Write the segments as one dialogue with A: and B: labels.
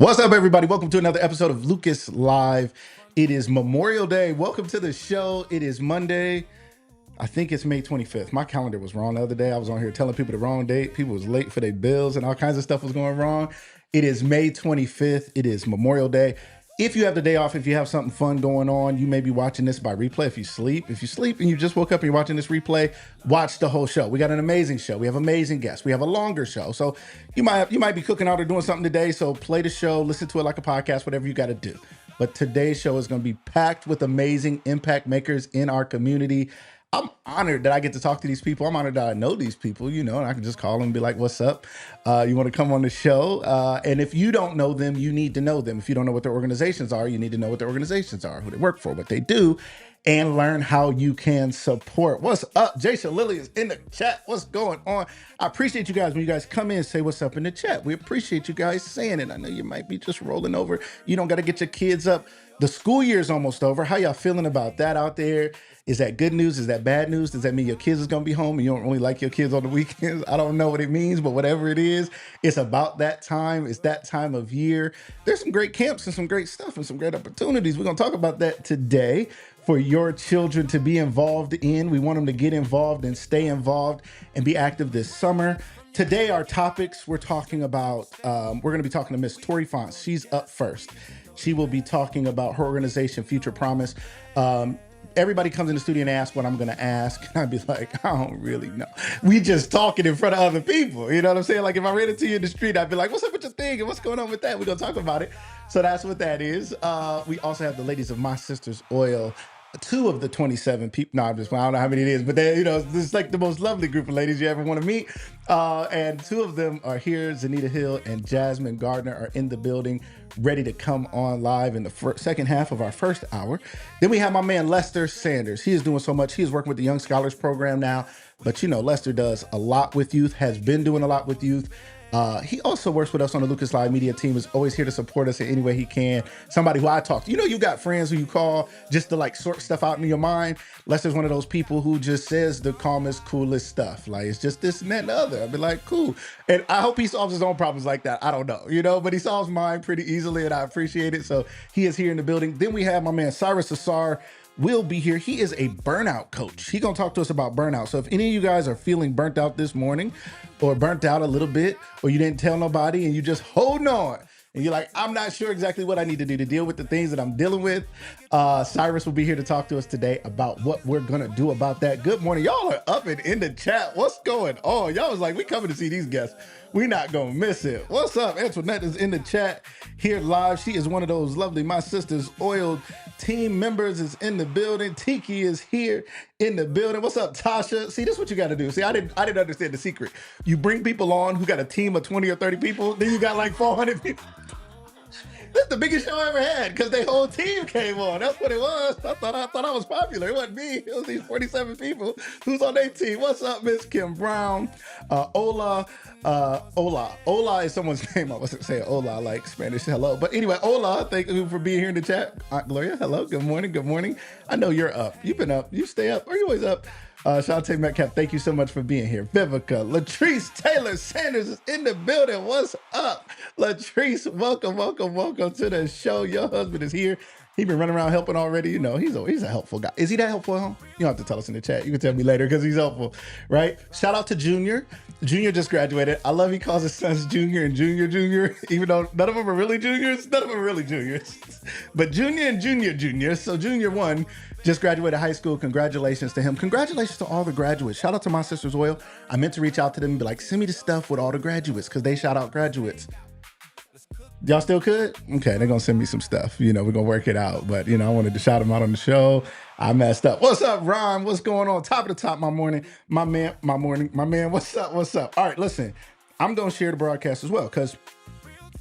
A: What's up, everybody? Welcome to another episode of Lucas Live. It is Memorial Day. Welcome to the show. It is Monday. I think it's May 25th. My calendar was wrong the other day. I was on here telling people the wrong date. People was late for their bills and all kinds of stuff was going wrong. It is May 25th. It is Memorial Day. If you have the day off, if you have something fun going on, you may be watching this by replay. If you sleep and you just woke up and you're watching this replay, watch the whole show. We got an amazing show. We have amazing guests. We have a longer show. So you might be cooking out or doing something today. So play the show, listen to it like a podcast, whatever you got to do. But today's show is going to be packed with amazing impact makers in our community. I'm honored that I get to talk to these people. I'm honored that I know these people, and I can just call them and be like, what's up? You want to come on the show? And if you don't know them, you need to know them. If you don't know what their organizations are, you need to know what their organizations are, who they work for, what they do, and learn how you can support. What's up? Jason Lilly is in the chat. What's going on? I appreciate you guys. When you guys come in, say what's up in the chat. We appreciate you guys saying it. I know you might be just rolling over. You don't got to get your kids up. The school year is almost over. How y'all feeling about that out there? Is that good news? Is that bad news? Does that mean your kids is going to be home and you don't really like your kids on the weekends? I don't know what it means, but whatever it is, it's about that time. It's that time of year. There's some great camps and some great stuff and some great opportunities. We're going to talk about that today for your children to be involved in. We want them to get involved and stay involved and be active this summer. Today, our topics, we're talking about, we're going to be talking to Miss Tori. She's up first. She will be talking about her organization, Future Promise. Everybody comes in the studio and asks what I'm going to ask. And I'd be like, I don't really know. We just talking in front of other people. You know what I'm saying? Like if I ran into you in the street, I'd be like, what's up with your thing? And what's going on with that? We're going to talk about it. So that's what that is. We also have the ladies of My Sister's Oil. Two of the 27 people, no, I don't know how many it is, but they, this is like the most lovely group of ladies you ever want to meet. And two of them are here. ZaNita Hill and Jasmine Gardner are in the building, ready to come on live in the second half of our first hour. Then we have my man, Lester Sanders. He is doing so much. He is working with the Young Scholars Program now, but Lester does a lot with youth, has been doing a lot with youth. He also works with us on the Lucas Live Media team, is always here to support us in any way he can. Somebody who I talk to. You got friends who you call just to like sort stuff out in your mind. Lester's one of those people who just says the calmest, coolest stuff. Like it's just this and that and the other. I'd be like, cool. And I hope he solves his own problems like that. I don't know, but he solves mine pretty easily and I appreciate it. So he is here in the building. Then we have my man, Cyrus Ausar. Will be here. He is a burnout coach. He's going to talk to us about burnout. So if any of you guys are feeling burnt out this morning or burnt out a little bit, or you didn't tell nobody and you just holding on and you're like, I'm not sure exactly what I need to do to deal with the things that I'm dealing with, Cyrus will be here to talk to us today about what we're going to do about that. Good morning. Y'all are up and in the chat. What's going on? Y'all was like, we coming to see these guests. We're not going to miss it. What's up? Antoinette is in the chat here live. She is one of those lovely My Sister's Oil team members is in the building. Tiki is here in the building. What's up, Tasha? See, this is what you got to do. See, I didn't understand the secret. You bring people on who got a team of 20 or 30 people. Then you got like 400 people. This is the biggest show I ever had because their whole team came on. That's what it was. I thought I was popular. It wasn't me. It was these 47 people who's on their team. What's up, Miss Kim Brown? Ola is someone's name. I wasn't saying Ola like Spanish hello. But anyway, Ola, thank you for being here in the chat. Aunt Gloria, hello. Good morning. Good morning. I know you're up. You've been up. You stay up. Are you always up? Shantae Metcalf, thank you so much for being here. Vivica, Latrice Taylor Sanders is in the building. What's up? Latrice, welcome to the show. Your husband is here. He been running around helping already. He's a helpful guy. Is he that helpful at home? You don't have to tell us in the chat. You can tell me later because he's helpful, right? Shout out to Junior. Junior just graduated. I love he calls his sons Junior and Junior, even though none of them are really juniors. None of them are really juniors. But Junior and Junior. So Junior 1 just graduated high school. Congratulations to him. Congratulations to all the graduates. Shout out to My Sister's Oil. I meant to reach out to them and be like, send me the stuff with all the graduates because they shout out graduates. Y'all still could? Okay, they're gonna send me some stuff. We're gonna work it out. But I wanted to shout them out on the show. I messed up. What's up, Ron? What's going on? Top of the top, my man. What's up? All right, listen. I'm gonna share the broadcast as well because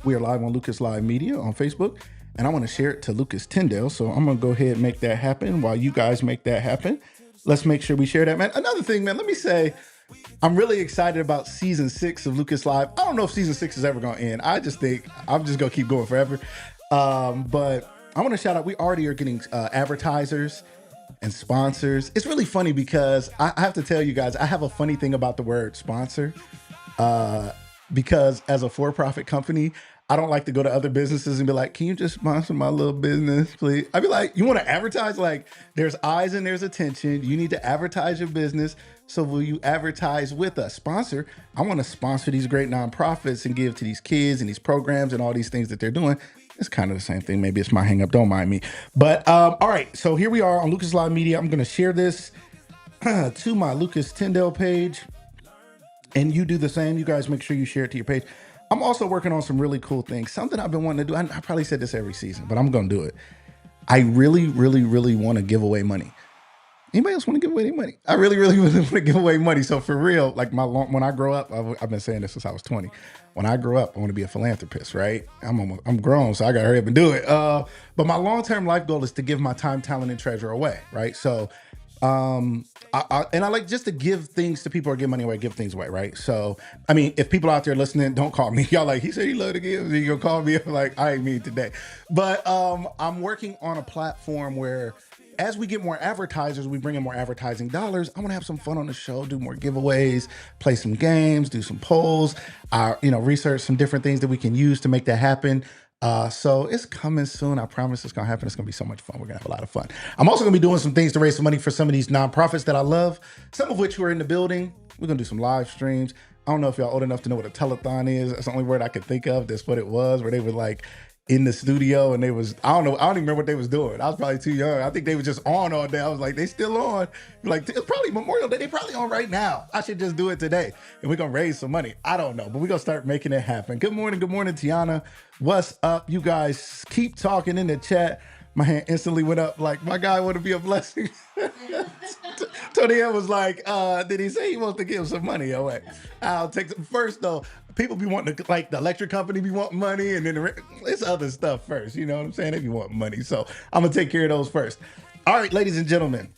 A: we are live on Lucas Live Media on Facebook, and I want to share it to Lucas Tyndale. So I'm gonna go ahead and make that happen while you guys make that happen. Let's make sure we share that, man. Another thing, man. Let me say, I'm really excited about season 6 of Lucas Live. I don't know if season 6 is ever going to end. I just think I'm just going to keep going forever. But I want to shout out, we already are getting advertisers and sponsors. It's really funny because I have to tell you guys, I have a funny thing about the word sponsor. Because as a for-profit company, I don't like to go to other businesses and be like, can you just sponsor my little business, please? I'd be like, you want to advertise? Like, there's eyes and there's attention. You need to advertise your business. So will you advertise with us? Sponsor. I want to sponsor these great nonprofits and give to these kids and these programs and all these things that they're doing. It's kind of the same thing. Maybe it's my hang up. Don't mind me. But all right. So here we are on Lucas Live Media. I'm going to share this to my Lucas Tyndale page. And you do the same. You guys make sure you share it to your page. I'm also working on some really cool things. Something I've been wanting to do. I probably said this every season, but I'm going to do it. I really, really, really want to give away money. Anybody else want to give away any money? I really, really, really want to give away money. So for real, like when I grow up, I've been saying this since I was 20. When I grow up, I want to be a philanthropist, right? I'm grown, so I got to hurry up and do it. But my long-term life goal is to give my time, talent, and treasure away, right? So I like just to give things to people or give money away, give things away, right? So, I mean, if people out there listening, don't call me. Y'all like, he said he loved to give. You gonna call me? I'm like, I ain't mean today. But I'm working on a platform where as we get more advertisers, we bring in more advertising dollars. I want to have some fun on the show, do more giveaways, play some games, do some polls, research some different things that we can use to make that happen. So it's coming soon. I promise it's going to happen. It's going to be so much fun. We're going to have a lot of fun. I'm also going to be doing some things to raise some money for some of these nonprofits that I love, some of which were in the building. We're going to do some live streams. I don't know if y'all old enough to know what a telethon is. That's the only word I could think of. That's what it was, where they were like in the studio and I don't even remember what they was doing. I was probably too young. I think they was just on all day. I was like, they still on. Like, it's probably Memorial Day. They probably on right now. I should just do it today. And we're going to raise some money. I don't know, but we're going to start making it happen. Good morning, Tiana. What's up? You guys keep talking in the chat. My hand instantly went up like, my guy want to be a blessing. Tony was like, did he say he wants to give some money away? I'll take some. First, though, people be wanting to, like the electric company be wanting money, and then it's other stuff first. You know what I'm saying? They be wanting money. So I'm going to take care of those first. All right, ladies and gentlemen,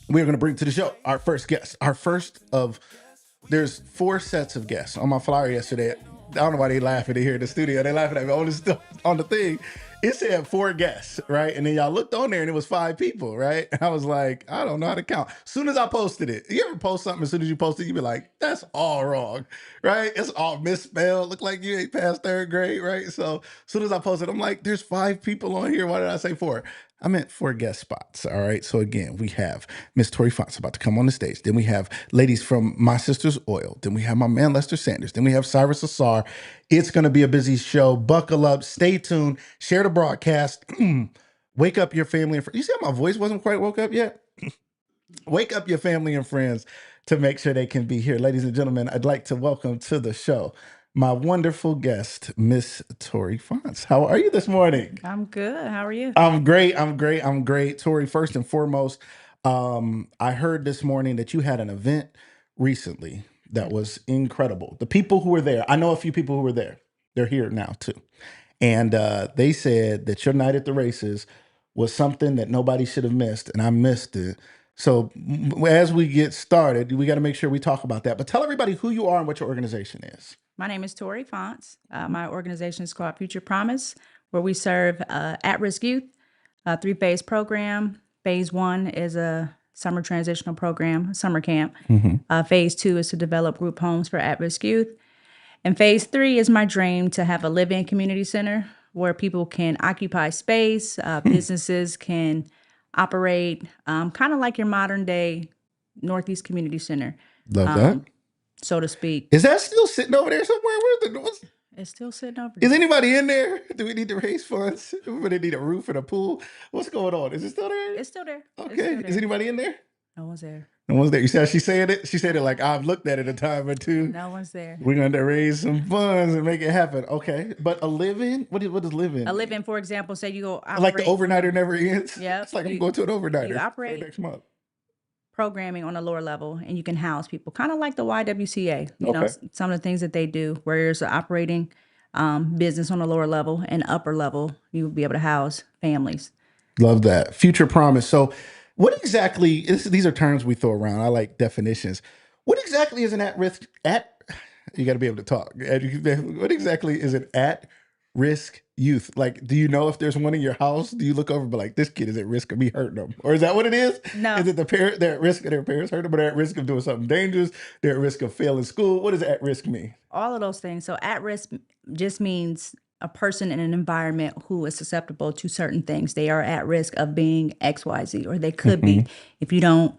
A: we're going to bring to the show our first guest. There's 4 sets of guests on my flyer yesterday. I don't know why they laughing here in the studio. They laughing at me on the thing. It said 4 guests, right? And then y'all looked on there and it was 5 people, right? And I was like, I don't know how to count. As soon as I posted it, you ever post something, as soon as you post it, you be like, that's all wrong, right? It's all misspelled. Look like you ain't past 3rd grade, right? So as soon as I posted, I'm like, there's 5 people on here. Why did I say 4? I meant 4 guest spots. All right. So again, we have Miss Tori Fonts about to come on the stage. Then we have ladies from My Sister's Oil. Then we have my man Lester Sanders. Then we have Cyrus Ausar. It's going to be a busy show. Buckle up. Stay tuned. Share the broadcast. Wake up your family and friends. You see how my voice wasn't quite woke up yet? Wake up your family and friends to make sure they can be here. Ladies and gentlemen, I'd like to welcome to the show my wonderful guest, Miss Tori Fonts. How are you this morning?
B: I'm good. How are you?
A: I'm great. Tori, first and foremost, I heard this morning that you had an event recently that was incredible. The people who were there, I know a few people who were there. They're here now too. And they said that your night at the races was something that nobody should have missed, and I missed it. So as we get started, we got to make sure we talk about that. But tell everybody who you are and what your organization is.
B: My name is Tori Fonts. My organization is called Future Promise, where we serve at-risk youth, a 3-phase program. Phase 1 is a summer transitional program, summer camp. Phase 2 is to develop group homes for at-risk youth. And phase 3 is my dream to have a live-in community center where people can occupy space, businesses can operate, kind of like your modern-day Northeast Community Center.
A: Love that.
B: So to speak.
A: Is that still sitting over there somewhere?
B: It's still sitting over there.
A: Is anybody in there? Do we need to raise funds? Everybody need a roof and a pool? What's going on? Is it still there?
B: It's still there.
A: Okay.
B: Still there.
A: Is anybody in there?
B: No one's there.
A: No one's there. You see how she said it? She said it like I've looked at it a time or two.
B: No one's there.
A: We're going to raise some funds and make it happen. Okay. But a live-in? What does live-in?
B: A live-in, for example, say you go operate.
A: Like the overnighter never ends?
B: Yeah.
A: It's like I'm going to an overnighter.
B: You operate
A: next month.
B: Programming on a lower level, and you can house people, kind of like the YWCA. You know, some of the things that they do, where there's an operating business on a lower level and upper level, you will be able to house families.
A: Love that. Future Promise. So what exactly, these are terms we throw around. I like definitions. What exactly is an you got to be able to talk. What exactly is an at risk youth? Like, do you know if there's one in your house? Do you look over and be like, this kid is at risk of me hurting them? Or is that what it is?
B: No.
A: Is it the parent, they're at risk of their parents hurting them, or they're at risk of doing something dangerous? They're at risk of failing school? What does at risk mean?
B: All of those things. So at risk just means a person in an environment who is susceptible to certain things. They are at risk of being XYZ, or they could be. If you don't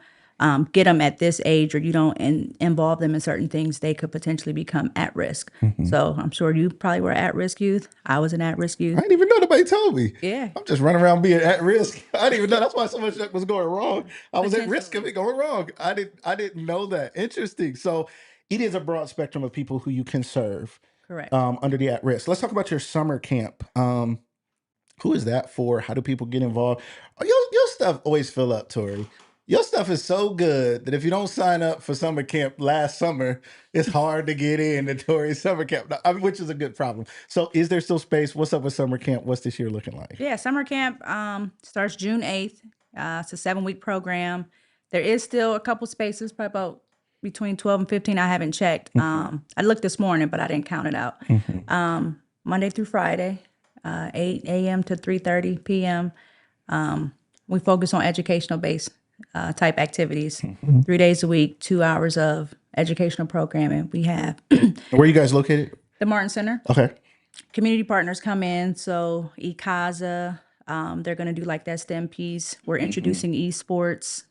B: get them at this age, or you don't involve them in certain things, they could potentially become at risk. So I'm sure you probably were at risk youth. I was an at risk youth.
A: I didn't even know, nobody told me.
B: Yeah.
A: I'm just running around being at risk. I didn't even know. That's why so much stuff was going wrong. I was at risk of it going wrong. I didn't know that. Interesting. So it is a broad spectrum of people who you can serve.
B: Correct.
A: Under the at risk. Let's talk about your summer camp. Who is that for? How do people get involved? Oh, your stuff always fill up, Tori. Your stuff is so good that if you don't sign up for summer camp last summer, it's hard to get in to Tori's summer camp, which is a good problem. So is there still space? What's up with summer camp? What's this year looking like?
B: Yeah, summer camp starts June 8th. It's a 7-week program. There is still a couple spaces, probably about between 12 and 15. I haven't checked. I looked this morning, but I didn't count it out. Monday through Friday, 8 a.m. to 3:30 p.m. We focus on educational-based type activities. 3 days a week, 2 hours of educational programming. We have
A: Where are you guys located?
B: the Martin Center.
A: Okay.
B: Community partners come in, so ICASA, they're going to do like that STEM piece. We're introducing esports.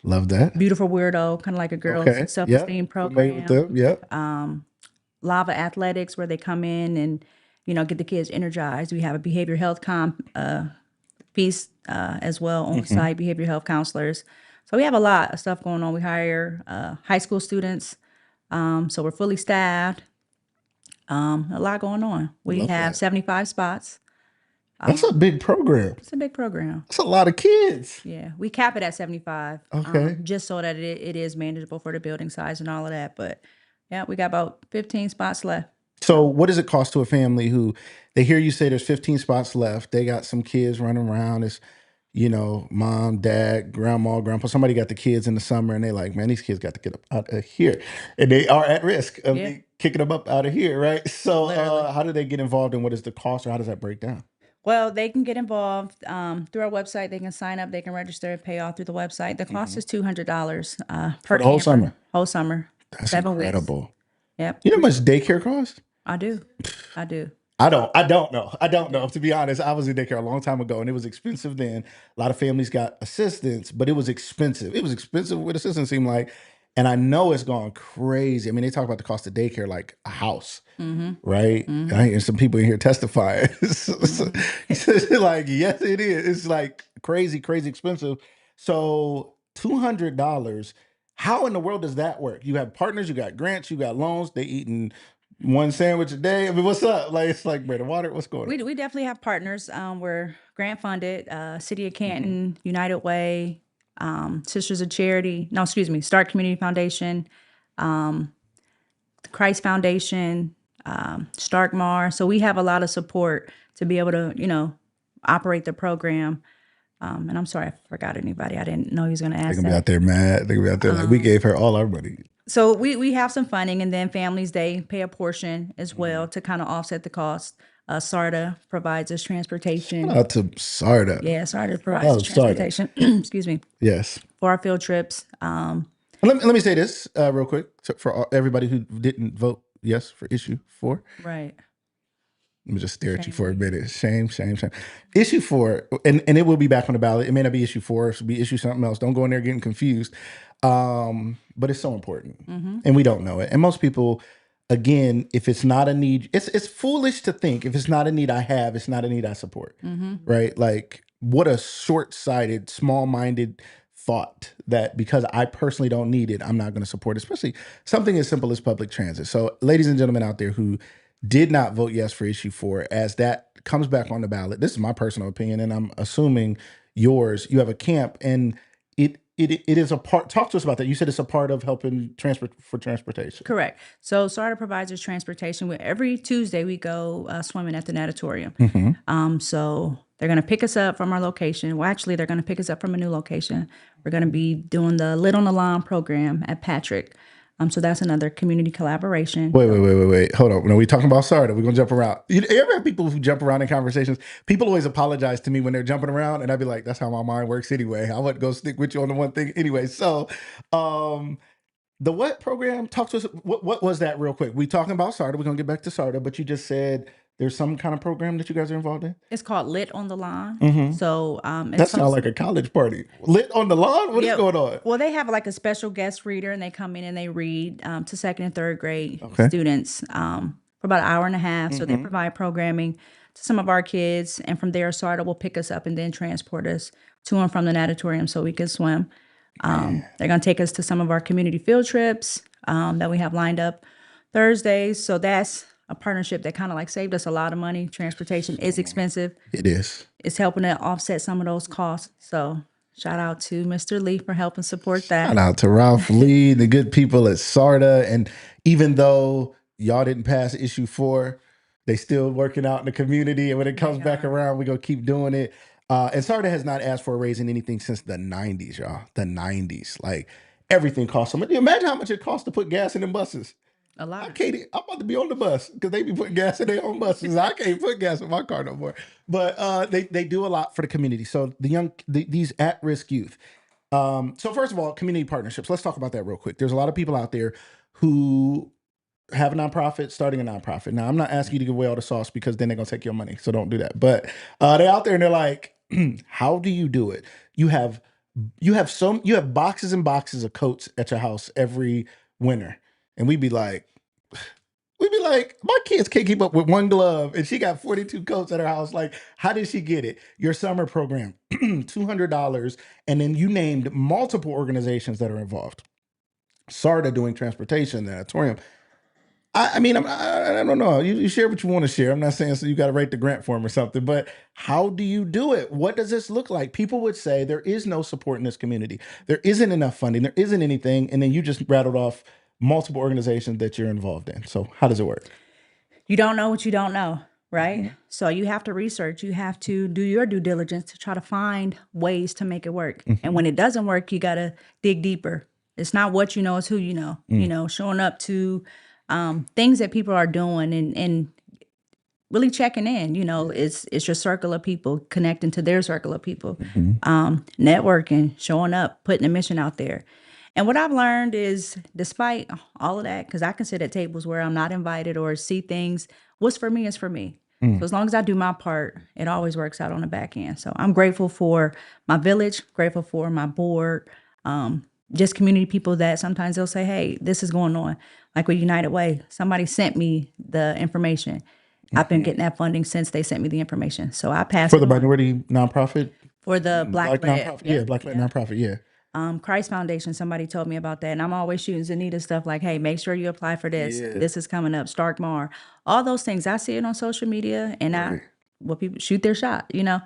A: Love that.
B: Beautiful Weirdo, kind of like a girls self-esteem program.
A: Yep.
B: Lava Athletics, where they come in and, get the kids energized. We have a behavioral health piece as well, on-site behavioral health counselors. So we have a lot of stuff going on. We hire high school students, so we're fully staffed. A lot going on. We
A: Love
B: have
A: that.
B: 75 spots.
A: That's a big program.
B: It's a big program.
A: That's a lot of kids.
B: Yeah, we cap it at 75.
A: Okay.
B: Just so that it is manageable for the building size and all of that. But yeah, we got about 15 spots left.
A: So what does it cost to a family who they hear you say there's 15 spots left? They got some kids running around. It's, mom, dad, grandma, grandpa. Somebody got the kids in the summer and they like, man, these kids got to get up out of here. And they are at risk of kicking them up out of here, right? So how do they get involved and what is the cost, or how does that break down?
B: Well, they can get involved through our website. They can sign up. They can register, pay all through the website. The cost is $200 per
A: the whole
B: camper.
A: summer?
B: Whole summer.
A: That's
B: 7 weeks.
A: incredible.
B: Yep.
A: You know how much daycare costs?
B: I do.
A: I don't know. To be honest, I was in daycare a long time ago and it was expensive then. A lot of families got assistance, but it was expensive. It was expensive with assistance, seemed like. And I know it's gone crazy. I mean, they talk about the cost of daycare like a house, right? And I hear some people in here testifying. Like, yes, it is. It's like crazy, crazy expensive. So $200. How in the world does that work? You have partners, you got grants, you got loans. They eating one sandwich a day. I mean, what's up? Like, it's like bread and water. What's going on?
B: We definitely have partners. We're grant funded. City of Canton, United Way, Sisters of Charity. No, excuse me. Start Community Foundation, the Christ Foundation, Starkmar. So we have a lot of support to be able to, operate the program. And I'm sorry, I forgot anybody. I didn't know he was going to ask
A: They're gonna be
B: that.
A: out there mad. They're gonna be out there like, we gave her all our money.
B: So we have some funding, and then families, they pay a portion as well to kind of offset the cost. SARTA provides us transportation.
A: Shout out to Sarda.
B: Yeah, SARTA provides us
A: SARTA.
B: transportation. Excuse me.
A: Yes.
B: For our field trips.
A: Let me say this real quick for everybody who didn't vote yes for issue 4.
B: Right.
A: Let me just stare at you for a minute. Shame. Issue 4, and it will be back on the ballot. It may not be issue 4. It should be issue something else. Don't go in there getting confused. But it's so important. And we don't know it. And most people, again, if it's not a need, it's foolish to think if it's not a need I have, it's not a need I support. Right? Like, what a short-sighted, small-minded thought that because I personally don't need it, I'm not going to support it, especially something as simple as public transit. So ladies and gentlemen out there who did not vote yes for issue 4, as that comes back on the ballot, this is my personal opinion, and I'm assuming yours, you have a camp, and it is a part, talk to us about that. You said it's a part of helping transportation.
B: Correct. So SARTA provides us transportation. Every Tuesday we go swimming at the natatorium. So they're going to pick us up from our location. Well, actually, they're going to pick us up from a new location. We're going to be doing the Lit on the Lawn program at Patrick. So that's another community collaboration.
A: Wait. Hold on. No, we talking about Sarda. We're gonna jump around. You ever have people who jump around in conversations? People always apologize to me when they're jumping around, and I'd be like, "That's how my mind works anyway. I wouldn't go stick with you on the one thing anyway." So, the what program? Talk to us. What was that, real quick? We talking about Sarda. We're gonna get back to Sarda, but you just said there's some kind of program that you guys are involved in.
B: It's called Lit on the Lawn. So
A: That sounds like a college party. Lit on the lawn. What is going on?
B: Well, they have like a special guest reader, and they come in and they read to second and third grade
A: Okay.
B: students for about an hour and a half. So they provide programming to some of our kids, and from there, SARTA will pick us up and then transport us to and from the natatorium so we can swim. They're going to take us to some of our community field trips that we have lined up Thursdays. So that's a partnership that kind of like saved us a lot of money. Transportation is expensive.
A: It is.
B: It's helping to offset some of those costs. So shout out to Mr. Lee for helping support that.
A: Shout out to Ralph Lee, the good people at SARTA. And even though y'all didn't pass issue 4, they still working out in the community. And when it comes back around, we're going to keep doing it. And SARTA has not asked for a raise in anything since the 90s, y'all. The 90s. Like, everything costs so much. Imagine how much it costs to put gas in them buses.
B: A lot.
A: I'm about to be on the bus because they be putting gas in their own buses. I can't put gas in my car no more. But they do a lot for the community. So these at-risk youth. So first of all, community partnerships. Let's talk about that real quick. There's a lot of people out there who have a nonprofit, starting a nonprofit. Now, I'm not asking you to give away all the sauce because then they're gonna take your money. So don't do that. But they're out there and they're like, how do you do it? You have boxes and boxes of coats at your house every winter. And we'd be like, my kids can't keep up with one glove, and she got 42 coats at her house. Like, how did she get it? Your summer program, $200, and then you named multiple organizations that are involved. SARTA doing transportation, the auditorium. I mean, I don't know. You share what you want to share. I'm not saying so you got to write the grant form or something, but how do you do it? What does this look like? People would say there is no support in this community. There isn't enough funding. There isn't anything. And then you just rattled off multiple organizations that you're involved in. So how does it work?
B: You don't know what you don't know, right? So you have to research. You have to do your due diligence to try to find ways to make it work. And when it doesn't work, you got to dig deeper. It's not what you know, it's who you know. You know, showing up to things that people are doing and really checking in. You know, it's your circle of people, connecting to their circle of people, networking, showing up, putting a mission out there. And what I've learned is, despite all of that, because I can sit at tables where I'm not invited or see things, what's for me is for me. So as long as I do my part, it always works out on the back end. So I'm grateful for my village, grateful for my board, just community people that sometimes they'll say, hey, this is going on. Like with United Way, somebody sent me the information. I've been getting that funding since they sent me the information. So I passed
A: for the minority nonprofit?
B: For the Black led
A: nonprofit. Yeah, Black led nonprofit, yeah.
B: Christ Foundation, somebody told me about that. And I'm always shooting ZaNita stuff like, hey, make sure you apply for this. Yeah. This is coming up. Starkmar. All those things. I see it on social media and people shoot their shot, you know.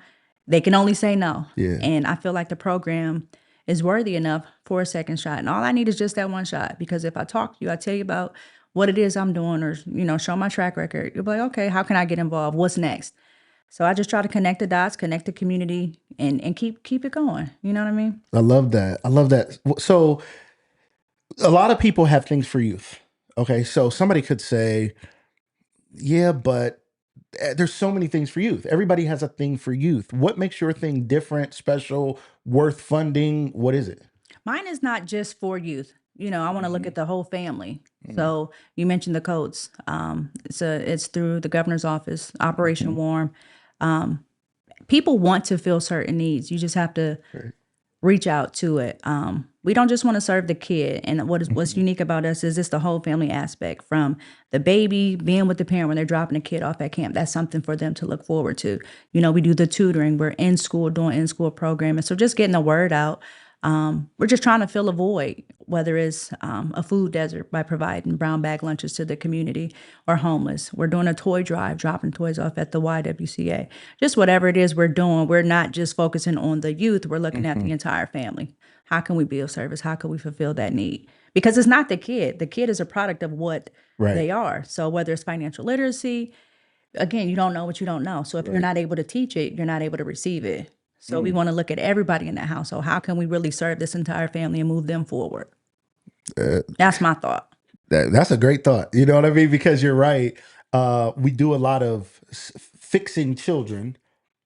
B: They can only say no. Yeah. And I feel like the program is worthy enough for a second shot. And all I need is just that one shot. Because if I talk to you, I tell you about what it is I'm doing or, you know, show my track record. You'll be like, okay, how can I get involved? What's next? So I just try to connect the dots, connect the community, and keep it going. You know what I mean?
A: I love that. I love that. So a lot of people have things for youth. Okay, so somebody could say, yeah, but there's so many things for youth. Everybody has a thing for youth. What makes your thing different, special, worth funding? What is it?
B: Mine is not just for youth. You know, I want to look at the whole family. So you mentioned the coats. It's through the governor's office, Operation Warm. People want to fill certain needs. You just have to reach out to it. We don't just want to serve the kid. And what's unique about us is it's the whole family aspect, from the baby being with the parent when they're dropping a kid off at camp. That's something for them to look forward to. You know, we do the tutoring. We're in school doing in-school programming. So just getting the word out. We're just trying to fill a void, whether it's a food desert by providing brown bag lunches to the community, or homeless. We're doing a toy drive, dropping toys off at the YWCA. Just whatever it is we're doing, we're not just focusing on the youth. We're looking at the entire family. How can we be of service? How can we fulfill that need? Because it's not the kid. The kid is a product of what they are. So whether it's financial literacy, again, you don't know what you don't know. So if you're not able to teach it, you're not able to receive it. So we want to look at everybody in that household. How can we really serve this entire family and move them forward? That's my thought.
A: That's a great thought. You know what I mean? Because you're right. We do a lot of fixing children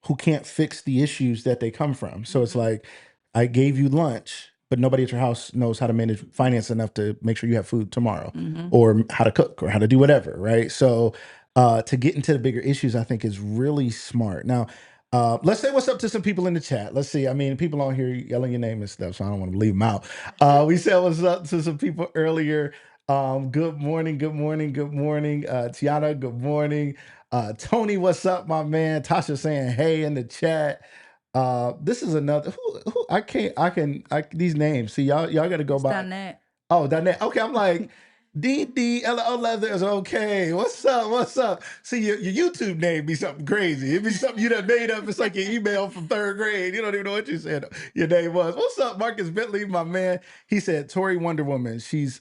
A: who can't fix the issues that they come from. So it's like, I gave you lunch, but nobody at your house knows how to manage finance enough to make sure you have food tomorrow, or how to cook, or how to do whatever. Right. So to get into the bigger issues, I think is really smart. Now, let's say what's up to some people in the chat. Let's see. I mean, people on here yelling your name and stuff, so I don't want to leave them out. We said what's up to some people earlier. Good morning, good morning, good morning. Tiana, good morning. Tony, what's up, my man? Tasha saying hey in the chat. This is another who these names. See, y'all gotta go
B: It's
A: by.
B: done that.
A: Oh, that name. Okay, I'm like DDLO Leathers. Okay, what's up? What's up? See, your YouTube name be something crazy. It'd be something you done made up. It's like your email from third grade. You don't even know what you said your name was. What's up, Marcus Bentley, my man? He said Tori Wonder Woman. She's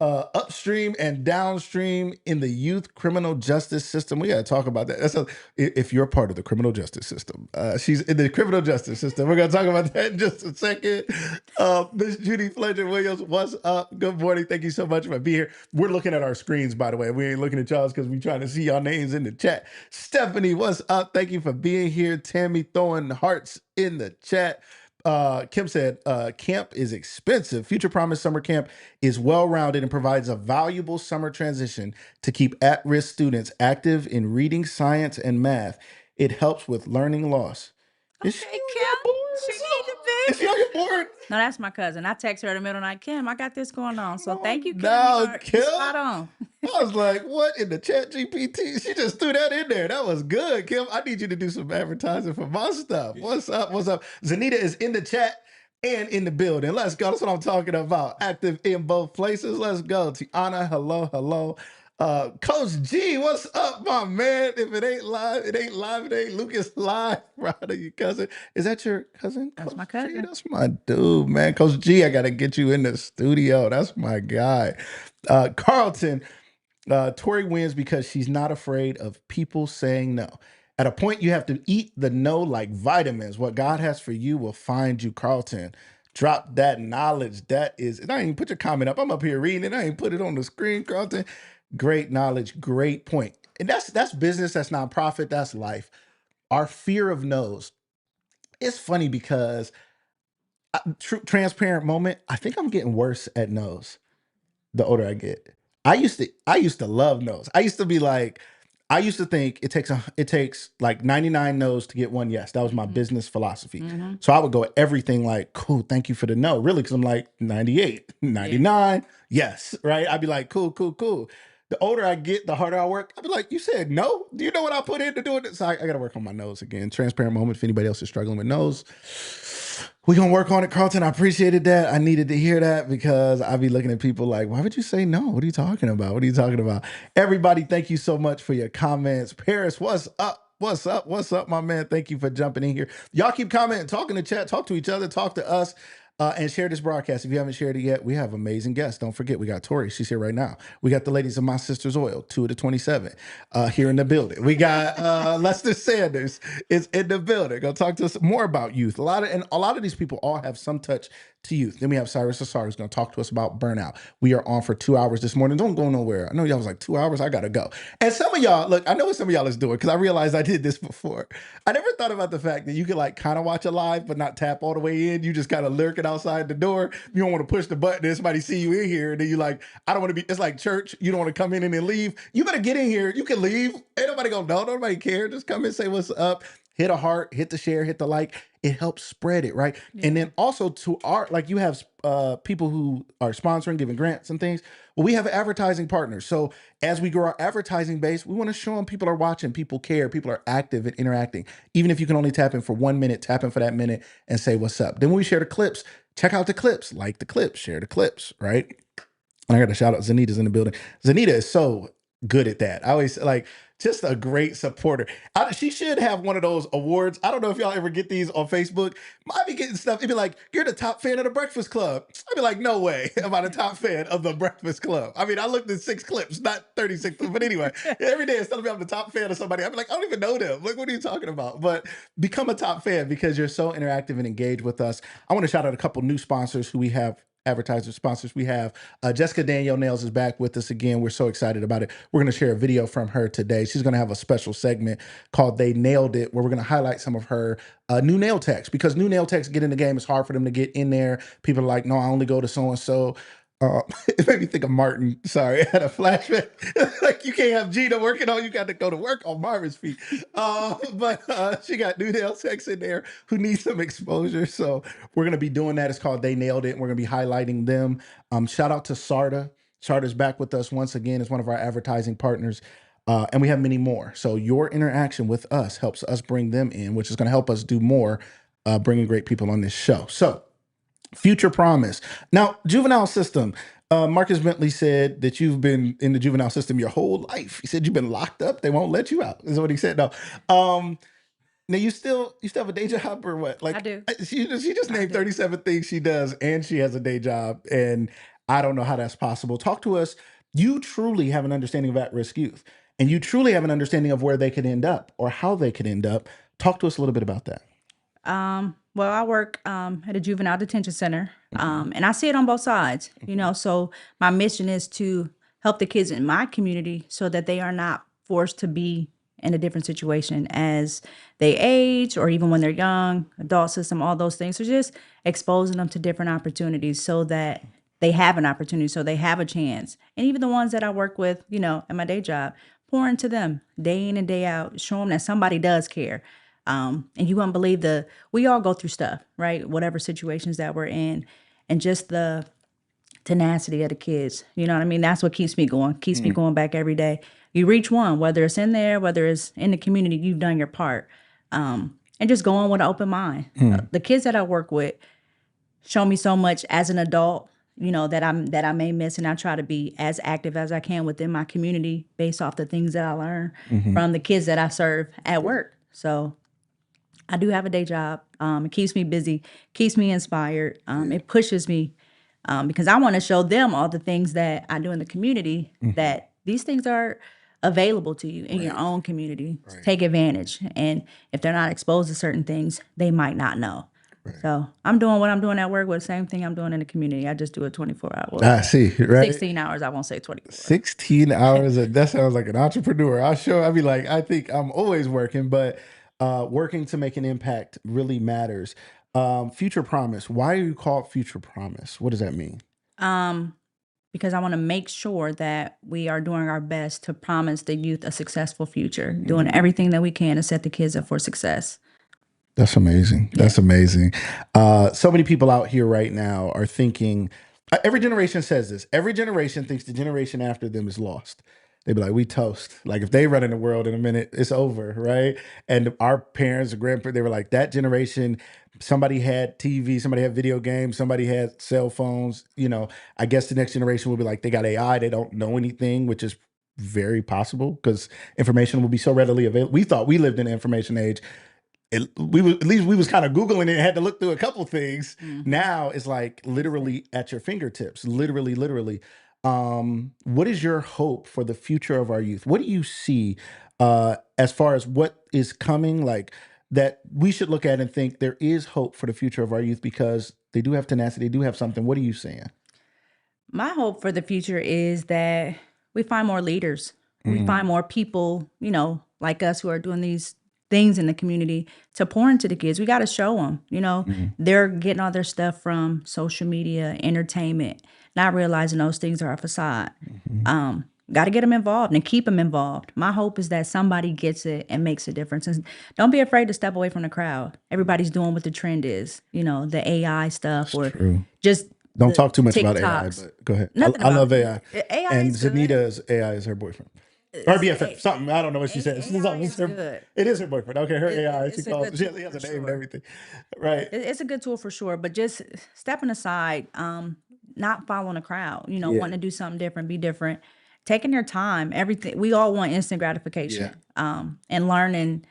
A: upstream and downstream in the youth criminal justice system. We got to talk about that. If you're part of the criminal justice system, she's in the criminal justice system. We're going to talk about that in just a second. Miss Judy Fletcher Williams, what's up? Good morning. Thank you so much for being here. We're looking at our screens, by the way. We ain't looking at y'all's because we're trying to see y'all names in the chat. Stephanie, what's up? Thank you for being here. Tammy throwing hearts in the chat. Kim said, camp is expensive. Future Promise Summer Camp is well-rounded and provides a valuable summer transition to keep at-risk students active in reading, science, and math. It helps with learning loss. Is she
B: Okay,
A: on
B: Kim.
A: your board?
B: She need to
A: Is she on your board?
B: No, that's my cousin. I text her the middle of the night, Kim, I got this going on. So thank you, Kim.
A: Now,
B: You're
A: Kim.
B: spot on.
A: I was like, what in the chat GPT? She just threw that in there. That was good, Kim. I need you to do some advertising for my stuff. What's up? What's up? ZaNita is in the chat and in the building. Let's go. That's what I'm talking about. Active in both places. Let's go. Tiana, hello, hello. Coach G, what's up, my man? If it ain't live, it ain't live. It ain't Lucas live. Proud of you, cousin. Is that your cousin?
B: That's
A: Coach
B: my
A: G?
B: cousin.
A: That's my dude, man. Coach G, I got to get you in the studio. That's my guy. Carlton, Tori wins because she's not afraid of people saying no. At a point, you have to eat the no like vitamins. What God has for you will find you, Carlton. Drop that knowledge. That is, and I ain't even put your comment up. I'm up here reading it. I ain't put it on the screen, Carlton. Great knowledge, great point. And that's business, that's nonprofit, that's life. Our fear of no's. It's funny because transparent moment. I think I'm getting worse at no's the older I get. I used to love no's. I used to be like, I used to think it takes like 99 no's to get one yes. That was my business philosophy. So I would go at everything like, cool, thank you for the no. Really, because I'm like 98, 99, yes, right? I'd be like, cool, cool, cool. The older I get, the harder I work. I'd be like, you said no? Do you know what I put into doing it? So I got to work on my nose again. Transparent moment. If anybody else is struggling with nose, we're going to work on it, Carlton. I appreciated that. I needed to hear that because I'd be looking at people like, why would you say no? What are you talking about? What are you talking about? Everybody, thank you so much for your comments. Paris, what's up? What's up? What's up, my man? Thank you for jumping in here. Y'all keep commenting, talking to chat, talk to each other, talk to us. And share this broadcast. If you haven't shared it yet, we have amazing guests. Don't forget, we got Tori. She's here right now. We got the ladies of My Sister's Oil, 2 of the 27, here in the building. We got Lester Sanders is in the building. Gonna talk to us more about youth. A lot of these people all have some touch to youth. Then we have Cyrus Ausar who's gonna talk to us about burnout. We are on for 2 hours this morning. Don't go nowhere. I know y'all was like 2 hours. I gotta go. And some of y'all, look, I know what some of y'all is doing because I realized I did this before. I never thought about the fact that you could like kind of watch a live but not tap all the way in. You just kind of lurking outside the door. You don't want to push the button and somebody see you in here. And then you like, I don't want to be, it's like church. You don't want to come in and then leave. You better get in here. You can leave. Ain't nobody gonna know. Nobody care. Just come and say what's up. Hit a heart, hit the share, hit the like. It helps spread it, right? Yeah. And then also to our, like you have people who are sponsoring, giving grants and things. Well, we have advertising partners. So as we grow our advertising base, we want to show them people are watching, people care, people are active and interacting. Even if you can only tap in for 1 minute, tap in for that minute and say what's up. Then when we share the clips, check out the clips, like the clips, share the clips, right? And I got to shout out ZaNita's in the building. ZaNita is so good at that. I always like just a great supporter. She should have one of those awards. I don't know if y'all ever get these on Facebook. I be getting stuff. It'd be like, you're the top fan of the Breakfast Club. I'd be like, no way am I the top fan of the Breakfast Club. I mean, I looked at 6 clips, not 36. But anyway, every day it's telling me I'm the top fan of somebody. I'd be like, I don't even know them. Like, what are you talking about? But become a top fan because you're so interactive and engaged with us. I want to shout out a couple new sponsors who we have advertiser sponsors we have. Jessica Danielle Nails is back with us again. We're so excited about it. We're going to share a video from her today. She's going to have a special segment called They Nailed It, where we're going to highlight some of her new nail techs, because new nail techs get in the game. It's hard for them to get in there. People are like, no, I only go to so-and-so. It made me think of Martin. Sorry, I had a flashback. Like, you can't have Gina working on, you got to go to work on Marvin's feet. But she got new nail techs in there who need some exposure. So we're going to be doing that. It's called They Nailed It. And we're going to be highlighting them. Shout out to Sarda. Sarda's back with us once again as one of our advertising partners. And we have many more. So your interaction with us helps us bring them in, which is going to help us do more, bringing great people on this show. So Future Promise. Now, juvenile system. Marcus Bentley said that you've been in the juvenile system your whole life. He said you've been locked up. They won't let you out. Is what he said. No. Now you still have a day job or what? Like,
B: I do.
A: She just named 37 things she does, and she has a day job, and I don't know how that's possible. Talk to us. You truly have an understanding of at-risk youth, and you truly have an understanding of where they could end up or how they could end up. Talk to us a little bit about that.
B: Well, I work at a juvenile detention center, and I see it on both sides, so my mission is to help the kids in my community so that they are not forced to be in a different situation as they age or even when they're young, adult system, all those things. So just exposing them to different opportunities so that they have an opportunity, so they have a chance. And even the ones that I work with, at my day job, pour into them day in and day out, show them that somebody does care. And you wouldn't believe we all go through stuff, right? Whatever situations that we're in, and just the tenacity of the kids. You know what I mean? That's what keeps me going, keeps me going back every day. You reach one, whether it's in there, whether it's in the community, you've done your part. And just go on with an open mind. The kids that I work with show me so much as an adult, that I may miss, and I try to be as active as I can within my community based off the things that I learn from the kids that I serve at work. So I do have a day job. It keeps me busy, keeps me inspired. It pushes me because I want to show them all the things that I do in the community, that these things are available to you in your own community. Take advantage. And if they're not exposed to certain things, they might not know. So I'm doing what I'm doing at work with the same thing I'm doing in the community. I just do it 24 hours.
A: I see, right?
B: 16 hours. I won't say 24.
A: 16 hours. That sounds like an entrepreneur. I be like, I think I'm always working, but working to make an impact really matters. Future Promise. Why are you called Future Promise? What does that mean?
B: Because I want to make sure that we are doing our best to promise the youth a successful future, doing everything that we can to set the kids up for success.
A: That's amazing. That's amazing. So many people out here right now are thinking, every generation says this. Every generation thinks the generation after them is lost. They'd be like, we toast. Like, if they run in the world in a minute, it's over, right? And our parents or grandparents, they were like, that generation, somebody had TV, somebody had video games, somebody had cell phones. I guess the next generation will be like, they got AI, they don't know anything, which is very possible because information will be so readily available. We thought we lived in the information age. At least we was kind of Googling it and had to look through a couple things. Now it's like literally at your fingertips, literally. What is your hope for the future of our youth? What do you see as far as what is coming, like that we should look at and think there is hope for the future of our youth because they do have tenacity, they do have something. What are you saying?
B: My hope for the future is that we find more leaders. We find more people, like us who are doing these things in the community to pour into the kids. We got to show them, they're getting all their stuff from social media, entertainment, not realizing those things are a facade. Got to get them involved and keep them involved. My hope is that somebody gets it and makes a difference. And don't be afraid to step away from the crowd. Everybody's doing what the trend is, the AI stuff or just
A: don't talk too much about AI,
B: TikToks.
A: but go ahead.
B: Nothing
A: I
B: about
A: love AI.
B: AI
A: And
B: is good.
A: ZaNita's AI is her boyfriend. Or BFF, something. I don't know what she said.
B: AI is good.
A: It is her boyfriend. Okay, her AI.
B: it's
A: She
B: a
A: calls.
B: good
A: She
B: tool
A: has a
B: for
A: name and
B: sure.
A: everything. Right.
B: It's a good tool for sure, but just stepping aside, not following a crowd, wanting to do something different, be different, taking their time, everything. We all want instant gratification, and learning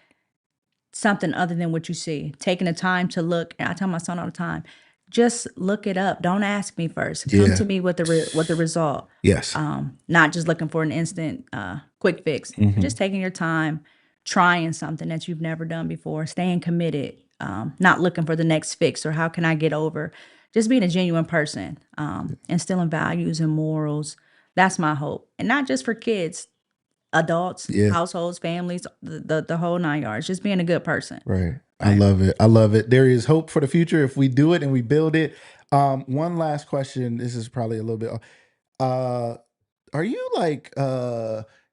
B: something other than what you see, taking the time to look. And I tell my son all the time, just look it up. Don't ask me first. Come to me with the result.
A: Yes.
B: Not just looking for an instant quick fix. Just taking your time, trying something that you've never done before, staying committed, not looking for the next fix or how can I get over. just being a genuine person, instilling values and morals. That's my hope. And not just for kids, adults,
A: Yeah.
B: households, families, the whole nine yards, just being a good person.
A: Right. I love it. I love it. There is hope for the future if we do it and we build it. One last question. This is probably a little bit. Are you like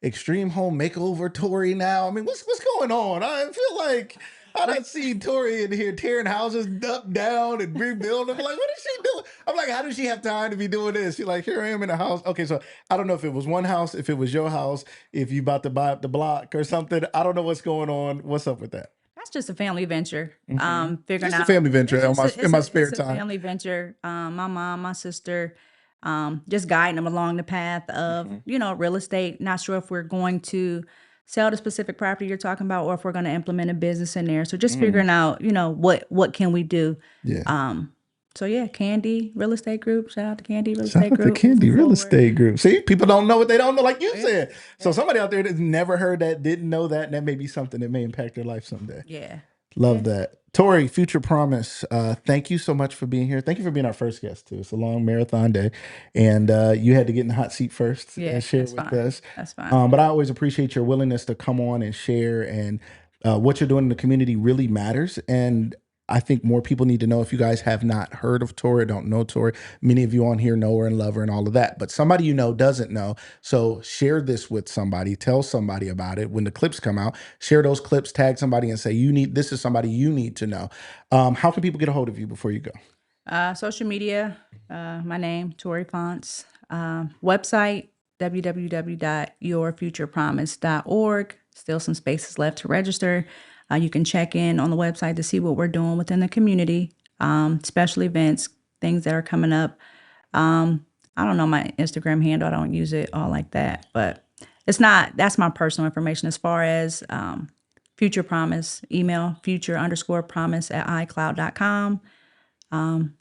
A: extreme home makeover Tori now? I mean, what's going on? I feel like I done seen Tori in here tearing houses up, down, and rebuilding. I'm like, what is she doing? I'm like, how does she have time to be doing this? She's like, here I am in a house. Okay, so I don't know if it was one house, if it was your house, if you about to buy up the block or something. I don't know what's going on. What's up with that?
B: That's just a family venture. Figuring
A: Just a
B: out
A: family venture
B: it's
A: on
B: just
A: in my spare
B: it's a
A: time.
B: family venture. My mom, my sister, just guiding them along the path of real estate. Not sure if we're going to sell the specific property you're talking about, or if we're going to implement a business in there. So just figuring out, what can we do.
A: Yeah.
B: So yeah, Candy Real Estate Group. Shout out to Candy Real
A: Shout
B: Estate
A: out to
B: Group.
A: Candy
B: Moving
A: Real
B: forward.
A: Estate Group. See, people don't know what they don't know, like you
B: Yeah.
A: said. So somebody out there that's never heard that, didn't know that, and that may be something that may impact their life someday.
B: Yeah.
A: Love that. Tori, Future Promise, thank you so much for being here. Thank you for being our first guest, too. It's a long marathon day, and you had to get in the hot seat first and share
B: That's
A: with
B: fine.
A: us.
B: That's fine.
A: But I always appreciate your willingness to come on and share, and what you're doing in the community really matters. And I think more people need to know. If you guys have not heard of Tori, don't know Tori, many of you on here know her and love her and all of that, but somebody you know doesn't know. So share this with somebody, tell somebody about it. When the clips come out, share those clips, tag somebody and say, this is somebody you need to know. How can people get a hold of you before you go?
B: Social media, my name, Tori Fonts. Website, www.yourfuturepromise.org. Still some spaces left to register. You can check in on the website to see what we're doing within the community, special events, things that are coming up. I don't know my Instagram handle. I don't use it all like that, but that's my personal information. As far as Future Promise, email future_promise@icloud.com.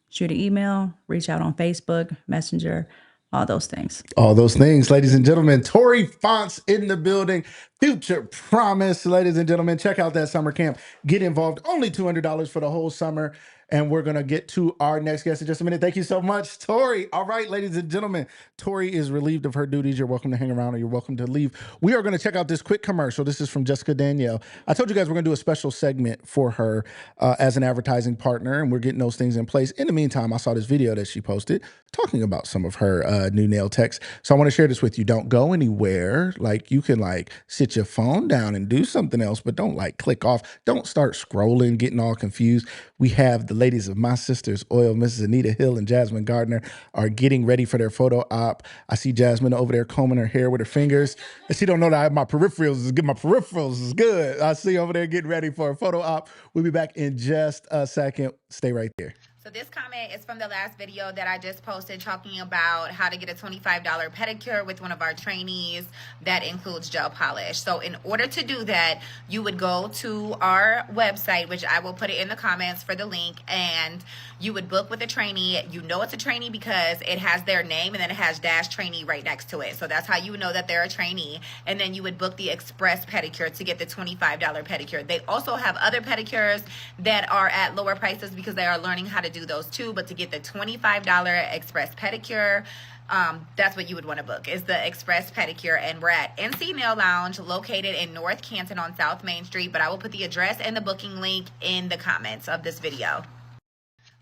B: Shoot an email, reach out on Facebook, Messenger, all those things.
A: All those things, ladies and gentlemen. Tori Fonts in the building. Future Promise, ladies and gentlemen. Check out that summer camp. Get involved. Only $200 for the whole summer. And we're going to get to our next guest in just a minute. Thank you so much, Tori. All right, ladies and gentlemen. Tori is relieved of her duties. You're welcome to hang around or you're welcome to leave. We are going to check out this quick commercial. This is from Jessica Danielle. I told you guys we're going to do a special segment for her as an advertising partner, and we're getting those things in place. In the meantime, I saw this video that she posted talking about some of her new nail techs. So I want to share this with you. Don't go anywhere. Like, you can sit your phone down and do something else, but don't click off. Don't start scrolling, getting all confused. We have the ladies of My Sister's Oil, Mrs. ZaNita Hill and Jasmine Gardner, are getting ready for their photo op. I see Jasmine over there combing her hair with her fingers, and she don't know that my peripherals is good. My peripherals is good. I see over there getting ready for a photo op. We'll be back in just a second. Stay right there.
C: So this comment is from the last video that I just posted talking about how to get a $25 pedicure with one of our trainees that includes gel polish. So in order to do that, you would go to our website, which I will put it in the comments for the link, and you would book with a trainee. You know it's a trainee because it has their name and then it has dash trainee right next to it. So that's how you know that they're a trainee. And then you would book the express pedicure to get the $25 pedicure. They also have other pedicures that are at lower prices because they are learning how to do those too. But to get the $25 express pedicure, that's what you would want to book, is the express pedicure. And we're at NC Nail Lounge, located in North Canton on South Main Street. But I will put the address and the booking link in the comments of this video.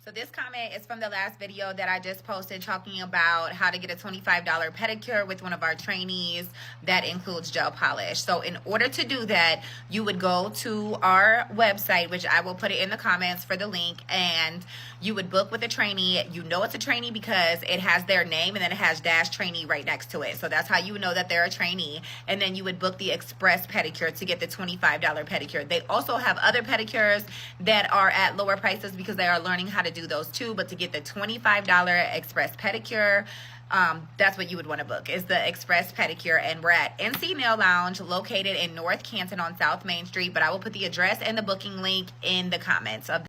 C: So this comment is from the last video that I just posted talking about how to get a $25 pedicure with one of our trainees that includes gel polish. So in order to do that, you would go to our website, which I will put it in the comments for the link, and you would book with a trainee. You know it's a trainee because it has their name and then it has dash trainee right next to it. So that's how you know that they're a trainee. And then you would book the express pedicure to get the $25 pedicure. They also have other pedicures that are at lower prices because they are learning how to do those too. But to get the $25 express pedicure, that's what you would want to book, is the express pedicure. And we're at NC Nail Lounge, located in North Canton on South Main Street. But I will put the address and the booking link in the comments of.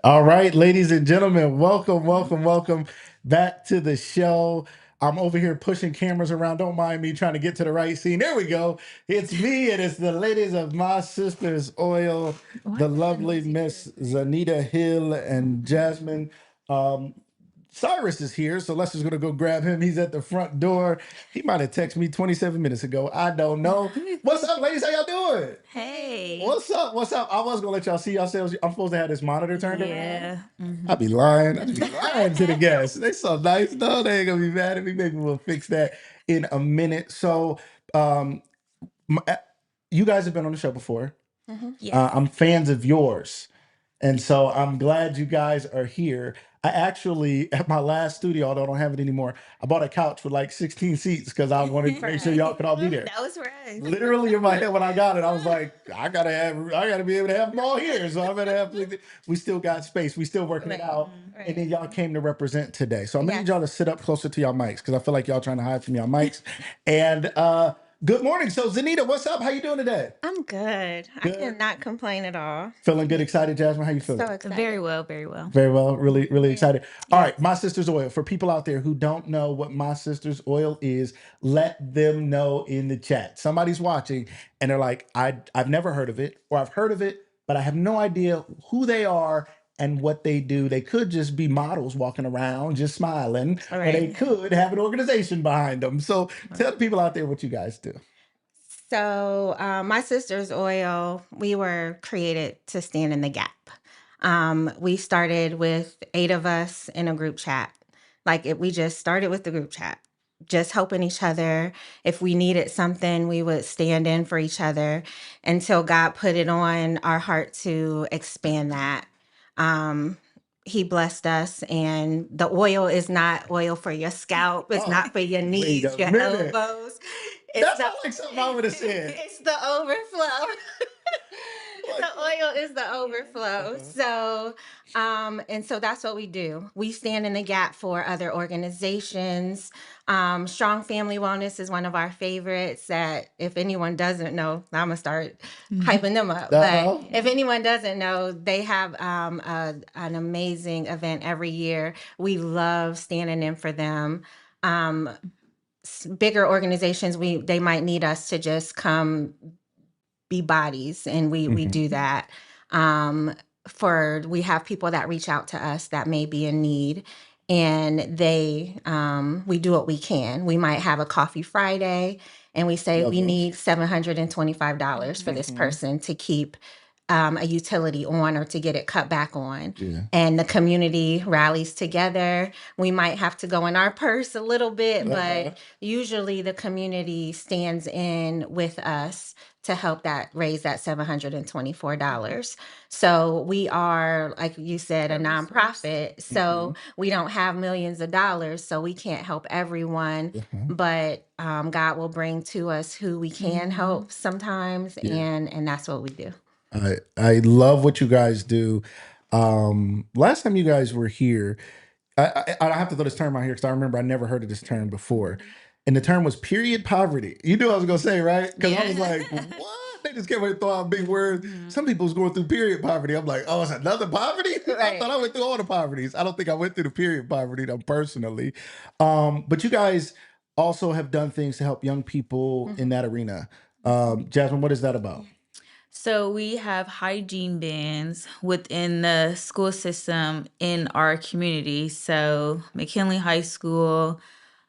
A: All right, ladies and gentlemen, welcome back to the show. I'm over here pushing cameras around. Don't mind me trying to get to the right scene. There we go. It's me, and it's the ladies of My Sister's Oil, the lovely Miss ZaNita Hill and Jasmine. Um, Cyrus is here, so let's just gonna go grab him. He's at the front door. He might have texted me 27 minutes ago. I don't know. What's up, ladies? How y'all doing?
B: Hey.
A: What's up? What's up? I was gonna let y'all see yourselves. I'm supposed to have this monitor turned on.
B: Yeah.
A: I'd be lying. I'd be lying to the guests. They so nice. No, they ain't gonna be mad at me. Maybe we'll fix that in a minute. So, um, my, you guys have been on the show before.
B: Yes.
A: I'm fans of yours. And so I'm glad you guys are here. I actually, at my last studio, although I don't have it anymore, I bought a couch with like 16 seats because I wanted to make sure y'all could all be there.
B: That was right.
A: Literally in my head when I got it, I was like, I gotta be able to have them all here. So I better have. We still got space. We still working it out.
B: Right.
A: And then y'all came to represent today. So I'm gonna need
D: Yes.
A: y'all to sit up closer to y'all mics because I feel like y'all trying to hide from y'all mics. And good morning. So ZaNita, what's up? How you doing today?
D: I'm good. I
A: Good.
D: cannot complain at all.
A: Feeling good, excited, Jasmine? How you feeling?
D: So excited.
B: Very well, very well.
A: Very well. Really, really excited. All right. My Sister's Oil. For people out there who don't know what My Sister's Oil is, let them know in the chat. Somebody's watching and they're like, I've never heard of it, or I've heard of it, but I have no idea who they are and what they do. They could just be models walking around, just smiling, or they could have an organization behind them. So tell the people out there what you guys do.
D: So, My Sister's Oil, we were created to stand in the gap. We started with 8 of us in a group chat. We just started with the group chat, just helping each other. If we needed something, we would stand in for each other until God put it on our heart to expand that. He blessed us, and the oil is not oil for your scalp. It's not for your knees,
A: wait a
D: your
A: minute.
D: elbows.
A: That sounds like something I would have said.
D: It's the overflow. The oil is the overflow. So, and so that's what we do. We stand in the gap for other organizations. Strong Family Wellness is one of our favorites that if anyone doesn't know, I'm going to start hyping them up.
A: Uh-oh.
D: But if anyone doesn't know, they have an amazing event every year. We love standing in for them. Bigger organizations, they might need us to just come be bodies, and we do that. We have people that reach out to us that may be in need, and we do what we can. We might have a coffee Friday, and we say we need $725 for this person to keep a utility on or to get it cut back on. And the community rallies together. We might have to go in our purse a little bit, but usually the community stands in with us to help raise that $724. So we are, like you said, a nonprofit. So we don't have millions of dollars, so we can't help everyone. But God will bring to us who we can help sometimes, and that's what we do.
A: I love what you guys do. Last time you guys were here, I have to throw this term out here because I remember I never heard of this term before. And the term was period poverty. You knew what I was going to say, right? Because I was like, what? They just can't wait to throw out big words. Some people's going through period poverty. I'm like, oh, it's another poverty? I thought I went through all the poverties. I don't think I went through the period poverty though, personally. But you guys also have done things to help young people in that arena. Jasmine, what is that about?
E: So we have hygiene bins within the school system in our community. So McKinley High School,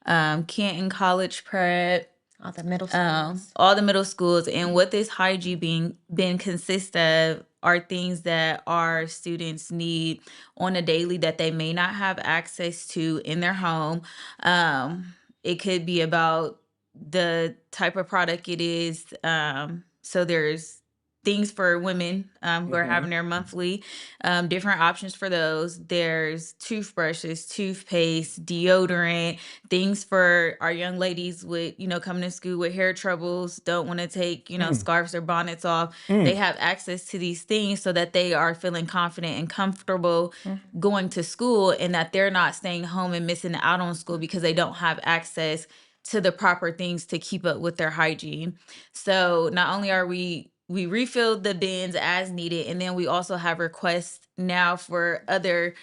E: Canton College Prep,
D: All the middle schools.
E: all the middle schools. And what this hygiene bin consists of are things that our students need on a daily that they may not have access to in their home. It could be about the type of product it is. So there's things for women who are having their monthly, different options for those. There's toothbrushes, toothpaste, deodorant, things for our young ladies with, coming to school with hair troubles, don't want to take, scarves or bonnets off. They have access to these things so that they are feeling confident and comfortable going to school, and that they're not staying home and missing out on school because they don't have access to the proper things to keep up with their hygiene. So not only are we refill the bins as needed, and then we also have requests now for other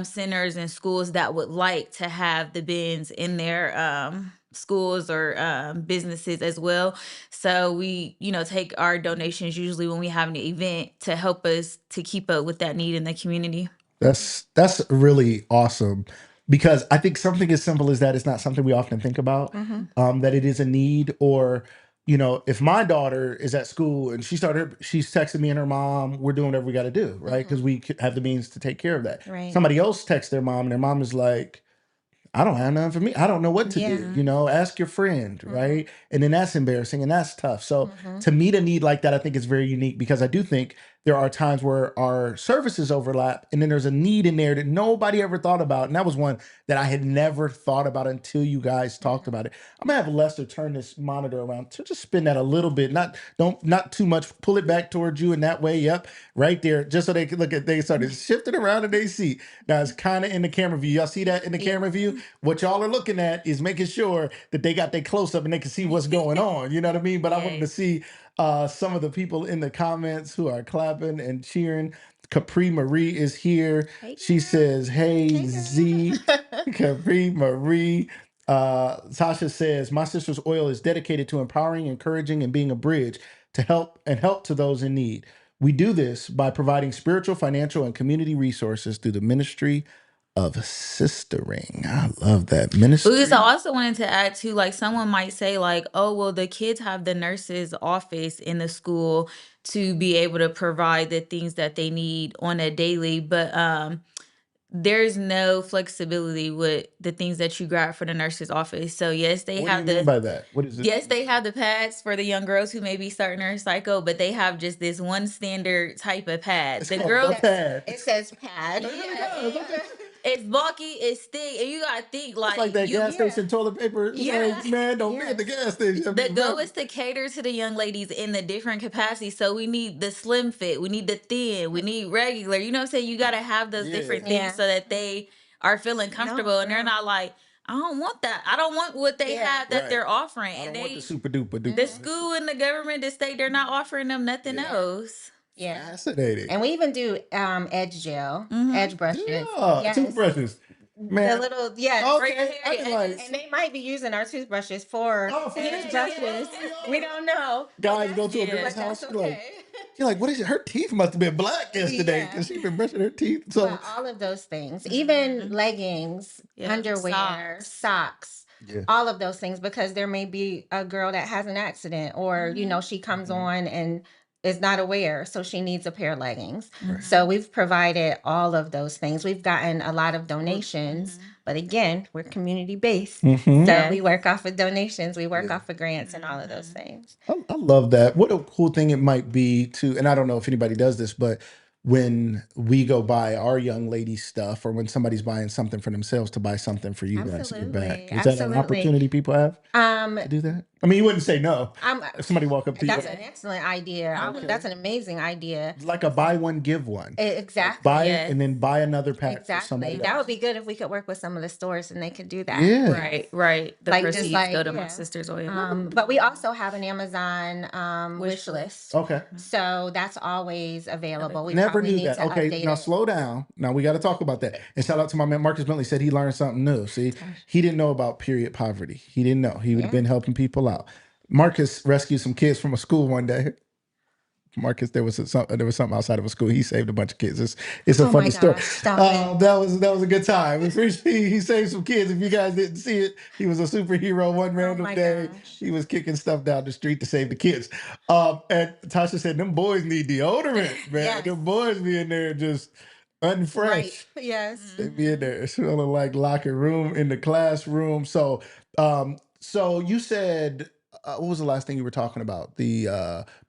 E: centers and schools that would like to have the bins in their schools or businesses as well. So we, take our donations usually when we have an event to help us to keep up with that need in the community.
A: That's really awesome, because I think something as simple as that is not something we often think about. That it is a need, or if my daughter is at school and she's texting me and her mom, we're doing whatever we got to do, right? Because we have the means to take care of that.
D: Right.
A: Somebody else texts their mom and their mom is like, I don't have nothing for me. I don't know what to do. Ask your friend, right? And then that's embarrassing and that's tough. So to meet a need like that, I think is very unique, because I do think there are times where our services overlap and then there's a need in there that nobody ever thought about. And that was one that I had never thought about until you guys talked about it. I'm gonna have Lester turn this monitor around to just spin that a little bit. Not too much. Pull it back towards you in that way. Yep. Right there. Just so they can look at, they started shifting around in their seat. Now it's kind of in the camera view. Y'all see that in the camera view? What y'all are looking at is making sure that they got their close up and they can see what's going on. You know what I mean? But I wanted to see some of the people in the comments who are clapping and cheering. Capri Marie is here. She says, "Hey Z." Capri Marie. Tasha says, "My sister's oil is dedicated to empowering, encouraging, and being a bridge to help to those in need. We do this by providing spiritual, financial, and community resources through the ministry of sistering." I love that ministry.
E: Because I also wanted to add too, like someone might say like, oh, well, the kids have the nurse's office in the school to be able to provide the things that they need on a daily, but there's no flexibility with the things that you grab for the nurse's office. So yes, they
A: What
E: have
A: do you mean by that? What is it?
E: Yes, they have the pads for the young girls who may be starting their cycle, but they have just this one standard type of pad.
A: It's
E: The
A: called
E: girls,
A: the pad.
D: It says pad.
A: It really does. Okay.
E: it's bulky, it's thick, and you gotta think
A: It's
E: like
A: like that gas station toilet paper. It's like, man, don't be at the gas station.
E: The goal is to cater to the young ladies in the different capacities. So we need the slim fit, we need the thin, we need regular. You know what I'm saying? You gotta have those different things so that they are feeling comfortable and they're not like, I don't want that. I don't want what they have that they're offering.
A: I
E: And
A: don't want the
E: they,
A: super duper duper.
E: the school and the government, the state, they're not offering them nothing else.
D: Yeah.
A: Fascinating.
D: And we even do edge gel, edge brushes.
A: Yeah,
D: Yes.
A: toothbrushes. Man.
D: The little,
A: Okay. I can like,
D: and they might be using our toothbrushes for
A: for
D: edge
A: edge
D: brushes. We don't know.
A: guys go to a girl's
D: But
A: house.
D: that's
A: You're like, what is it? Her teeth must have been black yesterday because she's been brushing her teeth. So
D: But all of those things, even leggings, underwear, socks, all of those things, because there may be a girl that has an accident or, she comes on and is not aware, so she needs a pair of leggings. So we've provided all of those things. We've gotten a lot of donations, but again, we're community based. So we work off of donations, we work off of grants and all of those things.
A: I love that. What a cool thing it might be to, and I don't know if anybody does this, but when we go buy our young lady stuff, or when somebody's buying something for themselves, to buy something for you guys to give back. Is that an opportunity people have to do that? I mean, you wouldn't say no if somebody walk up to you.
D: That's an excellent idea. That's an amazing idea.
A: Like a buy one, give one.
D: Exactly.
A: Buy it and then buy another pack for somebody
D: That
A: else.
D: would be good if we could work with some of the stores and they could do that.
A: Yeah.
E: Right. The
D: Like,
E: proceeds
D: just
E: go to my sister's oil.
D: But we also have an Amazon wish list.
A: Okay.
D: So that's always available. We
A: Never
D: probably
A: knew
D: need
A: that.
D: to
A: Okay,
D: update
A: now
D: it.
A: slow down. Now we got to talk about that. And shout out to my man Marcus Bentley, said he learned something new. See, he didn't know about period poverty. He didn't know. He would have been helping people out. Marcus rescued some kids from a school one day. Marcus, there was something outside of a school. He saved a bunch of kids. It's a funny story. That was a good time. He saved some kids. If you guys didn't see it, he was a superhero. One random day, he was kicking stuff down the street to save the kids. And Tasha said, "Them boys need deodorant, man.
D: Yes.
A: Them boys be in there just unfresh.
D: Right. Yes.
A: They be in there smelling like locker room in the classroom." So, so you said. What was the last thing you were talking about? The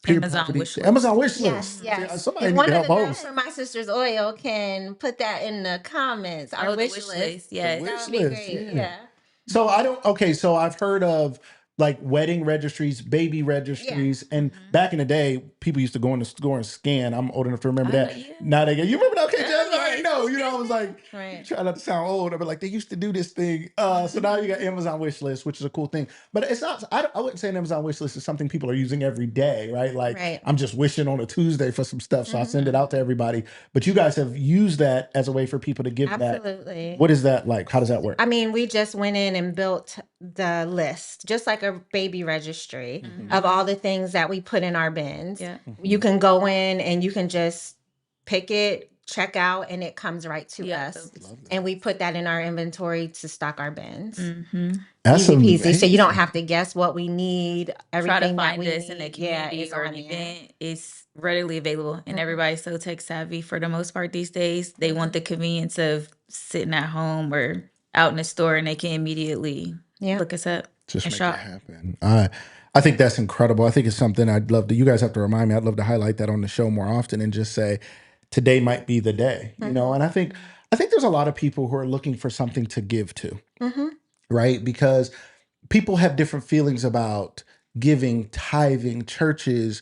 E: Amazon wish list.
A: Amazon wish list.
D: Yes.
A: Somebody
D: If
A: need
D: one
A: to
D: of
A: help
D: the guys
A: host.
D: from My Sister's Oil can put that in the comments, our
E: The
D: wish list.
E: yes.
A: The
D: That
A: wish
D: would be
A: list,
D: great.
A: yeah.
D: Yeah.
A: So so I've heard of like wedding registries, baby registries, and back in the day, people used to go in the store and scan. I'm old enough to remember that.
E: Yeah.
A: Now they get, you remember that? Okay, Jasmine? I know, I was like,
D: Right.
A: try not to sound old. But like, they used to do this thing. So now you got Amazon wish list, which is a cool thing. But it's not, I wouldn't say an Amazon wish list is something people are using every day, right? Like,
D: Right.
A: I'm just wishing on a Tuesday for some stuff. So I send it
D: Mm-hmm.
A: out to everybody. But you guys have used that as a way for people to give back.
D: Absolutely.
A: What is that like? How does that work?
D: I mean, we just went in and built the list, just like a baby registry of all the things that we put in our bins.
E: Yeah.
D: You can go in and you can just pick it, check out, and it comes right to
E: Yeah.
D: us. And we put that in our inventory to stock our bins.
A: That's
D: Easy peasy. So you don't
A: amazing.
D: have to guess what we need. Everything
E: Try to
D: that
E: find
D: we
E: us in the
D: need,
E: community
D: is
E: or
D: on
E: an
D: there.
E: event. It's readily available, and everybody's so tech savvy for the most part these days. They want the convenience of sitting at home or out in the store, and they can immediately
D: Yeah.
E: look us up
A: Just
E: and
A: make
E: shop.
A: it happen. I think that's incredible. I think it's something I'd love to, you guys have to remind me, I'd love to highlight that on the show more often and just say, today might be the day, and I think there's a lot of people who are looking for something to give to, right? Because people have different feelings about giving, tithing, churches,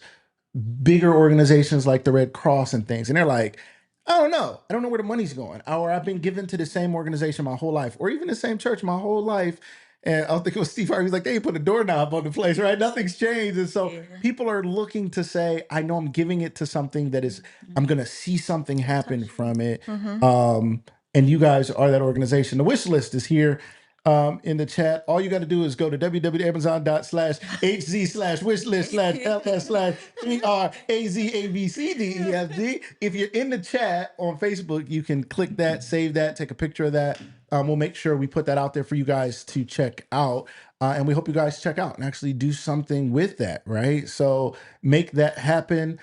A: bigger organizations like the Red Cross and things. And they're like, I don't know. I don't know where the money's going. Or I've been given to the same organization my whole life, or even the same church my whole life. And I don't think it was Steve Harvey. He's like, they ain't put a doorknob on the place, right? Nothing's changed. And so people are looking to say, I know I'm giving it to something that is, I'm going to see something happen from it. And you guys are that organization. The wish list is here in the chat. All you got to do is go to www.amazon.hz/ws/ls/3razabcdefg. If you're in the chat on Facebook, you can click that, save that, take a picture of that. We'll make sure we put that out there for you guys to check out. And we hope you guys check out and actually do something with that, right? So make that happen.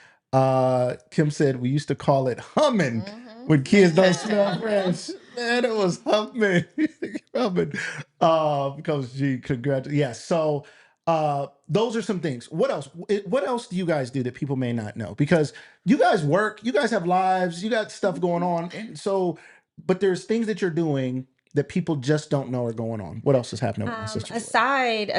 A: Kim said we used to call it humming when kids don't smell fresh. Man, it was humming. Humming. Because congratulations. Yeah. So those are some things. What else? What else do you guys do that people may not know? Because you guys work, you guys have lives, you got stuff going on. And so, but there's things that you're doing that people just don't know are going on. What else is happening with my sister?
D: Aside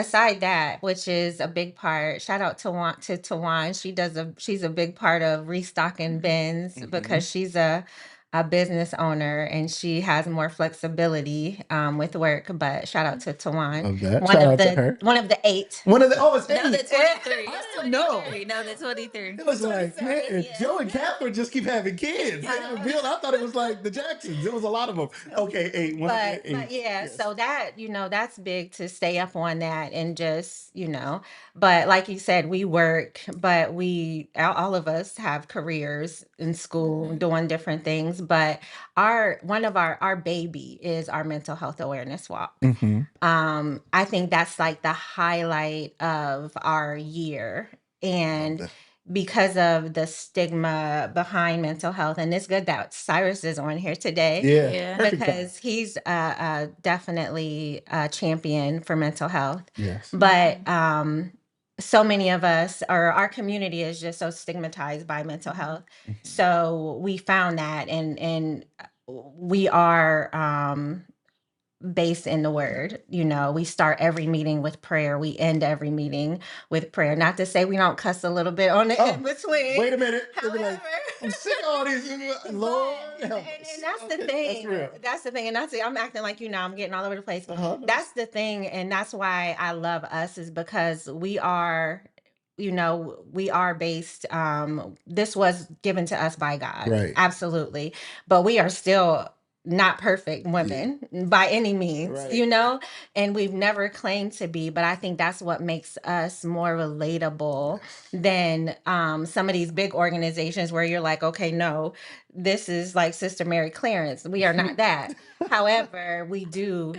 D: that, which is a big part, shout out to Tawan. She's a big part of restocking bins because she's a business owner and she has more flexibility with work. But shout out to Tawan.
A: Love that. Shout out to her.
D: One of the 8.
A: One of the
E: No, the 23.
A: I
E: It's
A: didn't know.
E: 23. No, the 23.
A: It was like, man, Joe and Catherine just keep having kids. Bill, I thought it was like the Jacksons. It was a lot of them. Okay, 8. One of the 8.
D: But yeah, so that, that's big to stay up on that and just, but like you said, we work, but all of us have careers in school doing different things. But one of our baby is our mental health awareness walk. I think that's like the highlight of our year. And because of the stigma behind mental health, and it's good that Cyrus is on here today.
A: Yeah.
D: Because he's definitely a champion for mental health.
A: Yes.
D: But so many of us, or our community, is just so stigmatized by mental health. So we found that, and we are based in the word. We start every meeting with prayer. We end every meeting with prayer. Not to say we don't cuss a little bit on the in between.
A: Wait a minute.
D: However,
A: I'm sick of all these. Lord help us.
D: and that's the thing. That's the thing. And I'm acting like I'm getting all over the place. That's the thing, and that's why I love us, is because we are based, this was given to us by God.
A: Right.
D: Absolutely. But we are still not perfect women by any means, and we've never claimed to be, but I think that's what makes us more relatable than some of these big organizations where you're like, okay, no, this is like Sister Mary Clarence. We are not that. However, we do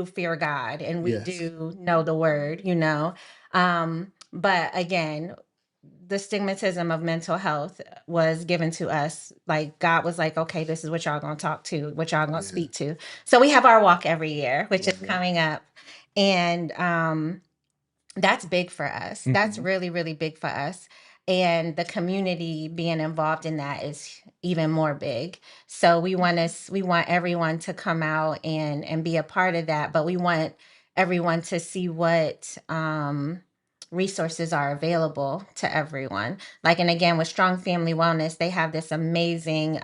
D: fear God, and we do know the word, but again, the stigmatism of mental health was given to us. Like, God was like, okay, this is what y'all gonna talk to, what y'all gonna speak to. So we have our walk every year, which is coming up. And that's big for us. That's really, really big for us. And the community being involved in that is even more big. So we want everyone to come out and be a part of that, but we want everyone to see what resources are available to everyone. Like, and again, with Strong Family Wellness, they have this amazing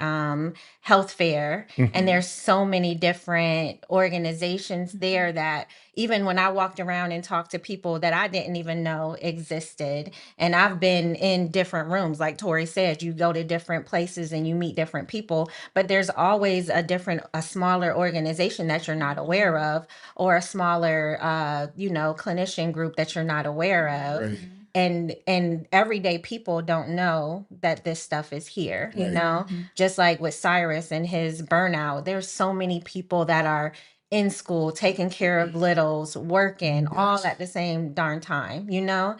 D: health fair, and there's so many different organizations there that even when I walked around and talked to people that I didn't even know existed, and I've been in different rooms, like Tori said, you go to different places and you meet different people, but there's always a smaller organization that you're not aware of, or a smaller, clinician group that you're not aware of.
A: Right.
D: And everyday people don't know that this stuff is here, just like with Cyrus and his burnout. There's so many people that are in school, taking care of littles, working, all at the same darn time,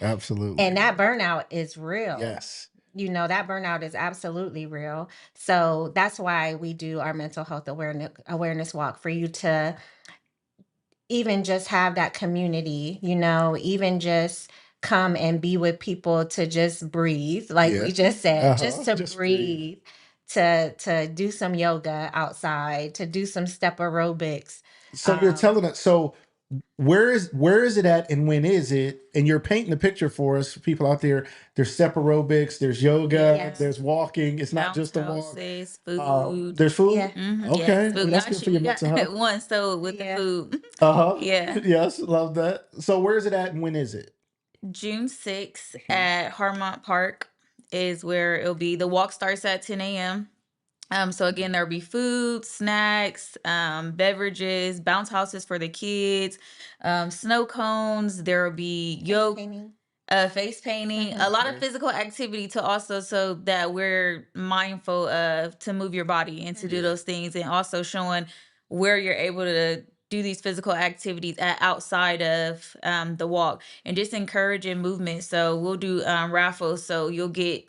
A: Absolutely.
D: and that burnout is real.
A: Yes.
D: That burnout is absolutely real. So that's why we do our mental health awareness walk, for you to even just have that community, even just come and be with people, to just breathe, like we just said, just to breathe, to do some yoga outside, to do some step aerobics.
A: So you're telling us, so where is it at, and when is it? And you're painting the picture for us, people out there. There's step aerobics, there's yoga, there's walking. It's not just a walk.
E: Food.
A: There's food.
D: Yeah.
A: Okay,
E: Yes,
A: well,
E: food.
A: that's good for your mental health.
E: One, so with the food. Yeah.
A: Yes, love that. So where is it at, and when is it?
E: June 6th at Harmont Park is where it'll be. The walk starts at 10 a.m. So again, there'll be food, snacks, beverages, bounce houses for the kids, snow cones. There will be yoga, face painting, a lot of physical activity to also, so that we're mindful of, to move your body and to do those things, and also showing where you're able to do these physical activities outside of the walk, and just encouraging movement. So we'll do raffles. So you'll get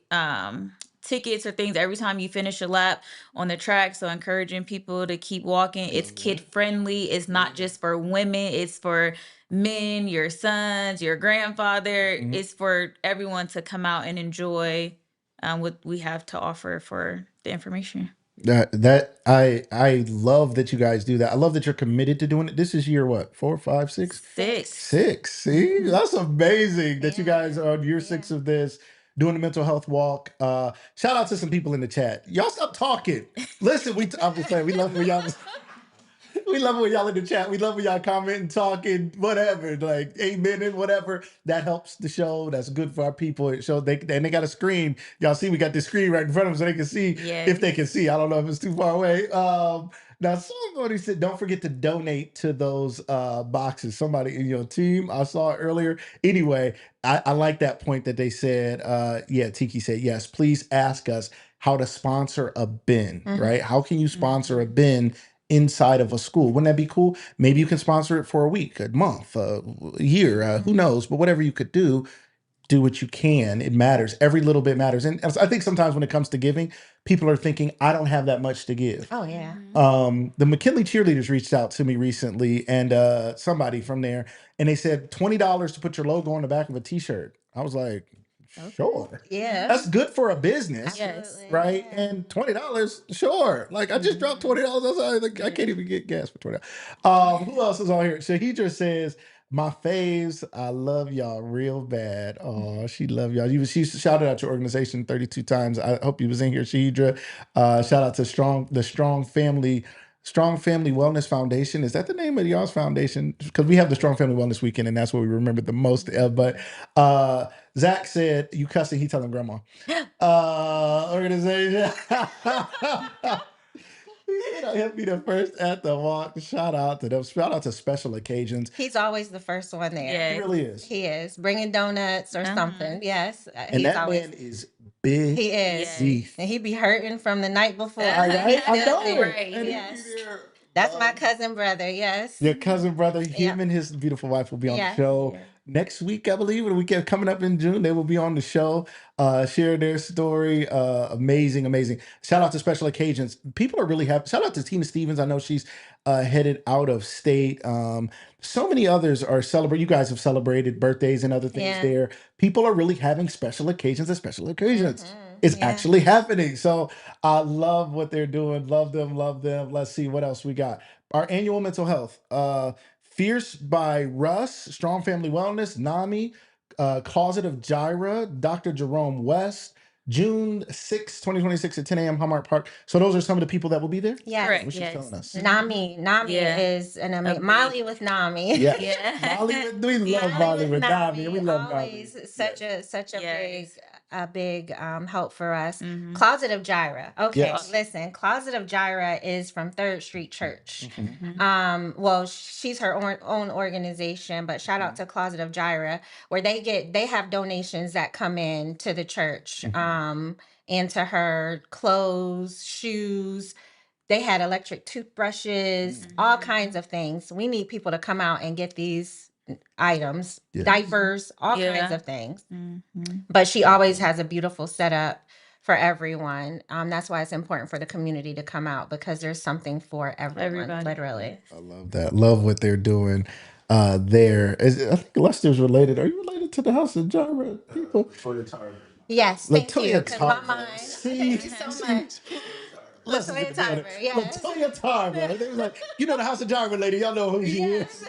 E: tickets or things every time you finish a lap on the track. So encouraging people to keep walking. It's kid friendly. It's not just for women. It's for men, your sons, your grandfather. It's for everyone to come out and enjoy what we have to offer for the information.
A: I love that you guys do that. I love that you're committed to doing it. This is year what? 4, 5, 6?
E: 6.
A: 6. See, that's amazing that you guys are on year 6 of this, doing the mental health walk. Shout out to some people in the chat. Y'all stop talking. Listen, I'm just saying, we love when y'all. We love when y'all in the chat. We love when y'all commenting, talking, whatever, like amen and whatever. That helps the show. That's good for our people. It shows they got a screen. Y'all see, we got this screen right in front of them so they can see if they can see. I don't know if it's too far away. Now somebody said, don't forget to donate to those boxes. Somebody in your team, I saw it earlier. Anyway, I like that point that they said. Tiki said, yes, please ask us how to sponsor a bin, right? How can you sponsor a bin inside of a school? Wouldn't that be cool? Maybe you can sponsor it for a week, a month, a year, who knows? But whatever you could do what you can. It matters. Every little bit matters. And I think sometimes when it comes to giving, people are thinking, I don't have that much to give.
D: Oh, yeah.
A: The McKinley cheerleaders reached out to me recently, and somebody from there, and they said $20 to put your logo on the back of a t-shirt. I was like, sure.
D: Yeah.
A: That's good for a business.
E: Yes.
A: Right? Yeah. And $20, sure. Like, I just dropped $20. I can't even get gas for $20. Who else is on here? Shahidra says, my faves, I love y'all real bad. Oh, she love y'all. She shouted out your organization 32 times. I hope you was in here, Shahidra. Shout out to the Strong Family Wellness Foundation. Is that the name of y'all's foundation? Because we have the Strong Family Wellness Weekend, and that's what we remember the most. But Zach said, you cussing, he telling grandma. Organization. He'll be the first at the walk. Shout out to them. Shout out to Special Occasions.
D: He's always the first one there.
E: Yeah.
A: He really is.
D: He is. Bringing donuts or something. Yes.
A: And that man is big.
D: He is.
A: Yes.
D: And he be hurting from the night before.
A: I know.
E: Right.
A: And
D: yes. That's my cousin brother, yes.
A: Your cousin brother, him and his beautiful wife will be on the show next week, I believe, or the weekend coming up in June. They will be on the show, share their story. Amazing. Shout out to Special Occasions. People are really happy. Shout out to Tina Stevens. I know she's headed out of state. So many others are celebrating. You guys have celebrated birthdays and other things there. People are really having special occasions and special occasions. It's actually happening. So I love what they're doing. Love them. Let's see what else we got. Our annual mental health. Fierce by Russ, Strong Family Wellness, NAMI, Closet of Gyra, Dr. Jerome West, June 6, 2026 at 10 a.m. Hallmark Park. So those are some of the people that will be there?
D: Yes.
E: Correct.
A: What she's
E: Yes.
A: telling us.
D: Nami
E: Yeah.
D: is an amazing
E: big-
D: Molly with Nami.
A: Yeah.
E: Yeah.
A: Molly we love Molly with Nami. We love Nami.
D: Always such a
E: Yes.
D: big help for us.
E: Mhm.
D: Closet of Gyra. Okay,
A: Yes.
D: listen. Closet of Gyra is from Third Street Church.
A: Mhm.
D: Well, she's her own organization, but shout out to Closet of Gyra, where they have donations that come in to the church. And to her clothes, shoes. They had electric toothbrushes, all kinds of things. We need people to come out and get these items,
A: Yes.
D: diapers, all kinds
E: Yeah.
D: of things.
E: Mhm.
D: But she always has a beautiful setup for everyone. That's why it's important for the community to come out, because there's something for everyone,
E: Everybody.
D: literally.
A: I love that. Love what they're doing there. I think Lester's related. Are you related to the House of Gyra people?
D: Yes, thank you.
A: Latoya
D: 'Cause my
A: Tarver.
D: mind.
A: See,
D: Thank you so much.
A: Lester's in
D: Latoya
A: the building.
D: Tarver, yes.
A: Latoya Tarver. They was like, you know the House of Gyra lady. Y'all know who she is.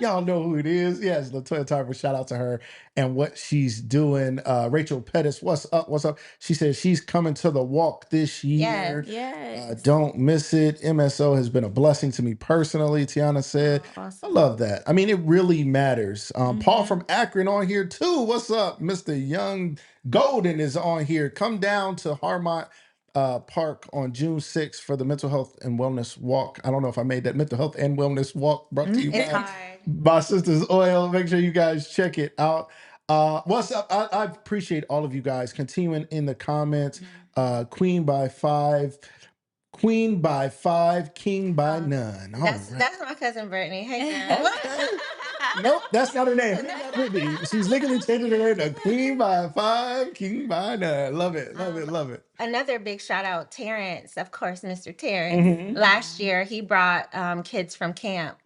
A: Y'all know who it is. Yes, Latoya Tarver. Shout out to her and what she's doing. Rachel Pettis, what's up? What's up? She says she's coming to the walk this year.
E: Yes.
A: Don't miss it. MSO has been a blessing to me personally. Tiana said,
E: Oh, awesome.
A: I love that. I mean, it really matters. Paul from Akron on here too. What's up? Mr. Young Golden is on here. Come down to Harmont Park on June 6th for the Mental Health and Wellness Walk. I don't know if I made that. Mental Health and Wellness Walk brought to you
D: It's
A: by
D: hard.
A: my Sister's Oil. Make sure you guys check it out. What's up? I appreciate all of you guys continuing in the comments. Queen by 5. Queen by 5, king by none. All
D: That's
A: right.
D: that's my cousin Brittany. Hey, girl.
A: Okay. Nope, that's not her name. Brittany. She's legally changing her name to Queen by 5, king by none. Love it, love it, love it.
D: Another big shout out, Terrence, of course, Mr. Terrence. Last year, he brought kids from camp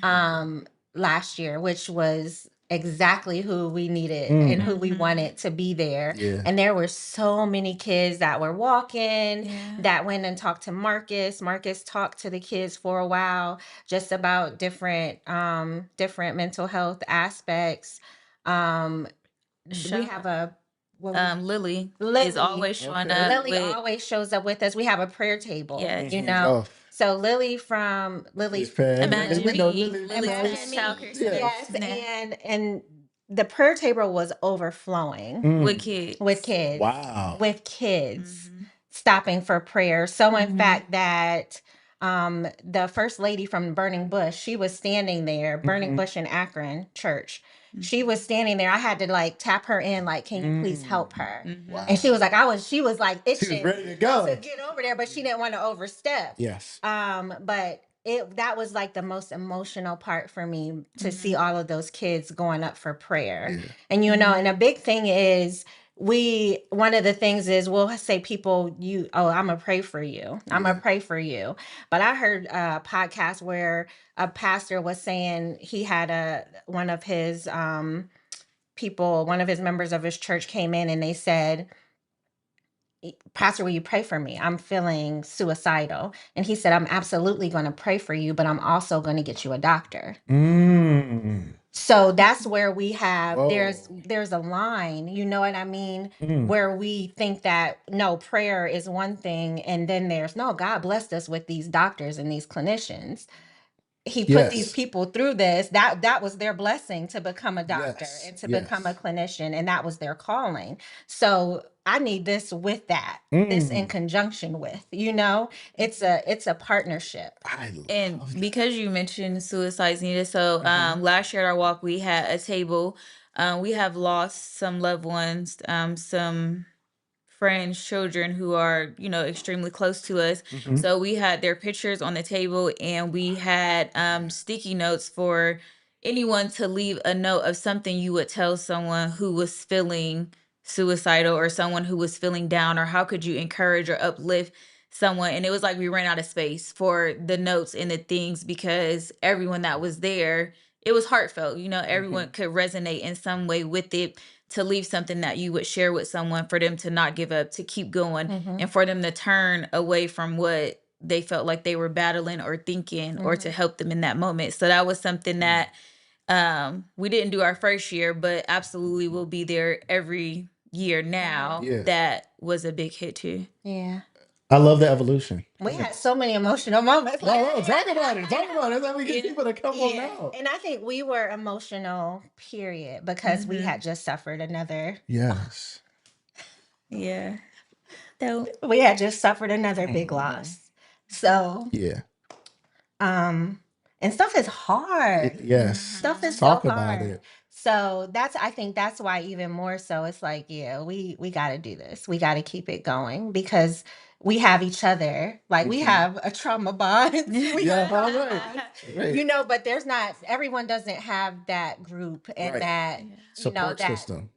D: last year, which was exactly who we needed and who we wanted to be there.
A: Yeah.
D: And there were so many kids that were walking,
E: Yeah.
D: that went and talked to Marcus. Marcus talked to the kids for a while just about different mental health aspects. We have a
E: Lily is
D: Lily.
E: always showing
A: Okay.
E: up.
D: Lily
E: with,
D: always shows up with us. We have a prayer table,
E: Yes.
D: you know.
A: Oh.
D: So Lily's
E: Imagine
A: We know
E: me.
A: Lily.
E: Lily's
D: Imagine me.
E: child care center.
D: Yes,
E: Yeah.
D: and the prayer table was overflowing
E: With kids.
D: with kids.
A: Wow.
D: With kids stopping for prayer. So in fact that the first lady from Burning Bush, she was standing there, Burning Bush in Akron Church. She was standing there. I had to like tap her in, like, can you please help her?
A: Wow.
D: And she was like, she was like itching
A: She was ready to go.
D: to get over there, but she didn't want to overstep.
A: Yes.
D: But that was like the most emotional part for me, to see all of those kids going up for prayer.
A: Yeah.
D: And and a big thing is, one of the things is, we'll say people, I'm gonna pray for you. I'm gonna pray for you. But I heard a podcast where a pastor was saying he had one of his members of his church came in and they said, Pastor, will you pray for me? I'm feeling suicidal. And he said, I'm absolutely going to pray for you, but I'm also going to get you a doctor. So that's where we have, there's a line, you know what I mean? Where we think that, no, prayer is one thing. And then no, God blessed us with these doctors and these clinicians. He put these people through this. That was their blessing, to become a doctor and to become a clinician. And that was their calling. So I need this with that, this in conjunction with, it's a partnership.
E: And because you mentioned suicide, ZaNita, so last year at our walk, we had a table. We have lost some loved ones, some friends, children who are, extremely close to us. So we had their pictures on the table, and we had sticky notes for anyone to leave a note of something you would tell someone who was feeling suicidal, or someone who was feeling down, or how could you encourage or uplift someone. And it was like we ran out of space for the notes and the things, because everyone that was there, it was heartfelt. Everyone could resonate in some way with it, to leave something that you would share with someone, for them to not give up, to keep going, and for them to turn away from what they felt like they were battling or thinking, or to help them in that moment. So that was something that We didn't do our first year, but absolutely we'll be there every year now.
A: Yeah.
E: That was a big hit too.
D: Yeah.
A: I love the evolution.
D: We had so many emotional moments.
A: No, talk about it. Talk about it. That's how we get people to come on out.
D: And I think we were emotional, period, because we had just suffered another.
A: Yes.
E: Yeah. So
D: We had just suffered another big loss. So,
A: Yeah.
D: and stuff is hard.
A: Yes.
D: Stuff is
A: Talk
D: so
A: about
D: hard.
A: it.
D: So I think that's why even more so it's like, yeah, we got to do this. We got to keep it going because we have each other. Like we have a trauma bond.
A: Yeah, all right. Right.
D: You know, but everyone doesn't have that group and
A: Right.
D: that,
A: Support system.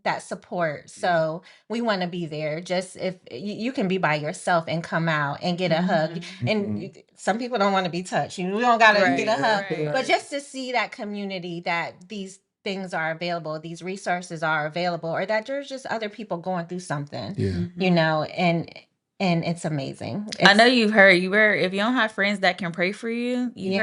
D: that support. So we want to be there. Just if you can be by yourself and come out and get a hug. And some people don't want to be touched. We don't got to get a hug.
E: right.
D: But just to see that community, that these things are available, these resources are available, or that there's just other people going through something, you know, and it's amazing.
E: I know you've heard. If you don't have friends that can pray for you, you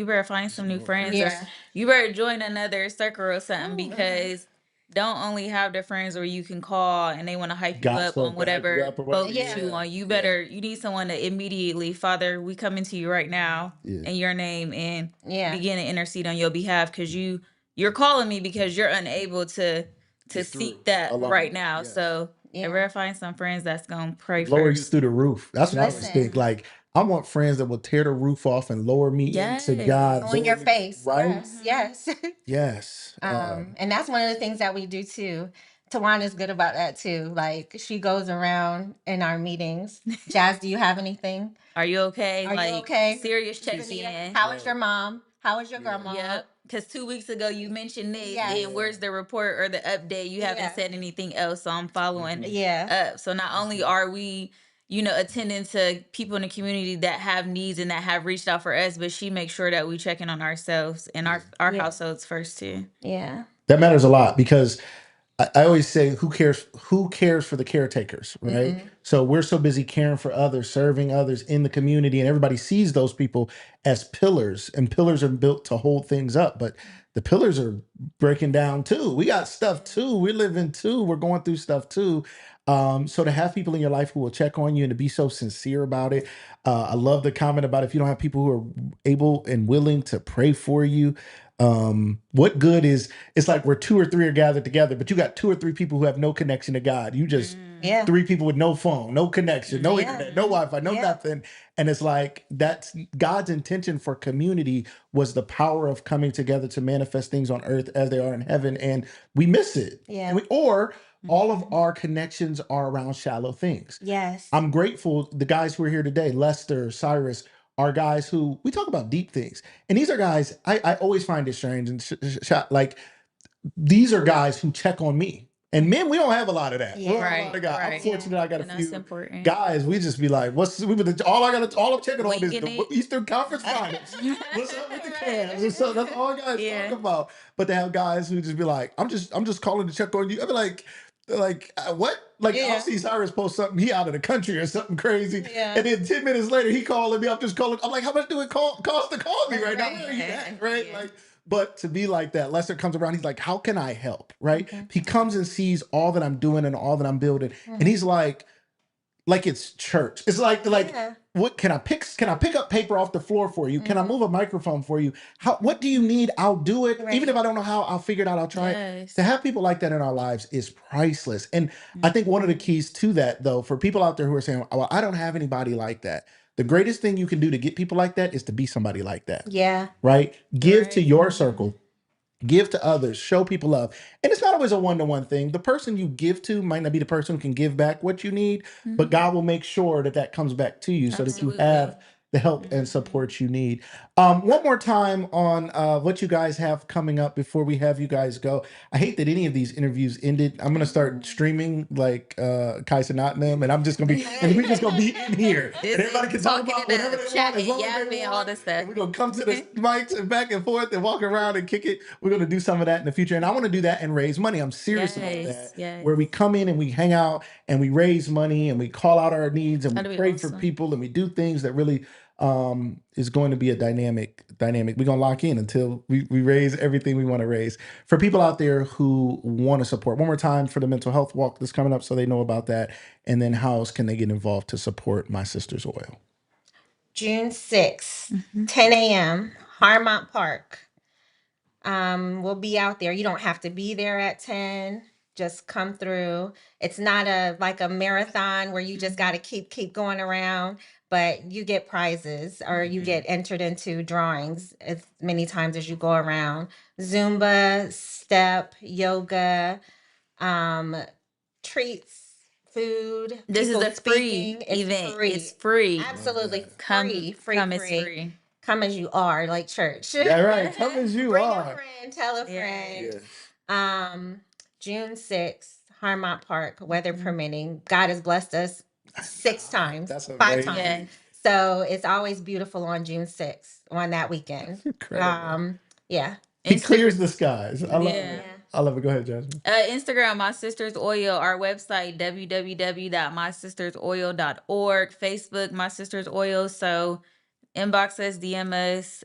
E: better find some new friends. Or you better join another circle or something because don't only have the friends where you can call and they want to hype you up on whatever boat you on. You need someone to immediately, Father, we come into you right now in your name and begin to intercede on your behalf because you're calling me because you're unable to seek that right now. So I better find some friends that's gonna pray
A: lower
E: first.
A: you through the roof. That's what I always think. Like I want friends that will tear the roof off and lower me into God.
D: On your face.
A: Right?
D: Yes.
A: Yes.
D: And that's one of the things that we do too. Tawana's good about that too. Like she goes around in our meetings. Jazz, do you have anything?
E: Are you okay?
D: Are
E: like
D: you okay?
E: serious check-in.
D: How is your mom? How is your grandma?
E: Yep. Because 2 weeks ago you mentioned this,
D: Yes.
E: and where's the report or the update? You haven't said anything else, so I'm following up. So not only are we, attending to people in the community that have needs and that have reached out for us, but she makes sure that we check in on ourselves and our households first too.
D: Yeah.
A: That matters a lot because I always say, who cares for the caretakers, right? So we're so busy caring for others, serving others in the community, and everybody sees those people as pillars, and pillars are built to hold things up, but the pillars are breaking down too. We got stuff too. We're living too. We're going through stuff too. So to have people in your life who will check on you and to be so sincere about it. I love the comment about if you don't have people who are able and willing to pray for you. What good is it's like where 2 or 3 are gathered together, but you got 2 or 3 people who have no connection to God. You just 3 people with no phone, no connection, no internet, no Wi-Fi, no nothing. And it's like that's God's intention for community was the power of coming together to manifest things on earth as they are in heaven, and we miss it.
D: Yeah.
A: Or all of our connections are around shallow things.
D: Yes.
A: I'm grateful the guys who are here today, Lester, Cyrus, are guys who we talk about deep things. And these are guys, I always find it strange and like these are guys who check on me. And men, we don't have a lot of that. We don't have a lot of guys. I'm fortunate I got a few guys. We just be like, all I'm checking on is the Eastern Conference Finals. What's up with the Cavs? And so that's all guys talk about. But they have guys who just be like, I'm just calling to check on you. I be like, what? Like I'll see Cyrus post something, he out of the country or something crazy. And then 10 minutes later, he calling me. I'm just calling. I'm like, how much do it cost to call me right now? Where are you at? Right? Like, but to be like that, Lester comes around, he's like, how can I help? Right? He comes and sees all that I'm doing and all that I'm building. And he's like it's church. It's like what can I pick up paper off the floor for you? Can I move a microphone for you? What do you need? I'll do it. Even if I don't know how, I'll figure it out. I'll try it. To have people like that in our lives is priceless. And I think one of the keys to that, though, for people out there who are saying, well, I don't have anybody like that. The greatest thing you can do to get people like that is to be somebody like that.
D: Yeah.
A: Right? Give to your circle. Give to others, show people love. And it's not always a one-to-one thing. The person you give to might not be the person who can give back what you need, but God will make sure that comes back to you so that you have the help and support you need. One more time on what you guys have coming up before we have you guys go. I hate that any of these interviews ended. I'm going to start streaming like Kaisa Nottingham, and I'm just going to be, and we're just going to be in here. And everybody can talk about whatever they want, as long as they want.
E: All this stuff.
A: And we're going to come to the mics and back and forth and walk around and kick it. We're going to do some of that in the future. And I want to do that and raise money. I'm serious about that. Where we come in and we hang out and we raise money and we call out our needs and we pray for people and we do things that really is going to be a dynamic dynamic. We're going to lock in until we raise everything we want to raise. For people out there who want to support, one more time for the mental health walk that's coming up so they know about that. And then how else can they get involved to support My Sister's Oil?
D: June 6th, 10 a.m., Harmont Park. We'll be out there. You don't have to be there at 10. Just come through. It's not like a marathon where you just got to keep going around, but you get prizes or you get entered into drawings as many times as you go around. Zumba, step, yoga, treats, food.
E: This is
D: people
E: a free
D: speaking. It's
E: event.
D: free.
E: It's free.
D: Absolutely
E: Come,
D: free.
E: it's free.
D: Come as you are, like church.
A: Yeah, right. Come as you
D: Bring
A: are.
D: a friend, tell a friend.
A: Yes.
D: June 6th, Harmont Park, weather permitting. God has blessed us 6 times,
A: That's
D: 5
A: amazing.
D: times.
E: Yeah.
D: So it's always beautiful on June 6th, on that weekend.
A: Incredible.
D: Yeah.
A: He clears the skies. I love
E: Yeah.
A: it. I love it. Go ahead, Jasmine.
E: Instagram, My Sister's Oil, our website, www.mysistersoil.org, Facebook, My Sister's Oil. So inbox us, DM us,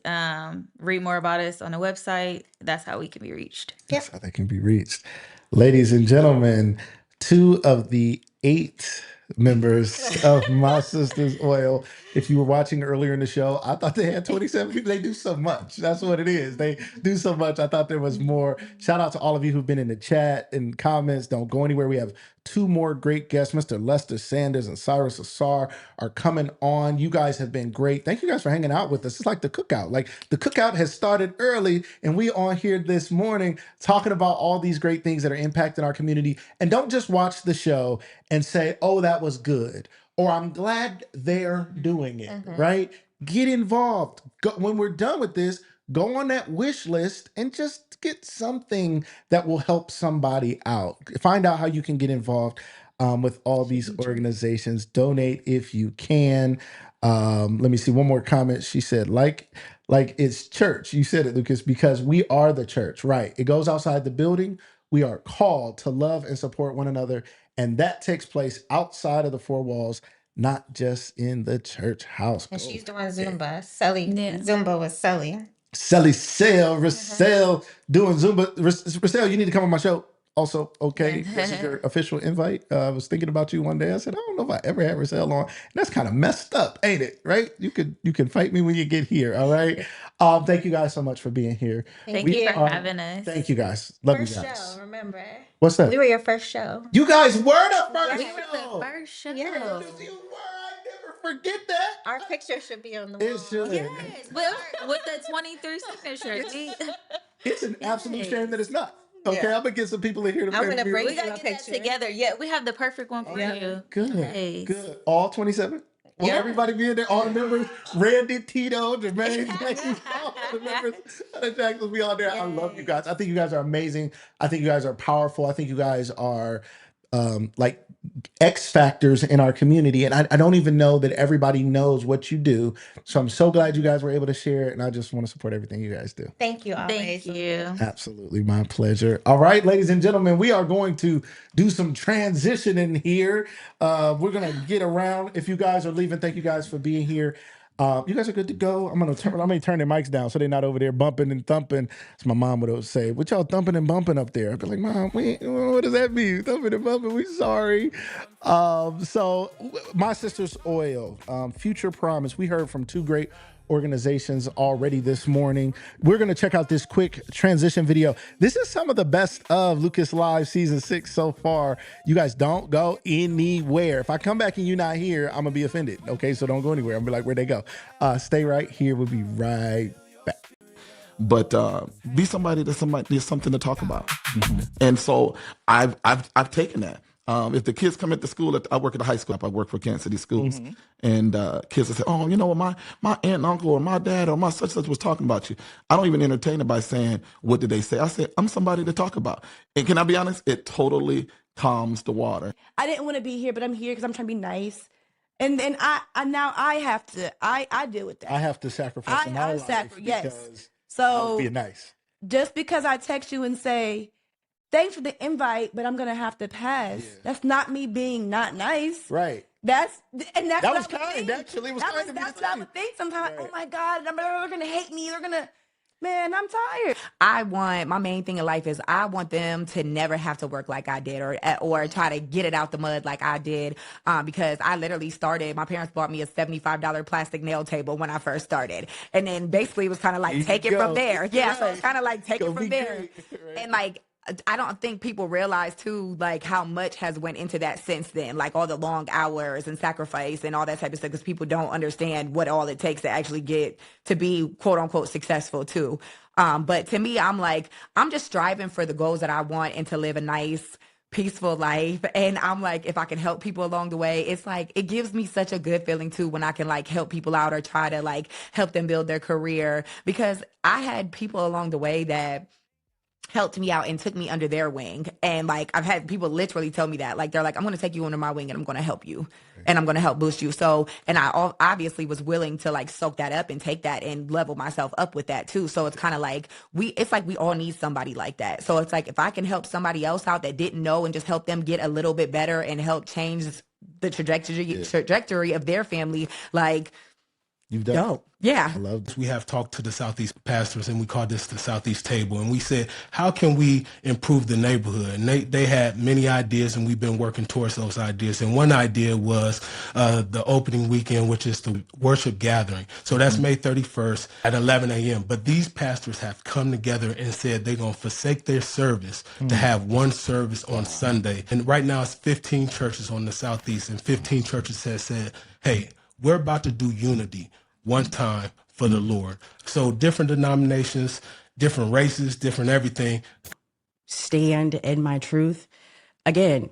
E: read more about us on the website. That's how we can be reached.
A: That's how they can be reached. Ladies and gentlemen, 2 of the 8 members of My Sister's Oil. If you were watching earlier in the show, I thought they had 27 people. They do so much. That's what it is. They do so much. I thought there was more. Shout out to all of you who've been in the chat and comments. Don't go anywhere. We have 2 more great guests. Mr. Lester Sanders and Cyrus Ausar are coming on. You guys have been great. Thank you guys for hanging out with us. It's like the cookout. Like the cookout has started early and we on here this morning talking about all these great things that are impacting our community. And don't just watch the show and say, oh, that was good, or I'm glad they're doing it, right? Get involved. When we're done with this, go on that wish list and just get something that will help somebody out. Find out how you can get involved with all these organizations. Donate if you can. Let me see one more comment. She said, like it's church. You said it, Lucas, because we are the church, right? It goes outside the building. We are called to love and support one another. And that takes place outside of the 4 walls, not just in the church house.
D: And she's doing Zumba. Sully.
E: Yeah.
D: Zumba with Sully.
A: Sally Sale, Russell doing Zumba. Russell, you need to come on my show. Also, okay, this is your official invite. I was thinking about you one day. I said, I don't know if I ever had Russell on. And that's kind of messed up, ain't it? Right? You can fight me when you get here. All right. Thank you guys so much for being here.
E: Thank you for having us.
A: Thank you guys. Love
D: First
A: you guys.
D: show, remember?
A: What's that?
D: We were your first show.
A: You guys were the first
E: We were
A: show.
E: the first show.
D: Yes.
A: You were. I never forget that.
D: Our picture should be on the wall.
A: It should.
E: Yes, with the 23 signatures.
A: It's an absolute shame that it's not. Okay, I'm gonna get some people in here to
D: I'm gonna bring
E: We
D: you
E: gotta
D: a
E: get that
D: picture.
E: together. Yeah, we have the perfect one for you.
A: Good.
E: Yes.
A: Good. All 27? Will everybody be in there? All the members? Randy, Tito, Jermaine, James, all the members of the Jack will be on there. I love you guys. I think you guys are amazing. I think you guys are powerful. I think you guys are like X factors in our community. And I don't even know that everybody knows what you do. So I'm so glad you guys were able to share it. And I just want to support everything you guys do.
D: Thank you always.
E: Thank you.
A: Absolutely, my pleasure. All right, ladies and gentlemen, we are going to do some transitioning here. We're gonna get around. If you guys are leaving, thank you guys for being here. You guys are good to go. I'm gonna turn their mics down so they're not over there bumping and thumping. As my mom would always say, "What y'all thumping and bumping up there?" I'd be like, "Mom, what does that mean? Thumping and bumping? We sorry." So, My Sister's Oil, Future Promise. We heard from 2 great organizations already this morning. We're going to check out this quick transition video. This is some of the best of Lucas Live season 6 so far. You guys don't go anywhere. If I come back and you're not here, I'm going to be offended. Okay, so don't go anywhere. I'm going to be like, where'd they go? Stay right here. We'll be right back.
F: But be somebody that there's something to talk about. And so I've taken that. If the kids come at the school, I work at a high school. I work for Kansas City Schools, and kids will say, "Oh, you know what? My aunt and uncle or my dad or my such was talking about you." I don't even entertain it by saying, "What did they say?" I say, "I'm somebody to talk about." And can I be honest? It totally calms the water.
G: I didn't want to be here, but I'm here because I'm trying to be nice. And then I have to deal with that.
A: I have to sacrifice my life
G: yes.
A: because I
G: So
A: was being nice.
G: just because I text you and say, thanks for the invite, but I'm gonna have to pass. That's not me being not nice.
A: Right.
G: That's
A: That
G: what
A: was
G: I would
A: kind.
G: think.
A: Actually, it was kind of me
G: That's
A: to
G: what I
A: tell you.
G: would think sometimes. Oh my God, they're gonna hate me. They're gonna. Man, I'm tired.
H: My main thing in life is I want them to never have to work like I did or try to get it out the mud like I did. Because I literally started, my parents bought me a $75 plastic nail table when I first started. And then basically it was kind of like, take it from there. Yeah. So it's kind of like, take it from there.
A: Great. Right.
H: And like, I don't think people realize too, like how much has went into that since then, like all the long hours and sacrifice and all that type of stuff, because people don't understand what all it takes to actually get to be quote unquote successful too. But to me, I'm just striving for the goals that I want and to live a nice, peaceful life. And I'm like, if I can help people along the way, it's like, it gives me such a good feeling too when I can like help people out or try to like help them build their career, because I had people along the way that helped me out and took me under their wing. And like, I've had people literally tell me that, like, they're like, I'm going to take you under my wing and I'm going to help you and I'm going to help boost you. So, and I obviously was willing to like soak that up and take that and level myself up with that too. So it's kind of like, it's like we all need somebody like that. So it's like, if I can help somebody else out that didn't know and just help them get a little bit better and help change the trajectory of their family, like,
A: You've done.
H: dope. Yeah.
A: I love this.
I: We have talked to the Southeast pastors, and we call this the Southeast Table. And we said, how can we improve the neighborhood? And they had many ideas, and we've been working towards those ideas. And one idea was the opening weekend, which is the worship gathering. So that's May 31st at 11 a.m. But these pastors have come together and said they're going to forsake their service to have one service on Sunday. And right now it's 15 churches on the Southeast, and 15 churches have said, hey, we're about to do unity one time for the Lord. So different denominations, different races, different everything.
J: Stand in my truth. Again,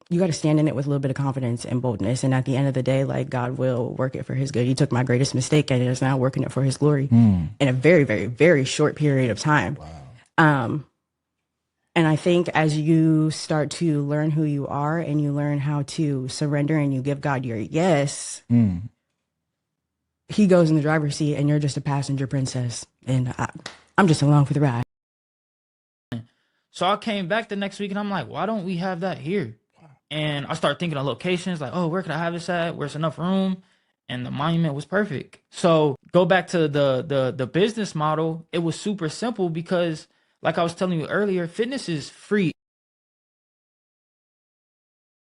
J: you got to stand in it with a little bit of confidence and boldness. And at the end of the day, like, God will work it for his good. He took my greatest mistake and is now working it for his glory in a very, very, very short period of time. Wow. And I think as you start to learn who you are and you learn how to surrender and you give God your yes, he goes in the driver's seat and you're just a passenger princess. And I'm just along for the ride.
K: So I came back the next week and I'm like, why don't we have that here? And I started thinking of locations like, oh, where could I have this at? Where's enough room? And the monument was perfect. So go back to the business model. It was super simple because, like I was telling you earlier, fitness is free.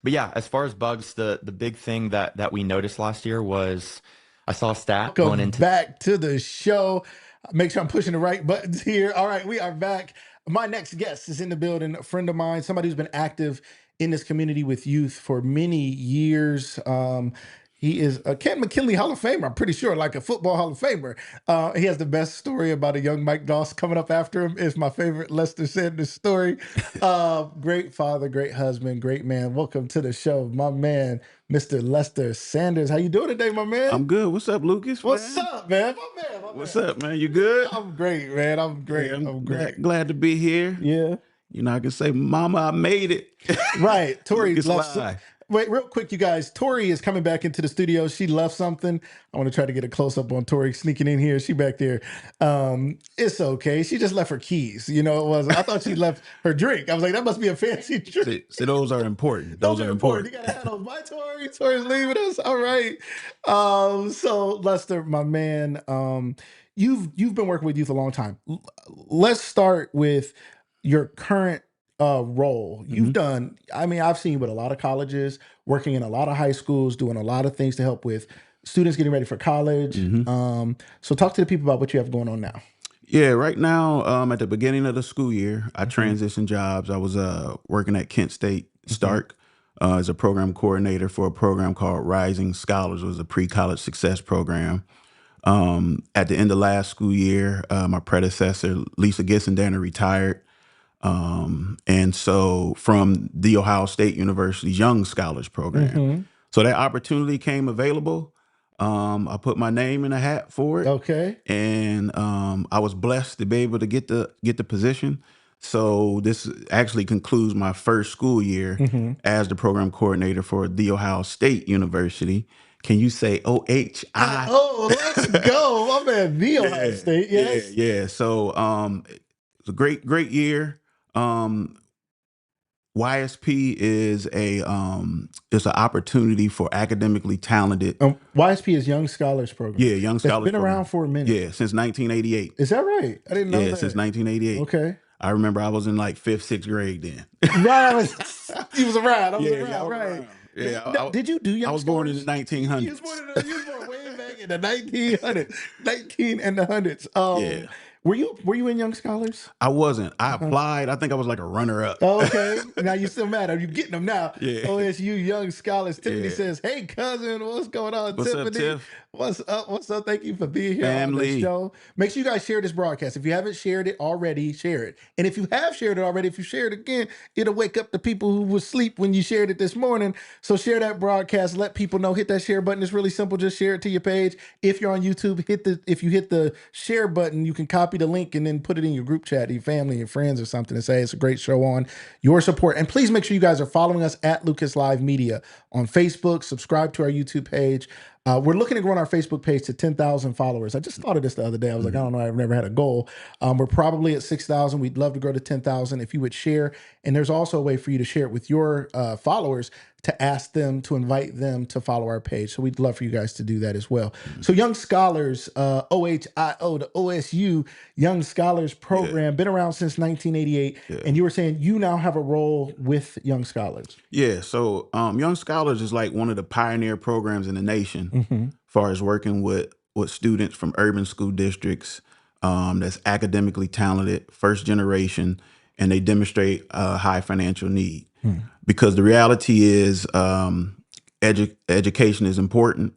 L: But yeah, as far as bugs, the big thing that we noticed last year was I saw a stat going into
A: back to the show. Make sure I'm pushing the right buttons here. All right, we are back. My next guest is in the building, a friend of mine, somebody who's been active in this community with youth for many years. He is a Ken McKinley Hall of Famer, I'm pretty sure, like a football Hall of Famer. He has the best story about a young Mike Doss coming up after him. It's my favorite Lester Sanders story. Great father, great husband, great man. Welcome to the show, my man, Mr. Lester Sanders. How you doing today, my man?
M: I'm good. What's up, Lucas?
A: What's
M: man?
A: up, man? My man.
M: What's up, man? You good?
A: I'm great, man. I'm great.
M: Yeah,
A: I'm great.
M: Glad to be here.
A: Yeah.
M: You know, I can say, Mama, I made it.
A: Right. Tori
M: Lucas
A: left.
M: Live.
A: Wait, real quick, you guys. Tori is coming back into the studio. She left something. I want to try to get a close up on Tori sneaking in here. She back there. It's okay. She just left her keys. You know, it was. I thought she left her drink. I was like, that must be a fancy drink.
M: So those are important. Those are important.
A: You gotta have those. Bye, Tori. Tori's leaving us. All right. So Lester, my man, you've been working with youth a long time. Let's start with your current role. You've done, I mean, I've seen you with a lot of colleges, working in a lot of high schools, doing a lot of things to help with students getting ready for college. So talk to the people about what you have going on now.
M: Yeah, right now, at the beginning of the school year, I transitioned jobs. I was working at Kent State Stark as a program coordinator for a program called Rising Scholars. It was a pre-college success program. At the end of last school year, my predecessor, Lisa Gissendanner, retired. And so from the Ohio State University's Young Scholars Program. So that opportunity came available. I put my name in a hat for it.
A: Okay.
M: And I was blessed to be able to get the position. So this actually concludes my first school year as the program coordinator for the Ohio State University. Can you say OHI?
A: Oh, let's go. My man, the Ohio State. Yes.
M: Yeah. So it's a great year. YSP is it's an opportunity for academically talented.
A: YSP is Young Scholars Program.
M: Yeah, Young Scholars.
A: That's been around for a minute.
M: Yeah, since 1988.
A: Is that right? I didn't know that.
M: Yeah, since 1988.
A: Okay.
M: I remember I was in like 5th, 6th grade then.
A: Right. He was around. I was
M: Yeah,
A: around, right.
M: around. Yeah,
A: Did you do Young Scholars?
M: I was born in the 1900s.
A: You was born way back in the 1900s. 19 and the hundreds.
M: Yeah.
A: Were you in Young Scholars?
M: I wasn't. I applied. I think I was like a runner-up.
A: Okay. Now you still mad. Are you getting them now?
M: Yeah.
A: OSU Young Scholars. Tiffany says, "Hey cousin, what's going on,
M: What's
A: Tiffany?
M: up, Tiff?
A: What's up? What's up? Thank you for being here on the
M: Family.
A: show. Make sure you guys share this broadcast. If you haven't shared it already, share it. And if you have shared it already, if you share it again, it'll wake up the people who was asleep when you shared it this morning. So share that broadcast. Let people know. Hit that share button. It's really simple. Just share it to your page. If you're on YouTube, if you hit the share button, you can copy the link and then put it in your group chat, your family, your friends, or something, and say it's a great show on your support. And please make sure you guys are following us at Lucas Live Media on Facebook. Subscribe to our YouTube page. We're looking to grow our Facebook page to 10,000 followers. I just thought of this the other day. I was like, I don't know, I've never had a goal. We're probably at 6,000. We'd love to grow to 10,000 if you would share. And there's also a way for you to share it with your followers, to ask them, to invite them to follow our page. So we'd love for you guys to do that as well. So Young Scholars, OHIO, the OSU Young Scholars Program, been around since 1988. And you were saying you now have a role with Young Scholars.
M: Yeah, so Young Scholars is like one of the pioneer programs in the nation as far as working with students from urban school districts that's academically talented, first generation, and they demonstrate high financial need. Because the reality is education is important,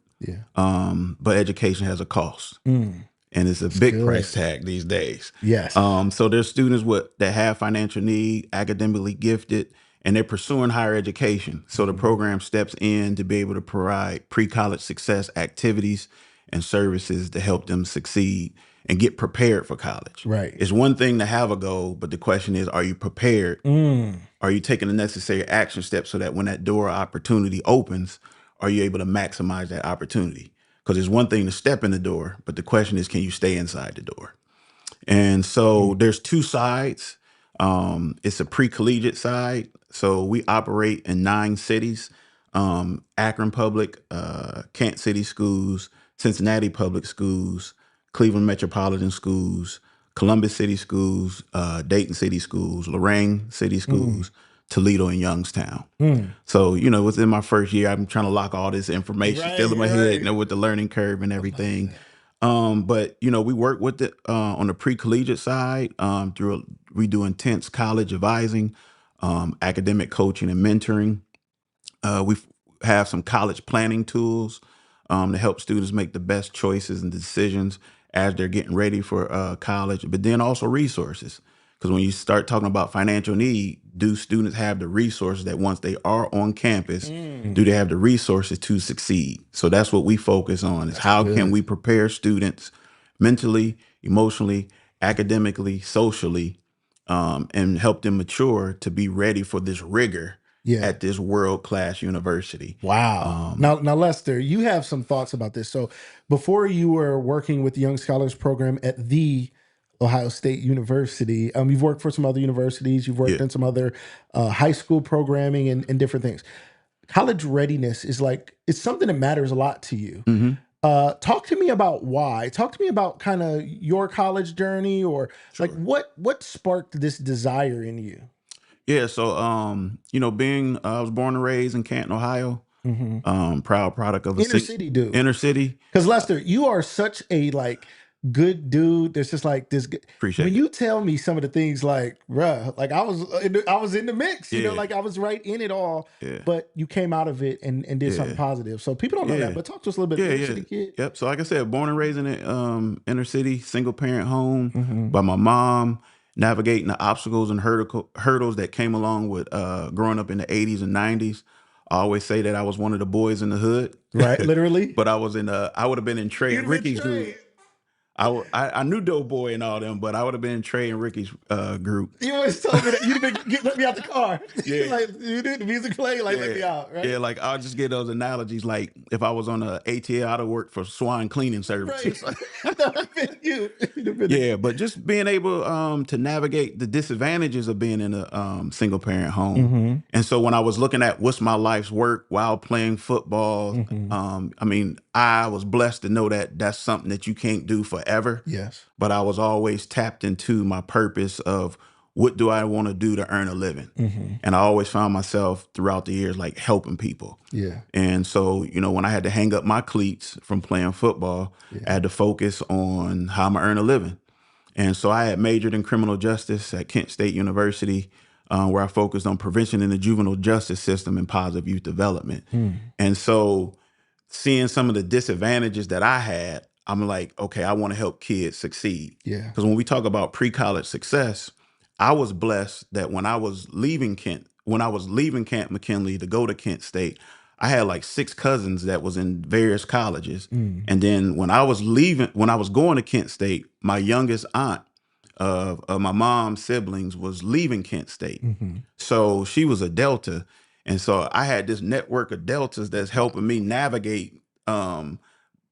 M: but education has a cost. And it's a big price tag these days.
A: Yes.
M: So there's students that have financial need, academically gifted, and they're pursuing higher education. So the program steps in to be able to provide pre-college success activities and services to help them succeed and get prepared for college.
A: Right.
M: It's one thing to have a goal, but the question is, are you prepared? Are you taking the necessary action steps so that when that door of opportunity opens, are you able to maximize that opportunity? Because it's one thing to step in the door, but the question is, can you stay inside the door? And so there's two sides. It's a pre-collegiate side. So we operate in 9 cities, Akron Public, Kent City Schools, Cincinnati Public Schools, Cleveland Metropolitan Schools, Columbus City Schools, Dayton City Schools, Lorraine City Schools, Toledo, and Youngstown. So, within my first year, I'm trying to lock all this information still in my head, with the learning curve and everything. But, we work with it on the pre-collegiate side we do intense college advising, academic coaching and mentoring. We have some college planning tools to help students make the best choices and decisions as they're getting ready for college, but then also resources. Because when you start talking about financial need, do students have the resources that once they are on campus, do they have the resources to succeed? So that's what we focus on, is how can we prepare students mentally, emotionally, academically, socially, and help them mature to be ready for this rigor at this world-class university.
A: Wow. Now, Lester, you have some thoughts about this. So before you were working with the Young Scholars Program at the Ohio State University, you've worked for some other universities, you've worked in some other high school programming and different things. College readiness is it's something that matters a lot to you. Talk to me about why. Talk to me about kind of your college journey, or what sparked this desire in you?
M: Yeah, so I was born and raised in Canton, Ohio. Proud product of a
A: inner city dude.
M: Inner city.
A: Because Lester, you are such a good dude. There's just this.
M: Appreciate
A: when
M: it.
A: you tell me some of the things, bruh, I was in the mix. You know, I was right in it all. But you came out of it and did something positive. So people don't know that. But talk to us a little bit. Inner city kid.
M: Yep. So like I said, born and raised in an inner city, single parent home by my mom. Navigating the obstacles and hurdles that came along with growing up in the 80s and 90s. I always say that I was one of the boys in the hood.
A: Right, literally.
M: But I would have been in Trey and Ricky's group. I knew Doughboy and all them, but I would have been Trey and Ricky's group.
A: You always told me that you'd been let me out the car.
M: Yeah.
A: Like you did the music play, like let me out, right?
M: Yeah, like I'll just get those analogies. Like if I was on a ATL, I'd have worked for Swan Cleaning Services.
A: Right. That would've been you. You'd have been
M: Yeah, but just being able to navigate the disadvantages of being in a single parent home. And so when I was looking at what's my life's work while playing football, I mean, I was blessed to know that that's something that you can't do forever.
A: Yes.
M: But I was always tapped into my purpose of what do I want to do to earn a living? And I always found myself throughout the years like helping people.
A: Yeah.
M: And so, you know, when I had to hang up my cleats from playing football, I had to focus on how I'm going to earn a living. And so I had majored in criminal justice at Kent State University, where I focused on prevention in the juvenile justice system and positive youth development. And so seeing some of the disadvantages that I had, I'm like, okay, I want to help kids succeed.
A: Yeah.
M: Because when we talk about pre-college success, I was blessed that when I was leaving Camp McKinley to go to Kent State, I had like 6 cousins that was in various colleges. And then when I was going to Kent State, my youngest aunt of my mom's siblings was leaving Kent State. So she was a Delta. And so I had this network of Deltas that's helping me navigate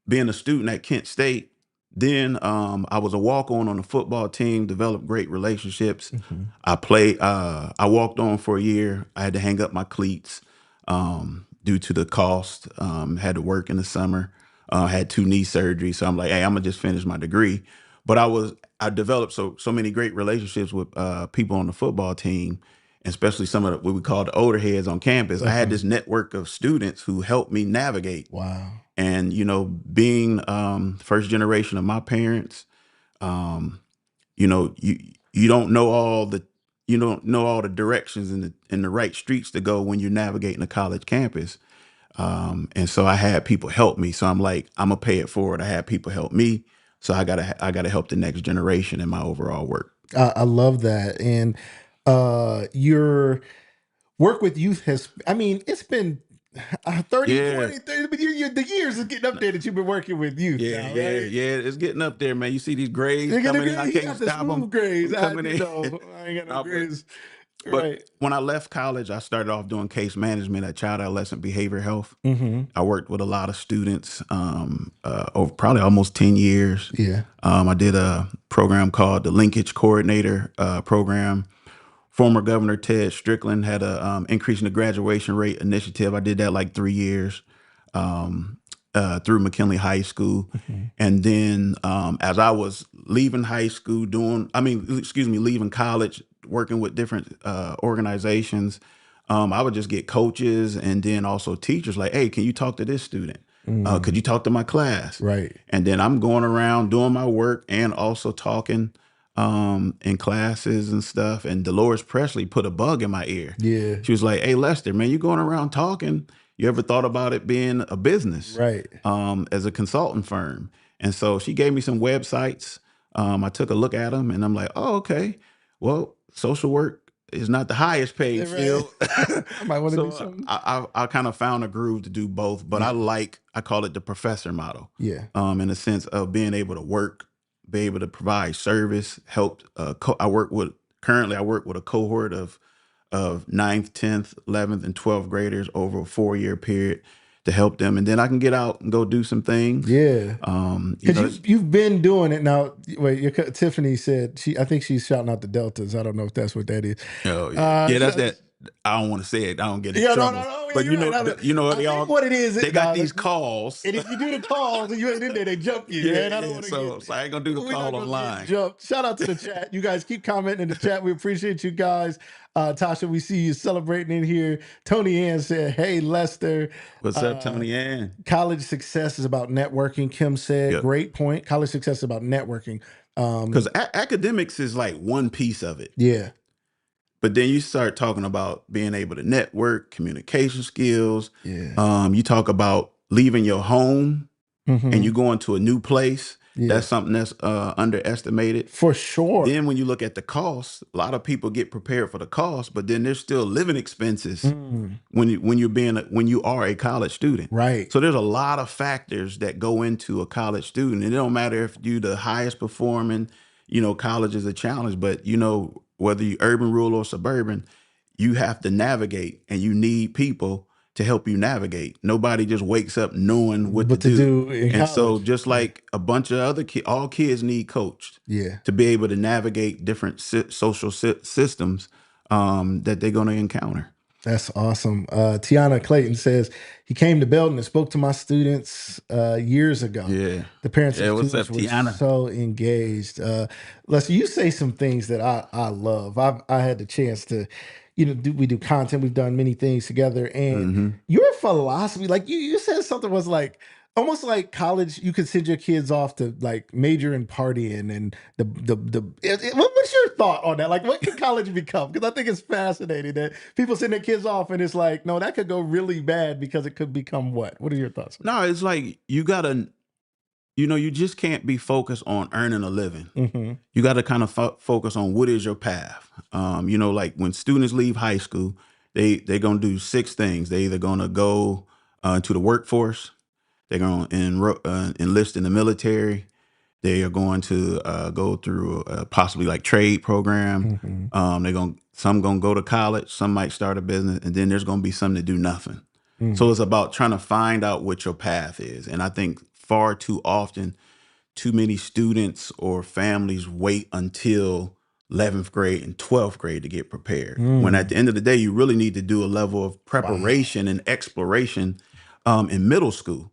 M: being a student at Kent State. Then I was a walk-on the football team, developed great relationships. I walked on for a year. I had to hang up my cleats due to the cost. Had to work in the summer. Had 2 knee surgeries. So I'm like, hey, I'm gonna just finish my degree. But I developed so many great relationships with people on the football team, especially some of what we call the older heads on campus. I had this network of students who helped me navigate.
A: Wow.
M: And, you know, being first generation of my parents, you know, you don't know all the directions and the right streets to go when you're navigating a college campus. And so I had people help me. So I'm like, I'm gonna pay it forward. I had people help me. So I gotta help the next generation in my overall work.
A: I love that. And your work with youth has, I mean, it's been 30,
M: Yeah.
A: 40, 30, but the years is getting up there that you've been working with youth.
M: Yeah,
A: now,
M: yeah,
A: right?
M: yeah. It's getting up there, man. You see these grades
A: They're gonna
M: coming in. I
A: he
M: can't
A: got the
M: stop them
A: smooth grades.
M: coming in.
A: I ain't got no
M: No,
A: grades.
M: But
A: Right.
M: when I left college, I started off doing case management at child adolescent behavior health.
A: Mm-hmm.
M: I worked with a lot of students over probably almost 10 years.
A: Yeah.
M: I did a program called the Linkage Coordinator program. Former Governor Ted Strickland had a increase in the graduation rate initiative. I did that like 3 years through McKinley High School. And then as I was leaving high school, leaving college, working with different organizations, I would just get coaches and then also teachers like, hey, can you talk to this student? Could you talk to my class?
A: Right.
M: And then I'm going around doing my work and also talking in classes and stuff. And Dolores Presley put a bug in my ear.
A: Yeah.
M: She was like, hey, Lester, man, you going around talking. You ever thought about it being a business?
A: Right.
M: As a consultant firm. And so she gave me some websites. I took a look at them and I'm like, oh, okay. Well, social work is not the highest paid
A: Right.
M: field.
A: I might want to do
M: So
A: something.
M: I kind of found a groove to do both, but I call it the professor model.
A: Yeah.
M: In the sense of being able to work, be able to provide service, help. I work with a cohort of 9th, 10th, 11th, and 12th graders over a 4-year period to help them. And then I can get out and go do some things.
A: Yeah.
M: Because
A: you've been doing it now. Wait, Tiffany said I think she's shouting out the Deltas. I don't know if that's what that is.
M: that's that. I don't want to say it. I don't get in trouble. But
A: you're right. I think what it is.
M: They got these calls.
A: And if you do the calls and you ain't in there, they jump you.
M: Yeah,
A: man. I don't want to
M: so I ain't gonna do the call online.
A: Shout out to the chat. You guys keep commenting in the chat. We appreciate you guys. Tasha, we see you celebrating in here. Tony Ann said, hey, Lester.
M: What's up, Tony Ann?
A: College success is about networking. Kim said,
M: Yep.
A: Great point. College success is about networking.
M: Because academics is like one piece of it.
A: Yeah.
M: But then you start talking about being able to network, communication skills.
A: Yeah.
M: You talk about leaving your home
A: Mhm.
M: and you going to a new place.
A: Yeah.
M: That's something that's underestimated.
A: For sure.
M: Then when you look at the cost, a lot of people get prepared for the cost, but then there's still living expenses when you are a college student.
A: Right.
M: So there's a lot of factors that go into a college student. And it don't matter if you the highest performing, college is a challenge, but whether you urban, rural, or suburban, you have to navigate, and you need people to help you navigate. Nobody just wakes up knowing what to do.
A: in
M: And so
A: college.
M: just like a bunch of other kids, all kids need coached
A: Yeah.
M: to be able to navigate different social systems that they're going to encounter.
A: That's awesome. Tiana Clayton says, he came to Belton and spoke to my students years ago.
M: Yeah.
A: The parents
M: Yeah,
A: and
M: what's
A: students
M: up,
A: were
M: Tiana?
A: so engaged. Lester, you say some things that I love. I had the chance to, we do content. We've done many things together. And your philosophy, like you said something was like, almost like college, you could send your kids off to like major in partying and what's your thought on that? Like, what can college become? Because I think it's fascinating that people send their kids off and it's like, no, that could go really bad because it could become what? What are your thoughts?
M: No, it's like you gotta, you just can't be focused on earning a living. You got to kind of focus on what is your path. Like when students leave high school, they're gonna do 6 things. They either gonna go to the workforce. They're going to enlist in the military. They are going to go through possibly like trade program. Some going to go to college. Some might start a business, and then there's going to be some that do nothing. So it's about trying to find out what your path is. And I think far too often, too many students or families wait until 11th grade and 12th grade to get prepared. When at the end of the day, you really need to do a level of preparation and exploration in middle school.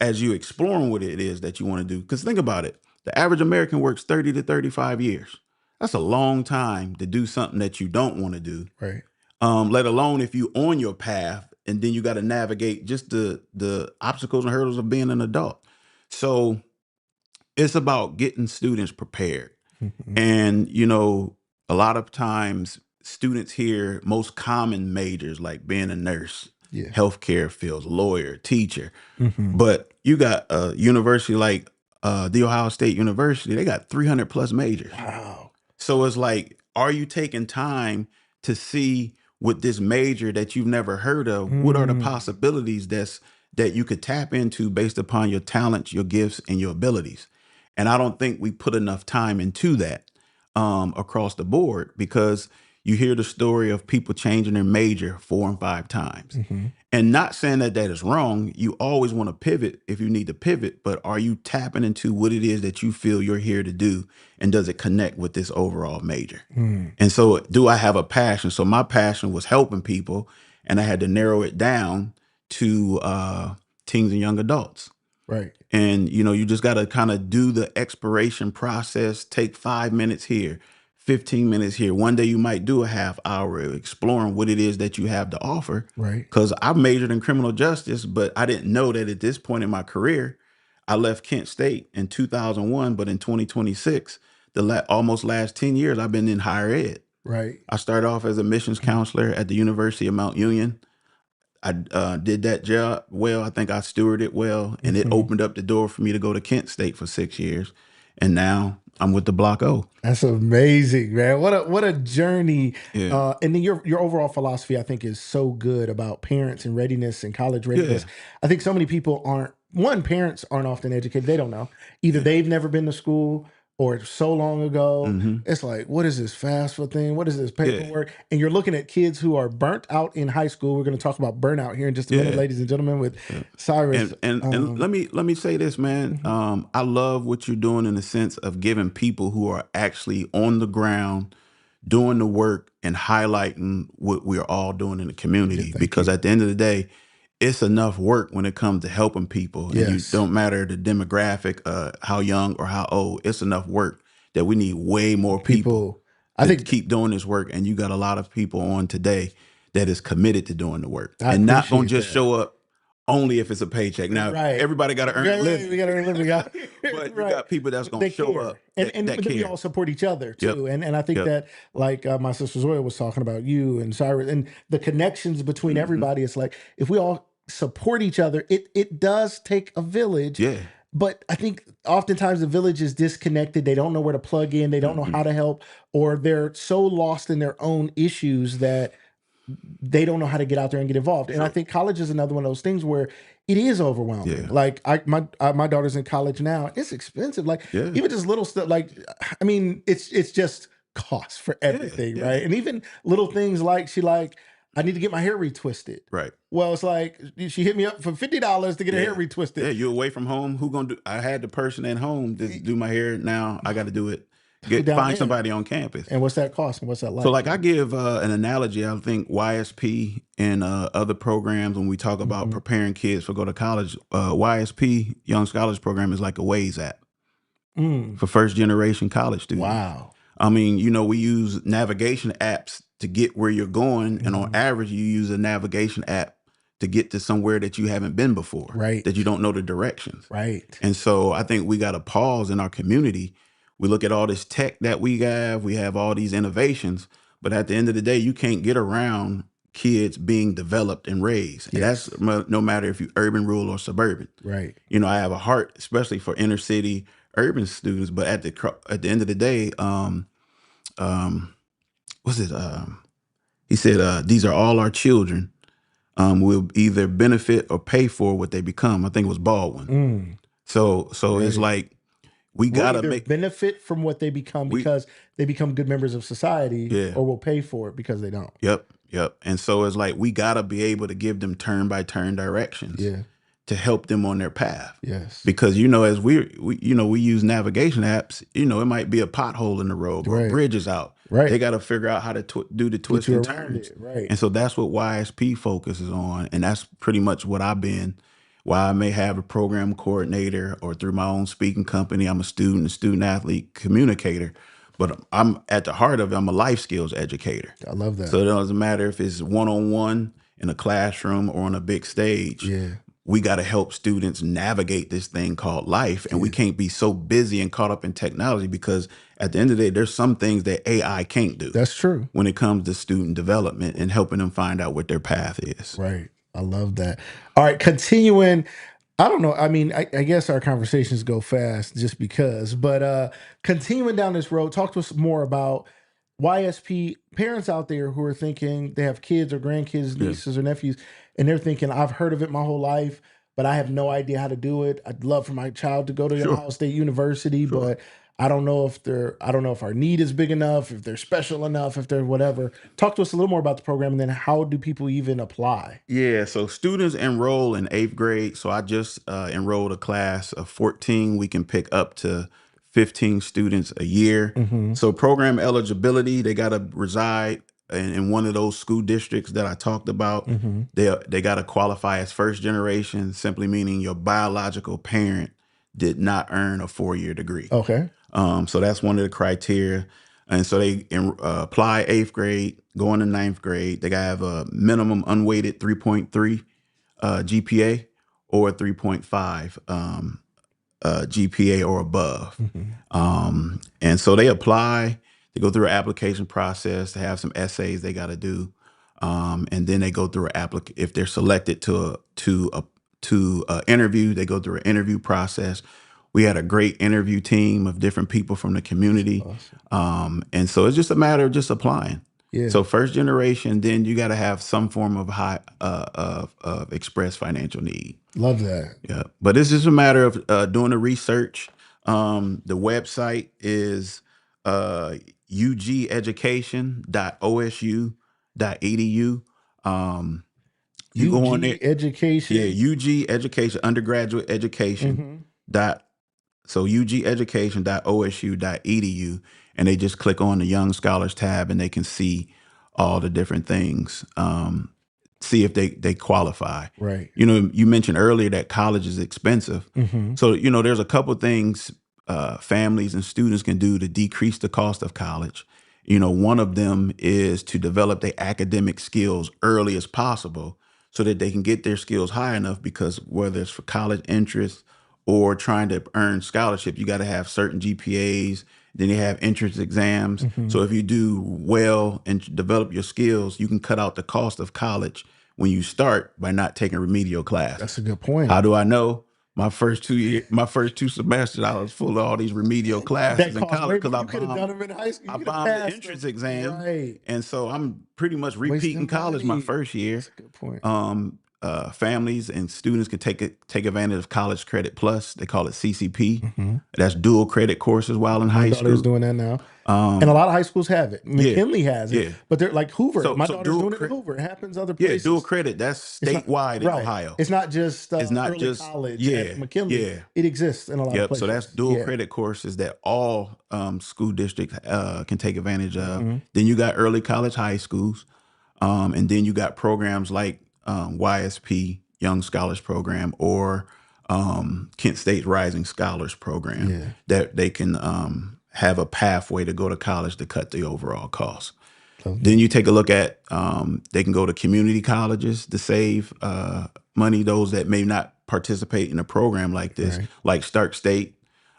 M: As you exploring what it is that you want to do. Because think about it. The average American works 30 to 35 years. That's a long time to do something that you don't want to do.
A: Right.
M: Let alone if you on your path and then you got to navigate just the obstacles and hurdles of being an adult. So it's about getting students prepared. And, a lot of times students hear most common majors like being a nurse, healthcare fields, lawyer, teacher. But you got a university like the Ohio State University, they got 300 plus majors.
A: Wow.
M: So it's like, are you taking time to see with this major that you've never heard of, what are the possibilities that you could tap into based upon your talents, your gifts, and your abilities? And I don't think we put enough time into that across the board, because you hear the story of people changing their major 4 and 5 times. And not saying that is wrong. You always want to pivot if you need to pivot, but are you tapping into what it is that you feel you're here to do? And does it connect with this overall major? And so do I have a passion? So my passion was helping people, and I had to narrow it down to teens and young adults.
A: Right.
M: And, you just got to kind of do the exploration process, take 5 minutes here, 15 minutes here. One day you might do a half hour exploring what it is that you have to offer.
A: Right.
M: Because I majored in criminal justice, but I didn't know that at this point in my career, I left Kent State in 2001, but in 2026, almost last 10 years, I've been in higher ed.
A: Right.
M: I started off as a missions counselor at the University of Mount Union. I did that job well. I think I stewarded it well, and it opened up the door for me to go to Kent State for 6 years. And now I'm with the Block O.
A: That's amazing, man. What a journey.
M: Yeah.
A: And then your overall philosophy, I think, is so good about parents and readiness and college readiness.
M: Yeah.
A: I think so many people parents aren't often educated. They don't know. Either they've never been to school, or so long ago. It's like, what is this FAFSA thing? What is this paperwork? And you're looking at kids who are burnt out in high school. We're going to talk about burnout here in just a minute, ladies and gentlemen, with Cyrus.
M: And let me say this, man. I love what you're doing in the sense of giving people who are actually on the ground doing the work and highlighting what we're all doing in the community. Because at the end of the day, it's enough work when it comes to helping people. And you don't matter the demographic, how young or how old. It's enough work that we need way more people
A: I think
M: keep doing this work. And you got a lot of people on today that is committed to doing the work
A: I
M: and not going to
A: appreciate
M: just show up only if it's a paycheck. Now, everybody got to earn a living.
A: We got to earn a living.
M: But you got people that's going to show up
A: and
M: that
A: we
M: care.
A: all support each other too. And I think that, like my sister Zoya was talking about, you and Cyrus and the connections between everybody. It's like, if we all support each other, it does take a village. But I think oftentimes the village is disconnected. They don't know where to plug in. They don't know how to help, or they're so lost in their own issues that they don't know how to get out there and get involved. And I think college is another one of those things where it is overwhelming.
M: Yeah.
A: Like my daughter's in college now. It's expensive. Like
M: Yeah.
A: even just little stuff. Like I mean, it's just cost for everything,
M: yeah.
A: right? And even little things like I need to get my hair retwisted.
M: Right.
A: Well, it's like she hit me up for $50 to get her hair retwisted.
M: Yeah, you away from home. Who gonna do? I had the person at home to do my hair. Now I got to do it. Find somebody on campus.
A: And what's that cost? And what's that like?
M: So, like, I give an analogy. I think YSP and other programs, when we talk about preparing kids for go to college, YSP Young Scholars Program is like a Waze app for first generation college students.
A: Wow.
M: I mean, we use navigation apps to get where you're going, and on average, you use a navigation app to get to somewhere that you haven't been before,
A: right?
M: That you don't know the directions,
A: right?
M: And so, I think we got to pause in our community. We look at all this tech that we have all these innovations, but at the end of the day, you can't get around kids being developed and raised. And that's no matter if you're urban, rural, or suburban.
A: Right.
M: I have a heart, especially for inner city urban students, but at the end of the day, he said, these are all our children. Will either benefit or pay for what they become. I think it was Baldwin. So it's like, we gotta
A: benefit from what they become because they become good members of society, or will pay for it because they don't.
M: Yep. And so it's like we gotta be able to give them turn by turn directions, to help them on their path.
A: Yes,
M: because as we use navigation apps. It might be a pothole in the road, or a bridge is out.
A: Right,
M: they got to figure out how to do the twists and turns.
A: Right,
M: and so that's what YSP focuses on, and that's pretty much what I've been. While I may have a program coordinator or through my own speaking company, I'm a student athlete communicator, but I'm at the heart of it, I'm a life skills educator.
A: I love that.
M: So it doesn't matter if it's one-on-one in a classroom or on a big stage. We got to help students navigate this thing called life. And we can't be so busy and caught up in technology, because at the end of the day, there's some things that AI can't do.
A: That's true.
M: When it comes to student development and helping them find out what their path is.
A: Right. I love that. All right, continuing. I don't know. I mean, I guess our conversations go fast just because, but continuing down this road, talk to us more about YSP parents out there who are thinking they have kids or grandkids, nieces or nephews, and they're thinking, I've heard of it my whole life, but I have no idea how to do it. I'd love for my child to go to Ohio State University, but I don't know if our need is big enough, if they're special enough, if they're whatever. Talk to us a little more about the program, and then how do people even apply?
M: Yeah, so students enroll in 8th grade. So I just enrolled a class of 14. We can pick up to 15 students a year. So program eligibility, they got to reside in one of those school districts that I talked about. They got to qualify as first generation, simply meaning your biological parent did not earn a 4-year degree.
A: Okay.
M: So that's one of the criteria. And so they apply 8th grade, go into 9th grade. They got to have a minimum unweighted 3.3 GPA or a 3.5 GPA or above. And so they apply, they go through an application process. They have some essays they got to do. And then they go through if they're selected to interview, they go through an interview process. We had a great interview team of different people from the community. Awesome. And so it's just a matter of just applying.
A: Yeah.
M: So first generation, then you got to have some form of of express financial need.
A: Love that.
M: Yeah. But it's just a matter of doing the research. The website is ugeducation.osu.edu. You go on there.
A: Education.
M: Yeah, UG Education, undergraduate education. So ugeducation.osu.edu, and they just click on the Young Scholars tab, and they can see all the different things. See if they qualify.
A: Right.
M: You mentioned earlier that college is expensive. So there's a couple things families and students can do to decrease the cost of college. One of them is to develop their academic skills early as possible, so that they can get their skills high enough, because whether it's for college entrance or trying to earn scholarship, you got to have certain GPAs. Then you have entrance exams. So if you do well and develop your skills, you can cut out the cost of college when you start by not taking remedial class.
A: That's a good point.
M: How do I know? my first 2 semesters, I was full of all these remedial
A: That
M: classes in
A: costs way
M: college because
A: more. You could have done them in high school.
M: I
A: You could have
M: bombed the
A: passed
M: entrance
A: them.
M: exam,
A: Right.
M: and so I'm pretty much
A: Wasting
M: repeating college my
A: money.
M: first year.
A: That's a good point.
M: Families and students can take advantage of College Credit Plus. They call it CCP. That's dual credit courses while in
A: My
M: high
A: daughter's
M: school.
A: doing that now. And a lot of high schools have it. McKinley has it.
M: yeah.
A: But they're like Hoover.
M: So-
A: My
M: so
A: daughter's
M: dual
A: doing it in
M: cre-
A: Hoover. It happens other
M: Yeah,
A: places.
M: dual credit. That's
A: It's not-
M: statewide in
A: right.
M: Ohio.
A: It's not just
M: It's not
A: early
M: just-
A: college
M: yeah,
A: at McKinley.
M: yeah.
A: It exists in a lot of places.
M: So that's dual
A: Yeah.
M: credit courses that all school districts can take advantage of.
A: Mm-hmm.
M: Then you got early college high schools, and then you got programs like YSP, Young Scholars Program, or Kent State Rising Scholars Program that they can have a pathway to go to college to cut the overall cost. Then you take a look at they can go to community colleges to save money, those that may not participate in a program like this, like Stark State.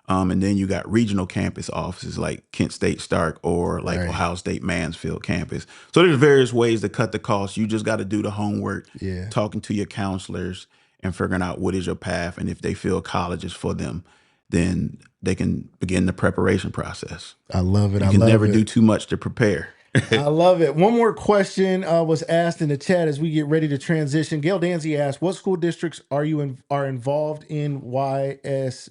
M: And then you got regional campus offices like Kent State Stark or like Ohio State Mansfield campus. So there's various ways to cut the cost. You just got to do the homework, talking to your counselors and figuring out what is your path. And if they feel college is for them, then they can begin the preparation process.
A: I love it.
M: You can never do too much to prepare.
A: I love it. One more question was asked in the chat as we get ready to transition. Gail Danzy asked, "What school districts are involved in YS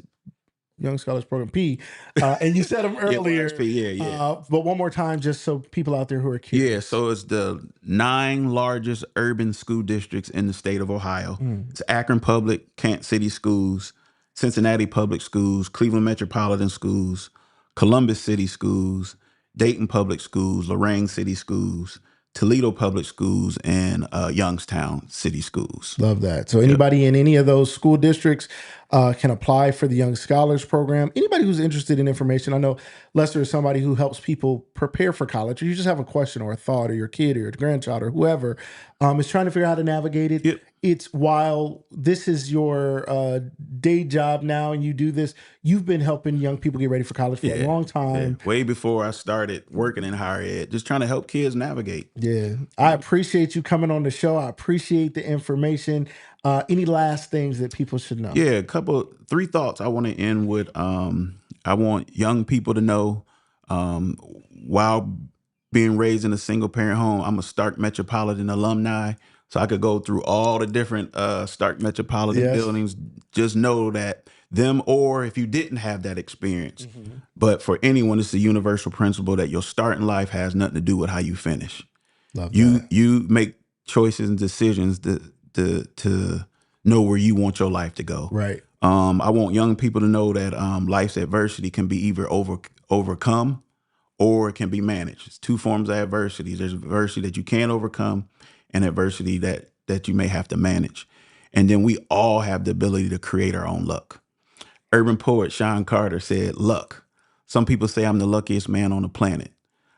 A: Young Scholars Program P?" And you said them earlier.
M: YSP,
A: but one more time, just so people out there who are curious.
M: Yeah, so it's the 9 largest urban school districts in the state of Ohio. It's Akron Public, Kent City Schools, Cincinnati Public Schools, Cleveland Metropolitan Schools, Columbus City Schools, Dayton Public Schools, Lorraine City Schools, Toledo Public Schools, and Youngstown City Schools.
A: Love that. So anybody in any of those school districts can apply for the Young Scholars Program. Anybody who's interested in information, I know Lester is somebody who helps people prepare for college, or you just have a question or a thought, or your kid or your grandchild or whoever is trying to figure out how to navigate it. It's while this is your day job now and you do this, you've been helping young people get ready for college for a long time.
M: Way before I started working in higher ed, just trying to help kids navigate.
A: Yeah. I appreciate you coming on the show. I appreciate the information. Any last things that people should know?
M: Yeah, 3 thoughts I want to end with. I want young people to know, while being raised in a single parent home, I'm a Stark Metropolitan alumni. So I could go through all the different Stark Metropolitan buildings. Just know that them, or if you didn't have that experience, but for anyone, it's a universal principle that your start in life has nothing to do with how you finish. You make choices and decisions to know where you want your life to go.
A: Right.
M: I want young people to know that life's adversity can be either overcome or it can be managed. It's 2 forms of adversity. There's adversity that you can overcome and adversity that you may have to manage. And then we all have the ability to create our own luck. Urban poet Sean Carter said, "Luck. Some people say I'm the luckiest man on the planet.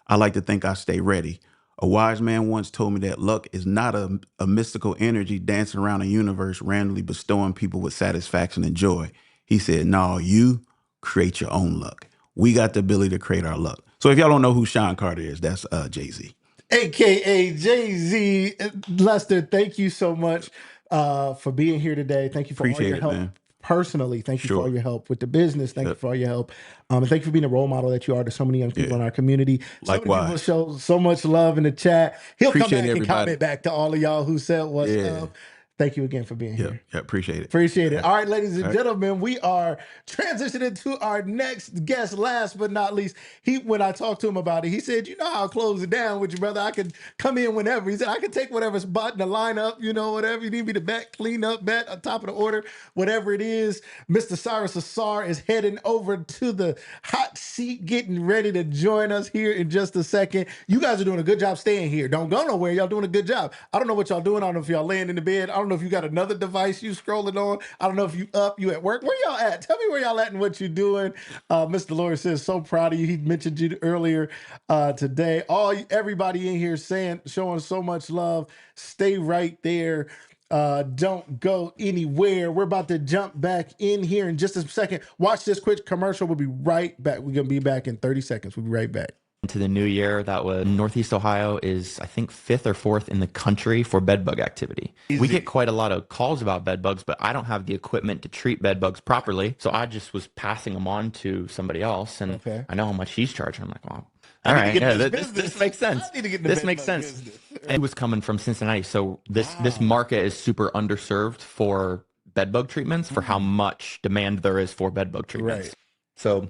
M: I like to think I stay ready. A wise man once told me that luck is not a mystical energy dancing around a universe randomly bestowing people with satisfaction and joy. He said, no, you create your own luck. We got the ability to create our luck." So if y'all don't know who Sean Carter is, that's Jay-Z.
A: AKA Jay-Z. Lester, thank you so much for being here today. Thank you for all your help. Man. Personally, thank you for all your help with the business. Thank you for all your help. And thank you for being a role model that you are to so many young people in our community.
M: Likewise.
A: So many people show so much love in the chat. He'll
M: Appreciate
A: come back
M: everybody.
A: and comment back to all of y'all who said what's up. Thank you again for being here.
M: Yeah, appreciate it.
A: Appreciate it. All right, ladies and gentlemen, we are transitioning to our next guest. Last but not least, when I talked to him about it, he said, "You know how I'll close it down with you, brother. I can come in whenever." He said, "I can take whatever spot in the lineup, whatever you need me to bat, clean up, bat on top of the order, whatever it is." Mr. Cyrus Ausar is heading over to the hot seat, getting ready to join us here in just a second. You guys are doing a good job staying here. Don't go nowhere. Y'all doing a good job. I don't know what y'all doing. I don't know if y'all laying in the bed. I don't know if you got another device you scrolling on. I don't know if you at work. Where y'all at? Tell me where y'all at and what you're doing. Mr. Lawrence says, so proud of you. He mentioned you earlier today. Everybody in here showing so much love. Stay right there. Don't go anywhere. We're about to jump back in here in just a second. Watch this quick commercial. We'll be right back. We're going to be back in 30 seconds. We'll be right back.
L: into the new year. That was Northeast Ohio is, I think, 5th or 4th in the country for bed bug activity. We get quite a lot of calls about bed bugs, but I don't have the equipment to treat bed bugs properly. So I just was passing them on to somebody else, and I know how much he's charging. I'm like, well, all right, yeah, this makes sense. This makes sense. And it was coming from Cincinnati, so this market is super underserved for bed bug treatments for how much demand there is for bed bug treatments.
A: Right.
L: So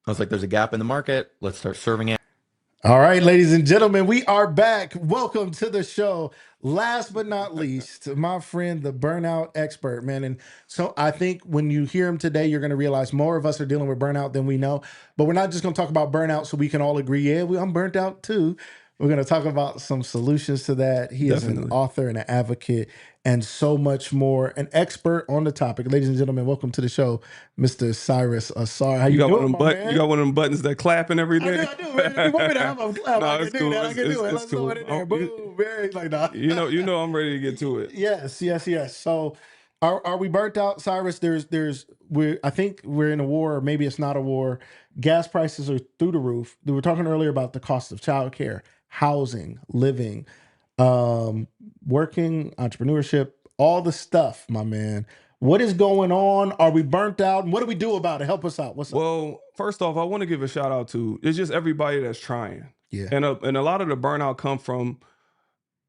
L: I was like, there's a gap in the market. Let's start serving it.
A: All right, ladies and gentlemen, we are back. Welcome to the show. Last but not least, my friend, the burnout expert, man. And so I think when you hear him today, you're going to realize more of us are dealing with burnout than we know. But we're not just going to talk about burnout so we can all agree, yeah, I'm burnt out too. We're going to talk about some solutions to that. He is an author and an advocate and so much more. An expert on the topic. Ladies and gentlemen, welcome to the show, Mr. Cyrus Ausar. How you doing, man?
N: You got one of them buttons that clapping every day?
A: I do. Man. You want me to have a clap?
N: No,
A: I
N: it's
A: can
N: cool.
A: do that. I can do it. Let's
N: cool.
A: go in there. Boom. Very like that.
N: You know I'm ready to get to it.
A: Yes. So are we burnt out, Cyrus? I think we're in a war, or maybe it's not a war. Gas prices are through the roof. We were talking earlier about the cost of childcare, housing, living, working, entrepreneurship, all the stuff, my man. What is going on? Are we burnt out? And what do we do about it? Help us out. What's up?
N: Well, first off, I want to give a shout out to it's just everybody that's trying.
A: Yeah.
N: And a lot of the burnout come from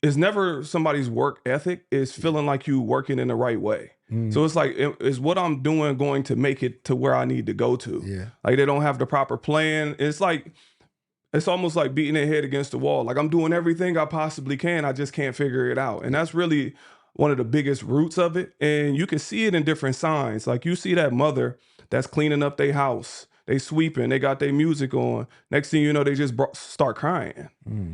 N: it's never somebody's work ethic. It's feeling like you working in the right way. So it's like, is what I'm doing going to make it to where I need to go to?
A: Yeah.
N: Like they don't have the proper plan. It's almost like beating their head against the wall. Like I'm doing everything I possibly can. I just can't figure it out. And that's really one of the biggest roots of it. And you can see it in different signs. Like you see that mother that's cleaning up their house. They sweeping, they got their music on. Next thing you know, they just start crying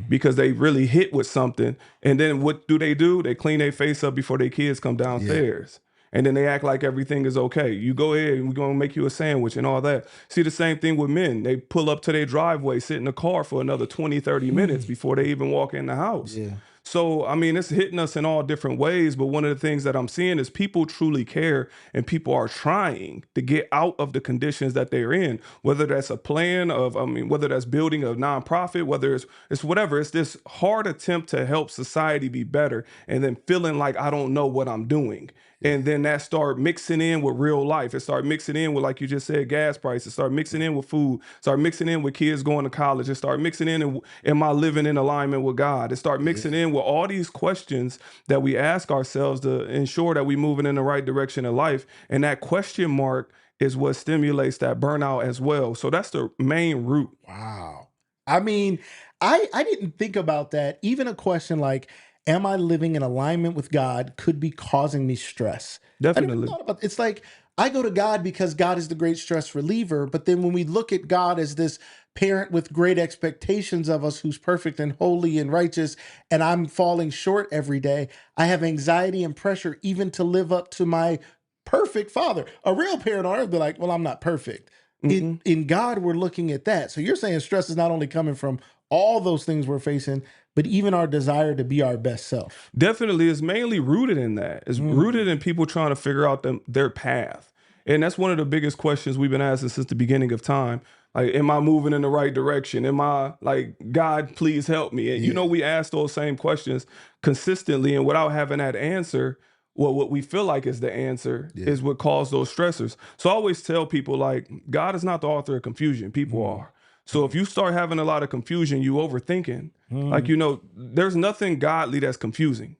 N: because they really hit with something. And then what do? They clean their face up before their kids come downstairs. And then they act like everything is okay. You go ahead and we're going to make you a sandwich and all that. See the same thing with men. They pull up to their driveway, sit in the car for another 20, 30 minutes before they even walk in the house.
A: Yeah.
N: So, I mean, it's hitting us in all different ways. But one of the things that I'm seeing is people truly care and people are trying to get out of the conditions that they're in, whether that's a plan of, whether that's building a nonprofit, whether it's whatever. It's this hard attempt to help society be better and then feeling like I don't know what I'm doing. And then that start mixing in with real life. It start mixing in with, like you just said, gas prices. Start mixing in with food. Start mixing in with kids going to college. It start mixing in am I living in alignment with God? It start mixing in with all these questions that we ask ourselves to ensure that we're moving in the right direction in life. And that question mark is what stimulates that burnout as well. So that's the main root.
A: Wow. I mean, I didn't think about that. Even a question like, am I living in alignment with God could be causing me stress.
N: Definitely.
A: I never thought about, it's like I go to God because God is the great stress reliever. But then when we look at God as this parent with great expectations of us who's perfect and holy and righteous, and I'm falling short every day, I have anxiety and pressure even to live up to my perfect father. A real parent on earth be like, well, I'm not perfect. In God, we're looking at that. So you're saying stress is not only coming from all those things we're facing, but even our desire to be our best self.
N: Definitely. It's mainly rooted in that. It's rooted in people trying to figure out their path. And that's one of the biggest questions we've been asking since the beginning of time. Like, am I moving in the right direction? Am I like, God, please help me? And, we ask those same questions consistently. And without having that answer, well, what we feel like is the answer is what caused those stressors. So I always tell people, like, God is not the author of confusion. People are. So if you start having a lot of confusion, you overthinking. Like, there's nothing godly that's confusing.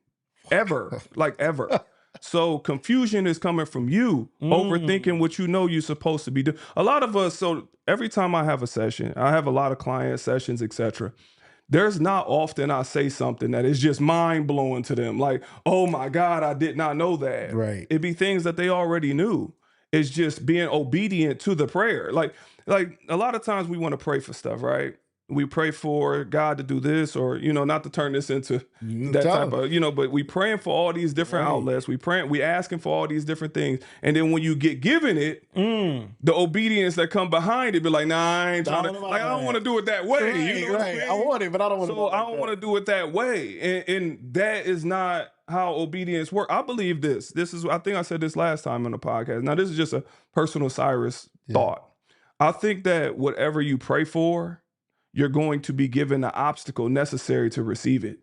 N: Ever. Like, ever. So confusion is coming from you overthinking what you know you're supposed to be doing. A lot of us, so every time I have a session, I have a lot of client sessions, etc. There's not often I say something that is just mind blowing to them. Like, oh my God, I did not know that.
A: Right.
N: It'd be things that they already knew. It's just being obedient to the prayer. Like a lot of times we want to pray for stuff, right? We pray for God to do this, or, not to turn this into that type of, but we praying for all these different outlets. We asking for all these different things. And then when you get given it, the obedience that come behind it be like, nah, I ain't trying to, like, I don't want to do it that way.
A: Right. I want it, but I don't want to.
N: So I don't want to do it that way. And that is not how obedience works. I believe this. I think I said this last time on the podcast. Now, this is just a personal Cyrus thought. I think that whatever you pray for, you're going to be given the obstacle necessary to receive it.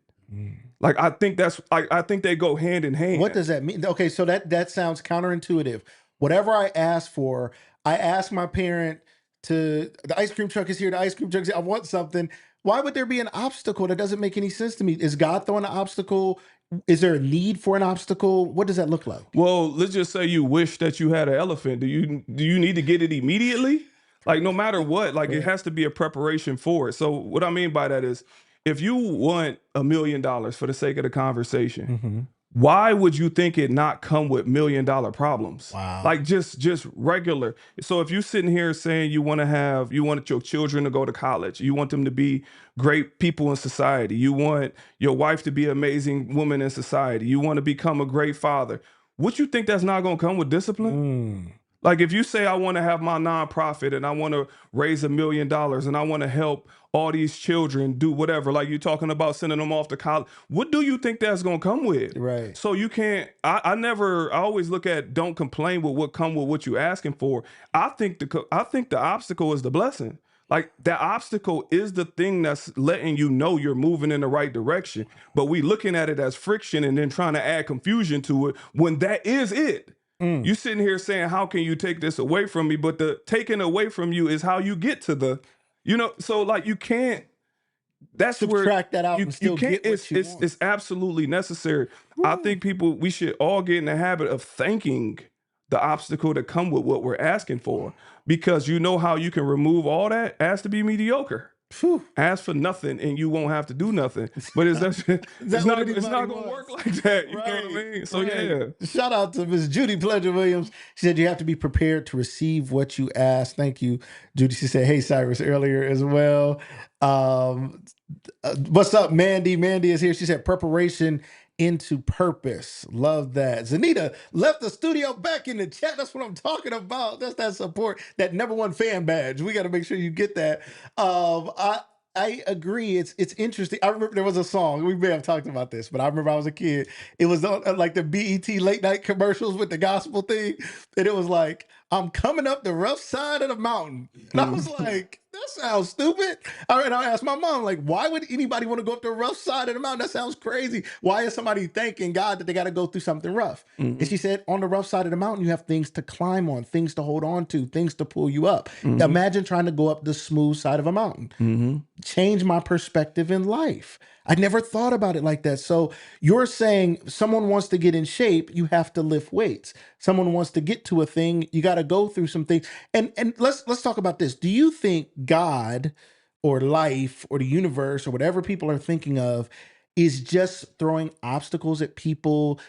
N: Like, I think I think they go hand in hand.
A: What does that mean? Okay, so that sounds counterintuitive. Whatever I ask for, I ask my parent the ice cream truck is here, the ice cream truck is here, I want something. Why would there be an obstacle? That doesn't make any sense to me. Is God throwing an obstacle? Is there a need for an obstacle? What does that look like?
N: Well, let's just say you wish that you had an elephant. Do you need to get it immediately? Like, no matter what, like it has to be a preparation for it. So what I mean by that is, if you want $1 million for the sake of the conversation, why would you think it not come with $1 million problems?
A: Wow.
N: Like just regular. So if you're sitting here saying you want your children to go to college, you want them to be great people in society, you want your wife to be an amazing woman in society, you want to become a great father, would you think that's not going to come with discipline? Like, if you say, I want to have my nonprofit and I want to raise $1 million and I want to help all these children do whatever, like you're talking about sending them off to college, what do you think that's going to come with?
A: Right.
N: So you can't, I always look at, don't complain with what come with what you're asking for. I think the obstacle is the blessing. Like, that obstacle is the thing that's letting you know you're moving in the right direction. But we looking at it as friction and then trying to add confusion to it when that is it. You sitting here saying, how can you take this away from me? But the taking away from you is how you get to the, so like you can't, that's
A: subtract that out and still get what you want.
N: It's absolutely necessary. I think we should all get in the habit of thanking the obstacle that come with what we're asking for, because you know how you can remove all that. Ask to be mediocre. Ask for nothing and you won't have to do nothing. But it's not going to work like that. You know what I mean? So yeah.
A: Shout out to Miss Judy Pleasure Williams. She said you have to be prepared to receive what you ask. Thank you, Judy. She said, hey, Cyrus, earlier as well. What's up, Mandy? Mandy is here. She said preparation into purpose. Love that. ZaNita left the studio back in the chat. That's what I'm talking about. That's that support, that #1 fan badge. We got to make sure you get that. I agree. It's interesting. I remember there was a song. We may have talked about this, but I remember I was a kid. It was on like the BET late night commercials with the gospel thing. And it was like, I'm coming up the rough side of the mountain. And I was like, that sounds stupid. All right, I asked my mom, like, why would anybody want to go up the rough side of the mountain? That sounds crazy. Why is somebody thanking God that they got to go through something rough? And she said, on the rough side of the mountain, you have things to climb on, things to hold on to, things to pull you up. Imagine trying to go up the smooth side of a mountain. Change my perspective in life. I never thought about it like that. So you're saying someone wants to get in shape, you have to lift weights. Someone wants to get to a thing, you got to go through some things. And let's talk about this. Do you think God or life or the universe or whatever people are thinking of is just throwing obstacles at people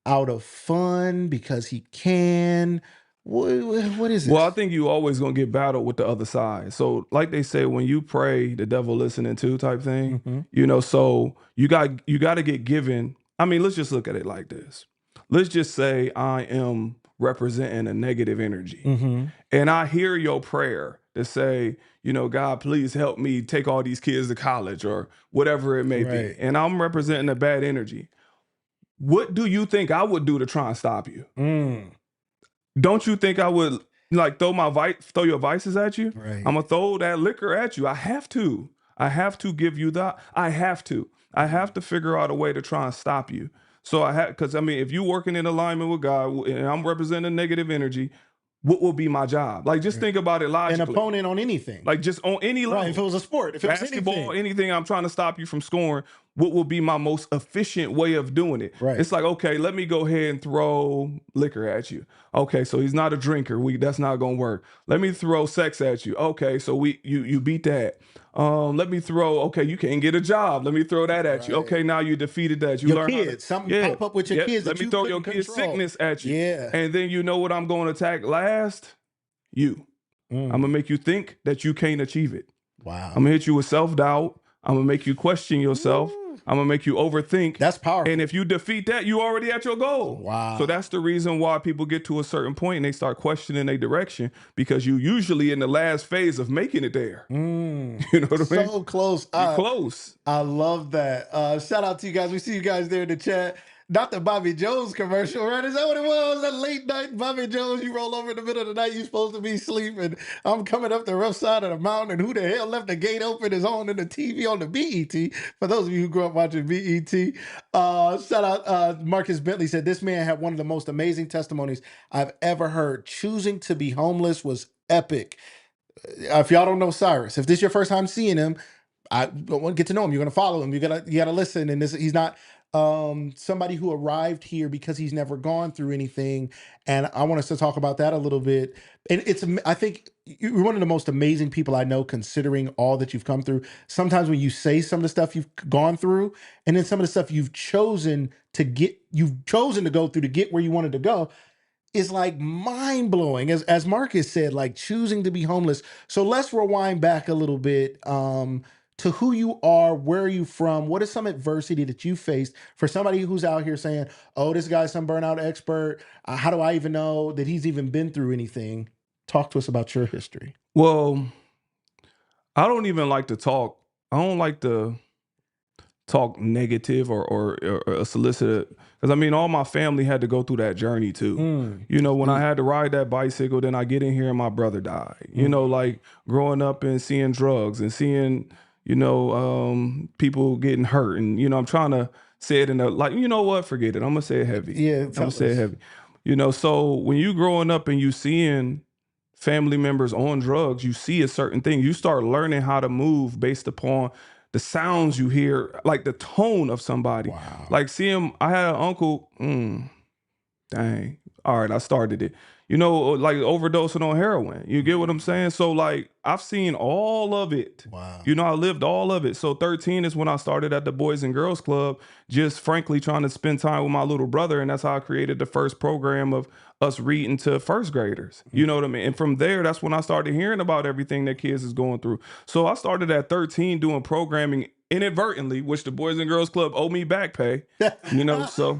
A: out of fun because he can? What is it?
N: Well, I think you always gonna get battled with the other side. So, like they say, when you pray, the devil listening too, type thing. So you got to get given. I mean, let's just look at it like this. Let's just say I am representing a negative energy, and I hear your prayer to say, God, please help me take all these kids to college or whatever it may be, and I'm representing a bad energy. What do you think I would do to try and stop you? Don't you think I would like throw your vices at you? I'm gonna throw that liquor at you. I have to give you that. I have to figure out a way to try and stop you. So because if you're working in alignment with God and I'm representing negative energy, what will be my job? Like, just think about it logically.
A: An opponent on anything.
N: Like, just on any level.
A: If it was a sport, if it was
N: basketball, anything, I'm trying to stop you from scoring, what will be my most efficient way of doing it? It's like, okay, let me go ahead and throw liquor at you. Okay, so he's not a drinker. That's not gonna work. Let me throw sex at you. Okay, so you beat that. Let me throw, okay, you can't get a job. Let me throw that at you. Okay, now you defeated that. You learn
A: kids, something pop up with your kids.
N: Let me throw your kids' sickness at you.
A: Yeah.
N: And then you know what I'm going to attack last? You. I'm gonna make you think that you can't achieve it.
A: Wow.
N: I'm gonna hit you with self-doubt. I'm gonna make you question yourself. I'm gonna make you overthink.
A: That's powerful.
N: And if you defeat that, you already at your goal.
A: Wow.
N: So that's the reason why people get to a certain point and they start questioning their direction, because you usually in the last phase of making it there. You know what I mean?
A: So close.
N: You're close.
A: I love that. Shout out to you guys. We see you guys there in the chat. not the Bobby Jones commercial, right? Is that what it was? That late night Bobby Jones, you roll over in the middle of the night, you're supposed to be sleeping. I'm coming up the rough side of the mountain, and who the hell left the gate open is on in the TV on the BET. For those of you who grew up watching BET, shout out Marcus Bentley said, this man had one of the most amazing testimonies I've ever heard. Choosing to be homeless was epic. If y'all don't know Cyrus, if this is your first time seeing him, I want to get to know him. You're gonna follow him. You gotta listen. And he's not somebody who arrived here because he's never gone through anything. And I want us to talk about that a little bit. And I think you're one of the most amazing people I know, considering all that you've come through. Sometimes when you say some of the stuff you've gone through, and then some of the stuff you've chosen to go through to get where you wanted to go, is like mind blowing. As Marcus said, like choosing to be homeless. So let's rewind back a little bit. To who you are, where are you from, what is some adversity that you faced for somebody who's out here saying, oh, this guy's some burnout expert. How do I even know that he's even been through anything? Talk to us about your history.
N: Well, I don't even like to talk. I don't like to talk negative or solicit, because I mean, all my family had to go through that journey too. You know, when I had to ride that bicycle, then I get in here and my brother died. You know, like growing up and seeing drugs and seeing, you know, people getting hurt. And, you know, I'm trying to say it in a, like, you know what, forget it. I'm going to say it heavy.
A: Yeah,
N: I'm going to say it heavy. You know, so when you growing up and you seeing family members on drugs, you see a certain thing. You start learning how to move based upon the sounds you hear, like the tone of somebody.
A: Wow.
N: Like seeing, I had an uncle, dang. All right, I started it. You know, like overdosing on heroin. You get what I'm saying? So like, I've seen all of it.
A: Wow.
N: You know, I lived all of it. So 13 is when I started at the Boys and Girls Club, just frankly trying to spend time with my little brother. And that's how I created the first program of us reading to first graders. You know what I mean? And from there, that's when I started hearing about everything that kids is going through. So I started at 13 doing programming inadvertently, which the Boys and Girls Club owe me back pay, you know, so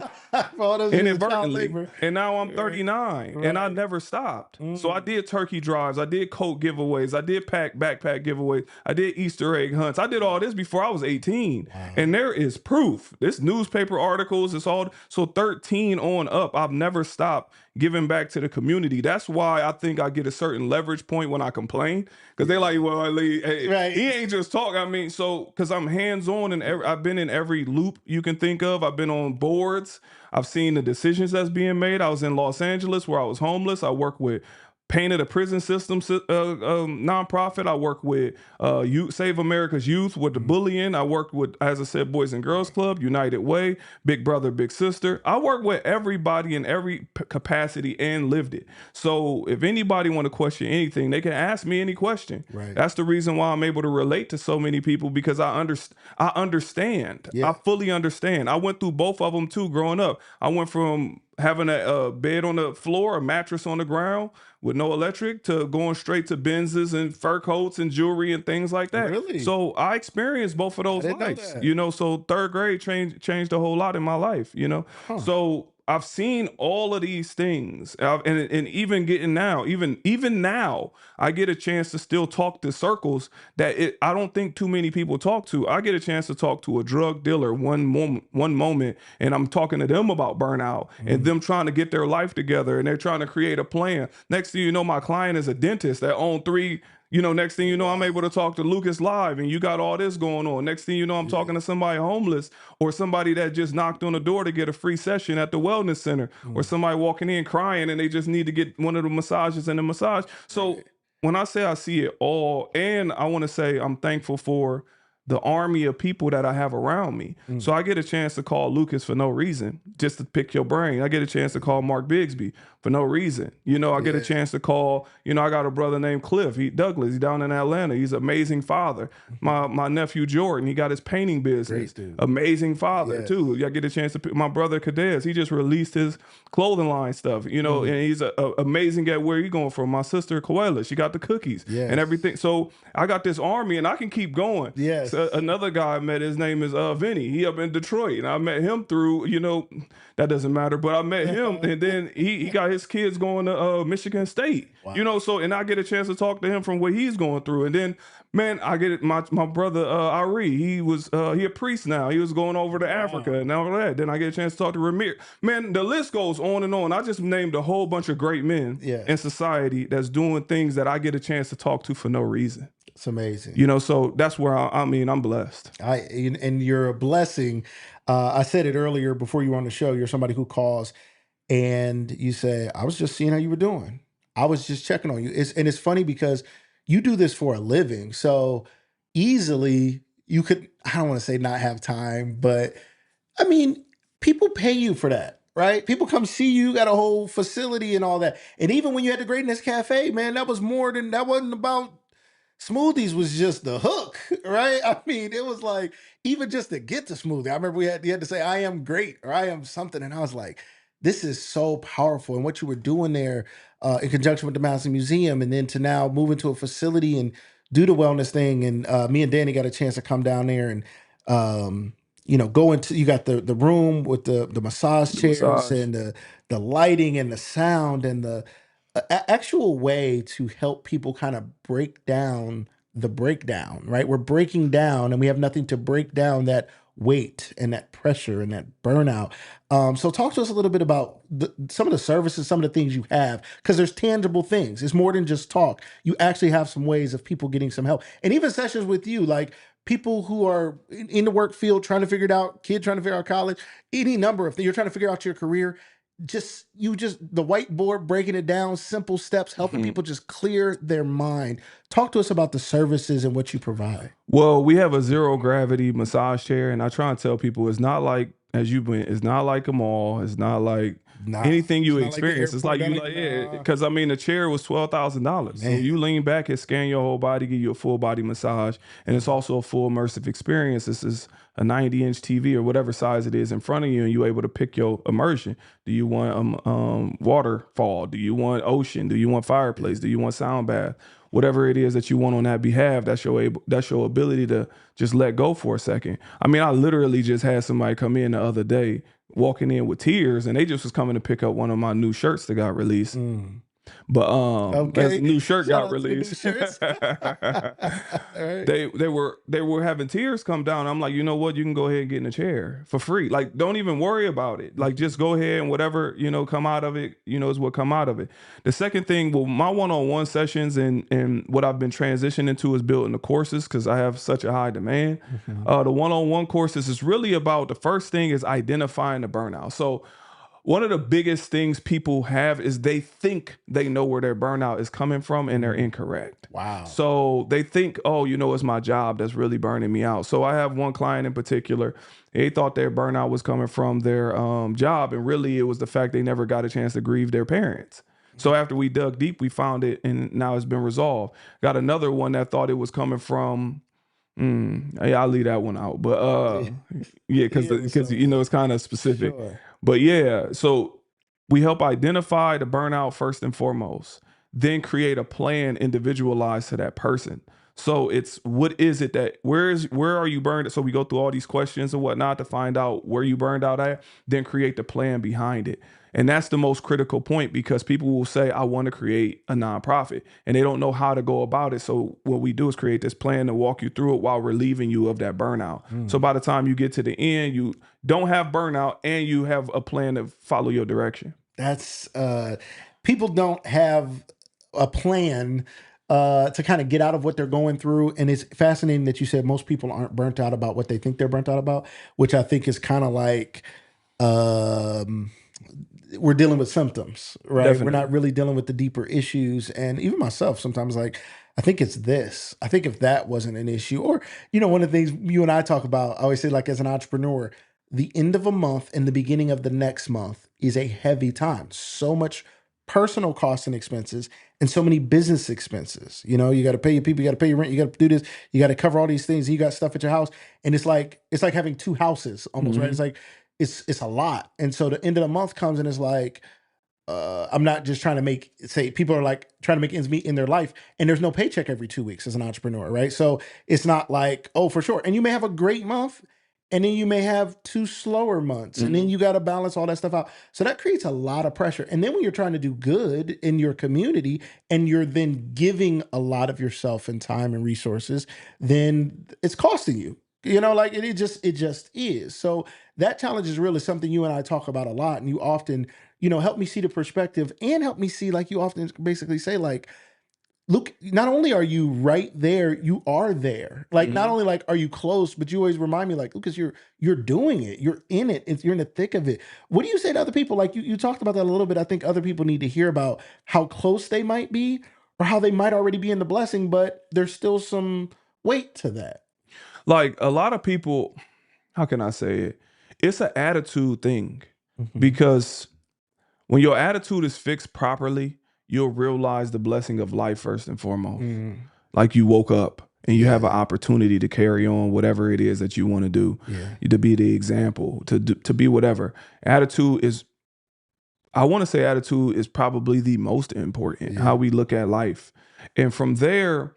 N: inadvertently. And now I'm 39 and I never stopped. So I did turkey drives, I did coat giveaways, I did backpack giveaways, I did Easter egg hunts. I did all this before I was 18. And there is proof. This newspaper articles, it's all, so 13 on up, I've never stopped giving back to the community. That's why I think I get a certain leverage point when I complain, because they're like, well, hey, he ain't just talking. I mean, so because I'm hands-on and I've been in every loop you can think of. I've been on boards. I've seen the decisions that's being made. I was in Los Angeles where I was homeless. I work with Painted a Prison System nonprofit. I work with Youth, Save America's Youth with the bullying. I work with, as I said, Boys and Girls Club, United Way, Big Brother, Big Sister. I work with everybody in every capacity and lived it. So if anybody want to question anything, they can ask me any question.
A: Right.
N: That's the reason why I'm able to relate to so many people, because I understand.
A: Yeah.
N: I fully understand. I went through both of them too growing up. I went from having a bed on the floor, a mattress on the ground with no electric, to going straight to Benzes and fur coats and jewelry and things like that.
A: Really?
N: So I experienced both of those lives, you know, so third grade changed a whole lot in my life, you know? So I've seen all of these things, and even getting now, even now, I get a chance to still talk to circles that I don't think too many people talk to. I get a chance to talk to a drug dealer one moment, and I'm talking to them about burnout and them trying to get their life together, and they're trying to create a plan. Next thing you know, my client is a dentist that owned 3. You know, next thing you know, I'm able to talk to Lucas live, and you got all this going on. Next thing you know, I'm talking to somebody homeless, or somebody that just knocked on the door to get a free session at the wellness center, or somebody walking in crying and they just need to get one of the massages and the massage. So when I say I see it all, and I want to say I'm thankful for the army of people that I have around me. So I get a chance to call Lucas for no reason, just to pick your brain. I get a chance to call Mark Bigsby for no reason. You know, I get a chance to call, you know, I got a brother named Cliff, Douglas, he's down in Atlanta. He's an amazing father. My nephew Jordan, he got his painting business. Amazing father too. I get a chance to pick my brother Cadez. He just released his clothing line stuff, you know, and he's amazing at where he going from. My sister Coella, she got the cookies and everything. So I got this army, and I can keep going. So another guy I met, his name is Vinny. He up in Detroit, and I met him through, you know, that doesn't matter, but I met him, and then he got his kid's going to Michigan State.
A: Wow.
N: You know, so and I get a chance to talk to him from what he's going through. And then, man, I get it. My brother Ari, he a priest now. He was going over to Africa and all that. Then I get a chance to talk to Ramir. Man, the list goes on and on. I just named a whole bunch of great men in society that's doing things that I get a chance to talk to for no reason.
A: It's amazing.
N: You know, so that's where I'm blessed.
A: And you're a blessing. I said it earlier before you were on the show. You're somebody who calls and you say, I was just seeing how you were doing. I was just checking on you. It's funny because you do this for a living. So easily you could, I don't want to say not have time, but I mean, people pay you for that, right? People come see you, got a whole facility and all that. And even when you had the Greatness Cafe, man, that wasn't about smoothies, was just the hook, right? I mean, it was like, even just to get the smoothie. I remember you had to say, I am great, or I am something. And I was like, this is so powerful. And what you were doing there in conjunction with the Madison Museum, and then to now move into a facility and do the wellness thing. And me and Danny got a chance to come down there and, go into, you got the room with the massage chairs and the lighting and the sound and the actual way to help people kind of break down the breakdown, right? We're breaking down and we have nothing to break down that weight and that pressure and that burnout. So talk to us a little bit about some of the services, some of the things you have, because there's tangible things. It's more than just talk. You actually have some ways of people getting some help. And even sessions with you, like people who are in the work field trying to figure it out, kid trying to figure out college, any number of things, you're trying to figure out your career. Just the whiteboard, breaking it down, simple steps, helping people just clear their mind. Talk to us about the services and what you provide.
N: Well, we have a zero gravity massage chair, and I try and tell people it's not like, as you went, it's not like a mall. It's not like anything you experience. It's like because I mean, the chair was $12,000. So you lean back, it scan your whole body, give you a full body massage, and it's also a full immersive experience. This is a 90-inch TV or whatever size it is in front of you, and you're able to pick your immersion. Do you want waterfall? Do you want ocean? Do you want fireplace? Do you want sound bath? Whatever it is that you want on that behalf, that's your ability to just let go for a second. I mean, I literally just had somebody come in the other day walking in with tears, and they just was coming to pick up one of my new shirts that got released. But as the new shirt got released,
A: Right.
N: they were having tears come down. I'm like, you know what? You can go ahead and get in a chair for free. Like, don't even worry about it. Like, just go ahead and whatever, come out of it, is what come out of it. The second thing, well, my one-on-one sessions and what I've been transitioning to is building the courses because I have such a high demand. The one-on-one courses is really about, the first thing is identifying the burnout. So one of the biggest things people have is they think they know where their burnout is coming from, and they're incorrect.
A: Wow.
N: So they think, it's my job that's really burning me out. So I have one client in particular, they thought their burnout was coming from their job, and really it was the fact they never got a chance to grieve their parents. So after we dug deep, we found it, and now it's been resolved. Got another one that thought it was coming from, I'll leave that one out. But because it's kind of specific.
A: Sure.
N: But yeah, so we help identify the burnout first and foremost, then create a plan individualized to that person. So it's, what is it that, where are you burned? So we go through all these questions and whatnot to find out where you burned out at, then create the plan behind it. And that's the most critical point, because people will say, I want to create a nonprofit, and they don't know how to go about it. So what we do is create this plan to walk you through it while relieving you of that burnout. So by the time you get to the end, you don't have burnout and you have a plan to follow your direction.
A: That's people don't have a plan to kind of get out of what they're going through. And it's fascinating that you said most people aren't burnt out about what they think they're burnt out about, which I think is kind of like we're dealing with symptoms, right?
N: Definitely.
A: We're not really dealing with the deeper issues. And even myself, sometimes I think it's this. I think if that wasn't an issue, or, one of the things you and I talk about, I always say, like, as an entrepreneur, the end of a month and the beginning of the next month is a heavy time. So much personal costs and expenses, and so many business expenses. You got to pay your people, you got to pay your rent, you got to do this, you got to cover all these things. You got stuff at your house, and it's like having two houses almost, right? It's like it's a lot. And so the end of the month comes, and it's like, I'm not just trying to people are like trying to make ends meet in their life, and there's no paycheck every 2 weeks as an entrepreneur, right? So it's not like, oh, for sure. And you may have a great month, and then you may have 2 slower months, and then you got to balance all that stuff out. So that creates a lot of pressure. And then when you're trying to do good in your community and you're then giving a lot of yourself and time and resources, then it's costing you. Like it just is. So that challenge is really something you and I talk about a lot, and you often, help me see the perspective and help me see, like you often basically say, like, look, not only are you right there, you are there. Like, not only like are you close, but you always remind me, like, Lucas, you're doing it. You're in it. You're in the thick of it. What do you say to other people? Like you talked about that a little bit. I think other people need to hear about how close they might be or how they might already be in the blessing, but there's still some weight to that.
N: Like a lot of people, how can I say it? It's an attitude thing because when your attitude is fixed properly, you'll realize the blessing of life first and foremost. Like you woke up and you have an opportunity to carry on whatever it is that you want to do, to be the example, to be whatever. Attitude is, I want to say attitude is probably the most important, how we look at life. And from there,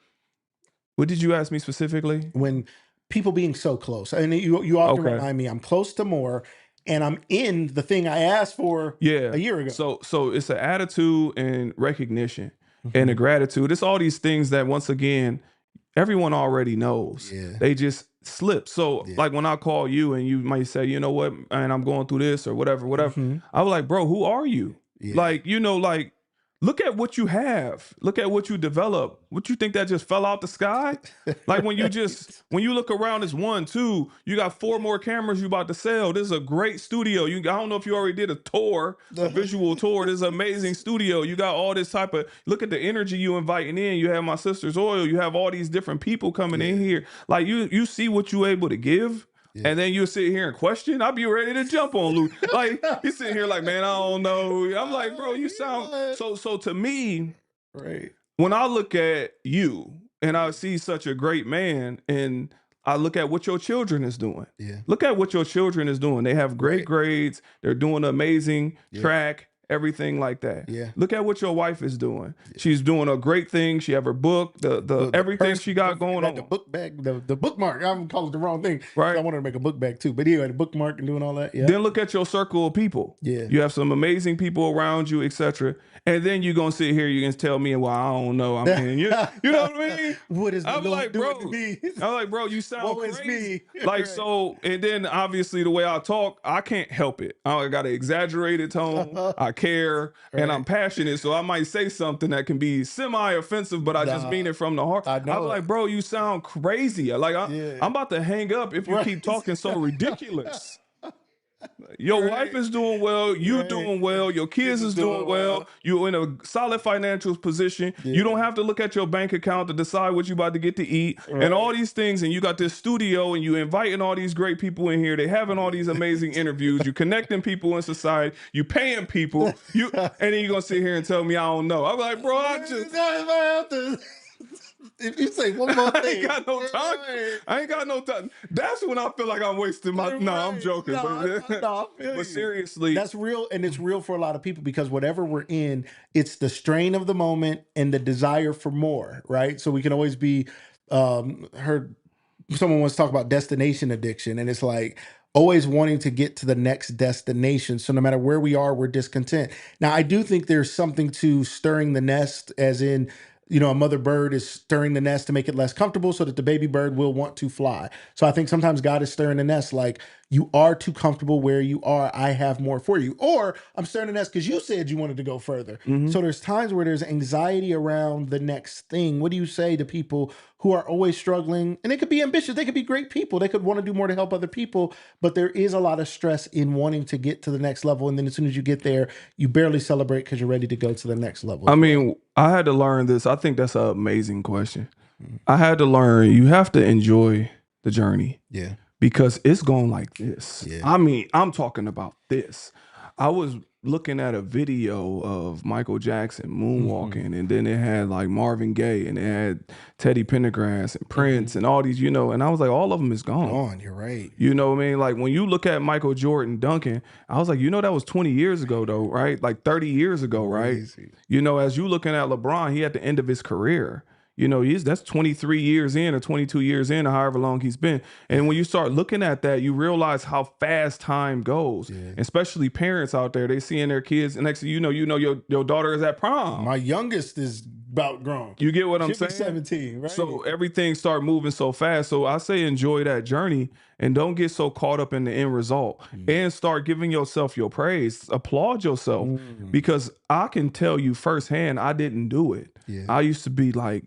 N: what did you ask me specifically?
A: When people being so close, and you often remind me, I'm close to more, and I'm in the thing I asked for a year ago.
N: So it's an attitude and recognition and a gratitude. It's all these things that, once again, everyone already knows. They just slip. So like when I call you and you might say, you know what, man, I'm going through this or whatever. I was like, bro, who are you? Like, like, look at what you have. Look at what you develop. What you think that just fell out the sky? Like when you look around, it's 1, 2, you got 4 more cameras you about to sell. This is a great studio. I don't know if you already did a tour, a visual tour. This is an amazing studio. You got all this type of, look at the energy you inviting in. You have My Sister's Oil. You have all these different people coming in here. Like you see what you able to give. And then you sit here and question. I'll be ready to jump on Luke. Like you sitting here like, man, I don't know. I'm like, bro, you sound so to me, when I look at you and I see such a great man and I look at what your children is doing. Look at what your children is doing. They have great grades. They're doing amazing track, everything like that. Look at what your wife is doing. She's doing a great thing. She have her book, the everything she got going on.
A: The book bag, the bookmark. I'm calling it the wrong thing. Right. I wanted to make a book bag too. But anyway, the bookmark and doing all that.
N: Then look at your circle of people. You have some amazing people around you, etc. And then you're gonna sit here, you're gonna tell me, well, I don't know. I mean, you know what I mean?
A: What is
N: I'm like, bro, you sound crazy. Like so, and then obviously the way I talk, I can't help it. I got an exaggerated tone. I care and I'm passionate, so I might say something that can be semi-offensive, but I just mean it from the heart. I'm like, bro, you sound crazy. Like I'm about to hang up if you keep talking so ridiculous. Your wife is doing well, you doing well, your kids is doing well, you're in a solid financial position. You don't have to look at your bank account to decide what you about to get to eat and all these things, and you got this studio and you inviting all these great people in here. They having all these amazing interviews. You connecting people in society. You paying people. And then you're gonna sit here and tell me I don't know. I'm like, bro,
A: if you say one more thing,
N: I ain't got no time. I ain't got no time. That's when I feel like I'm wasting my. No, I'm joking. But seriously,
A: that's real, and it's real for a lot of people because whatever we're in, it's the strain of the moment and the desire for more, right? So we can always be heard. Someone wants to talk about destination addiction, and it's like always wanting to get to the next destination. So no matter where we are, we're discontent. Now, I do think there's something to stirring the nest, as in, a mother bird is stirring the nest to make it less comfortable so that the baby bird will want to fly. So I think sometimes God is stirring the nest like, you are too comfortable where you are. I have more for you. Or I'm stirring the nest because you said you wanted to go further. So there's times where there's anxiety around the next thing. What do you say to people who are always struggling? And they could be ambitious. They could be great people. They could want to do more to help other people. But there is a lot of stress in wanting to get to the next level. And then as soon as you get there, you barely celebrate because you're ready to go to the next level.
N: I mean, I had to learn this. I think that's an amazing question. I had to learn you have to enjoy the journey. Because it's going like this. I mean, I'm talking about this. I was looking at a video of Michael Jackson moonwalking, and then it had like Marvin Gaye, and it had Teddy Pendergrass and Prince and all these, and I was like, all of them is gone.
A: You're right.
N: You know what I mean? Like when you look at Michael Jordan dunking, I was like, that was 20 years ago though, right? Like 30 years ago, right? As you looking at LeBron, he at the end of his career. You know, that's 23 years in or 22 years in or however long he's been. And when you start looking at that, you realize how fast time goes. Especially parents out there, they seeing their kids. And next thing you know your daughter is at prom.
A: My youngest is about grown.
N: You get what I'm
A: She'll
N: saying?
A: be 17, right?
N: So everything start moving so fast. So I say enjoy that journey and don't get so caught up in the end result and start giving yourself your praise. Applaud yourself because I can tell you firsthand, I didn't do it. I used to be like,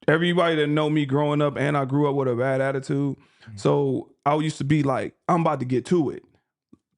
N: everybody that know me growing up, and I grew up with a bad attitude. So I used to be like, I'm about to get to it.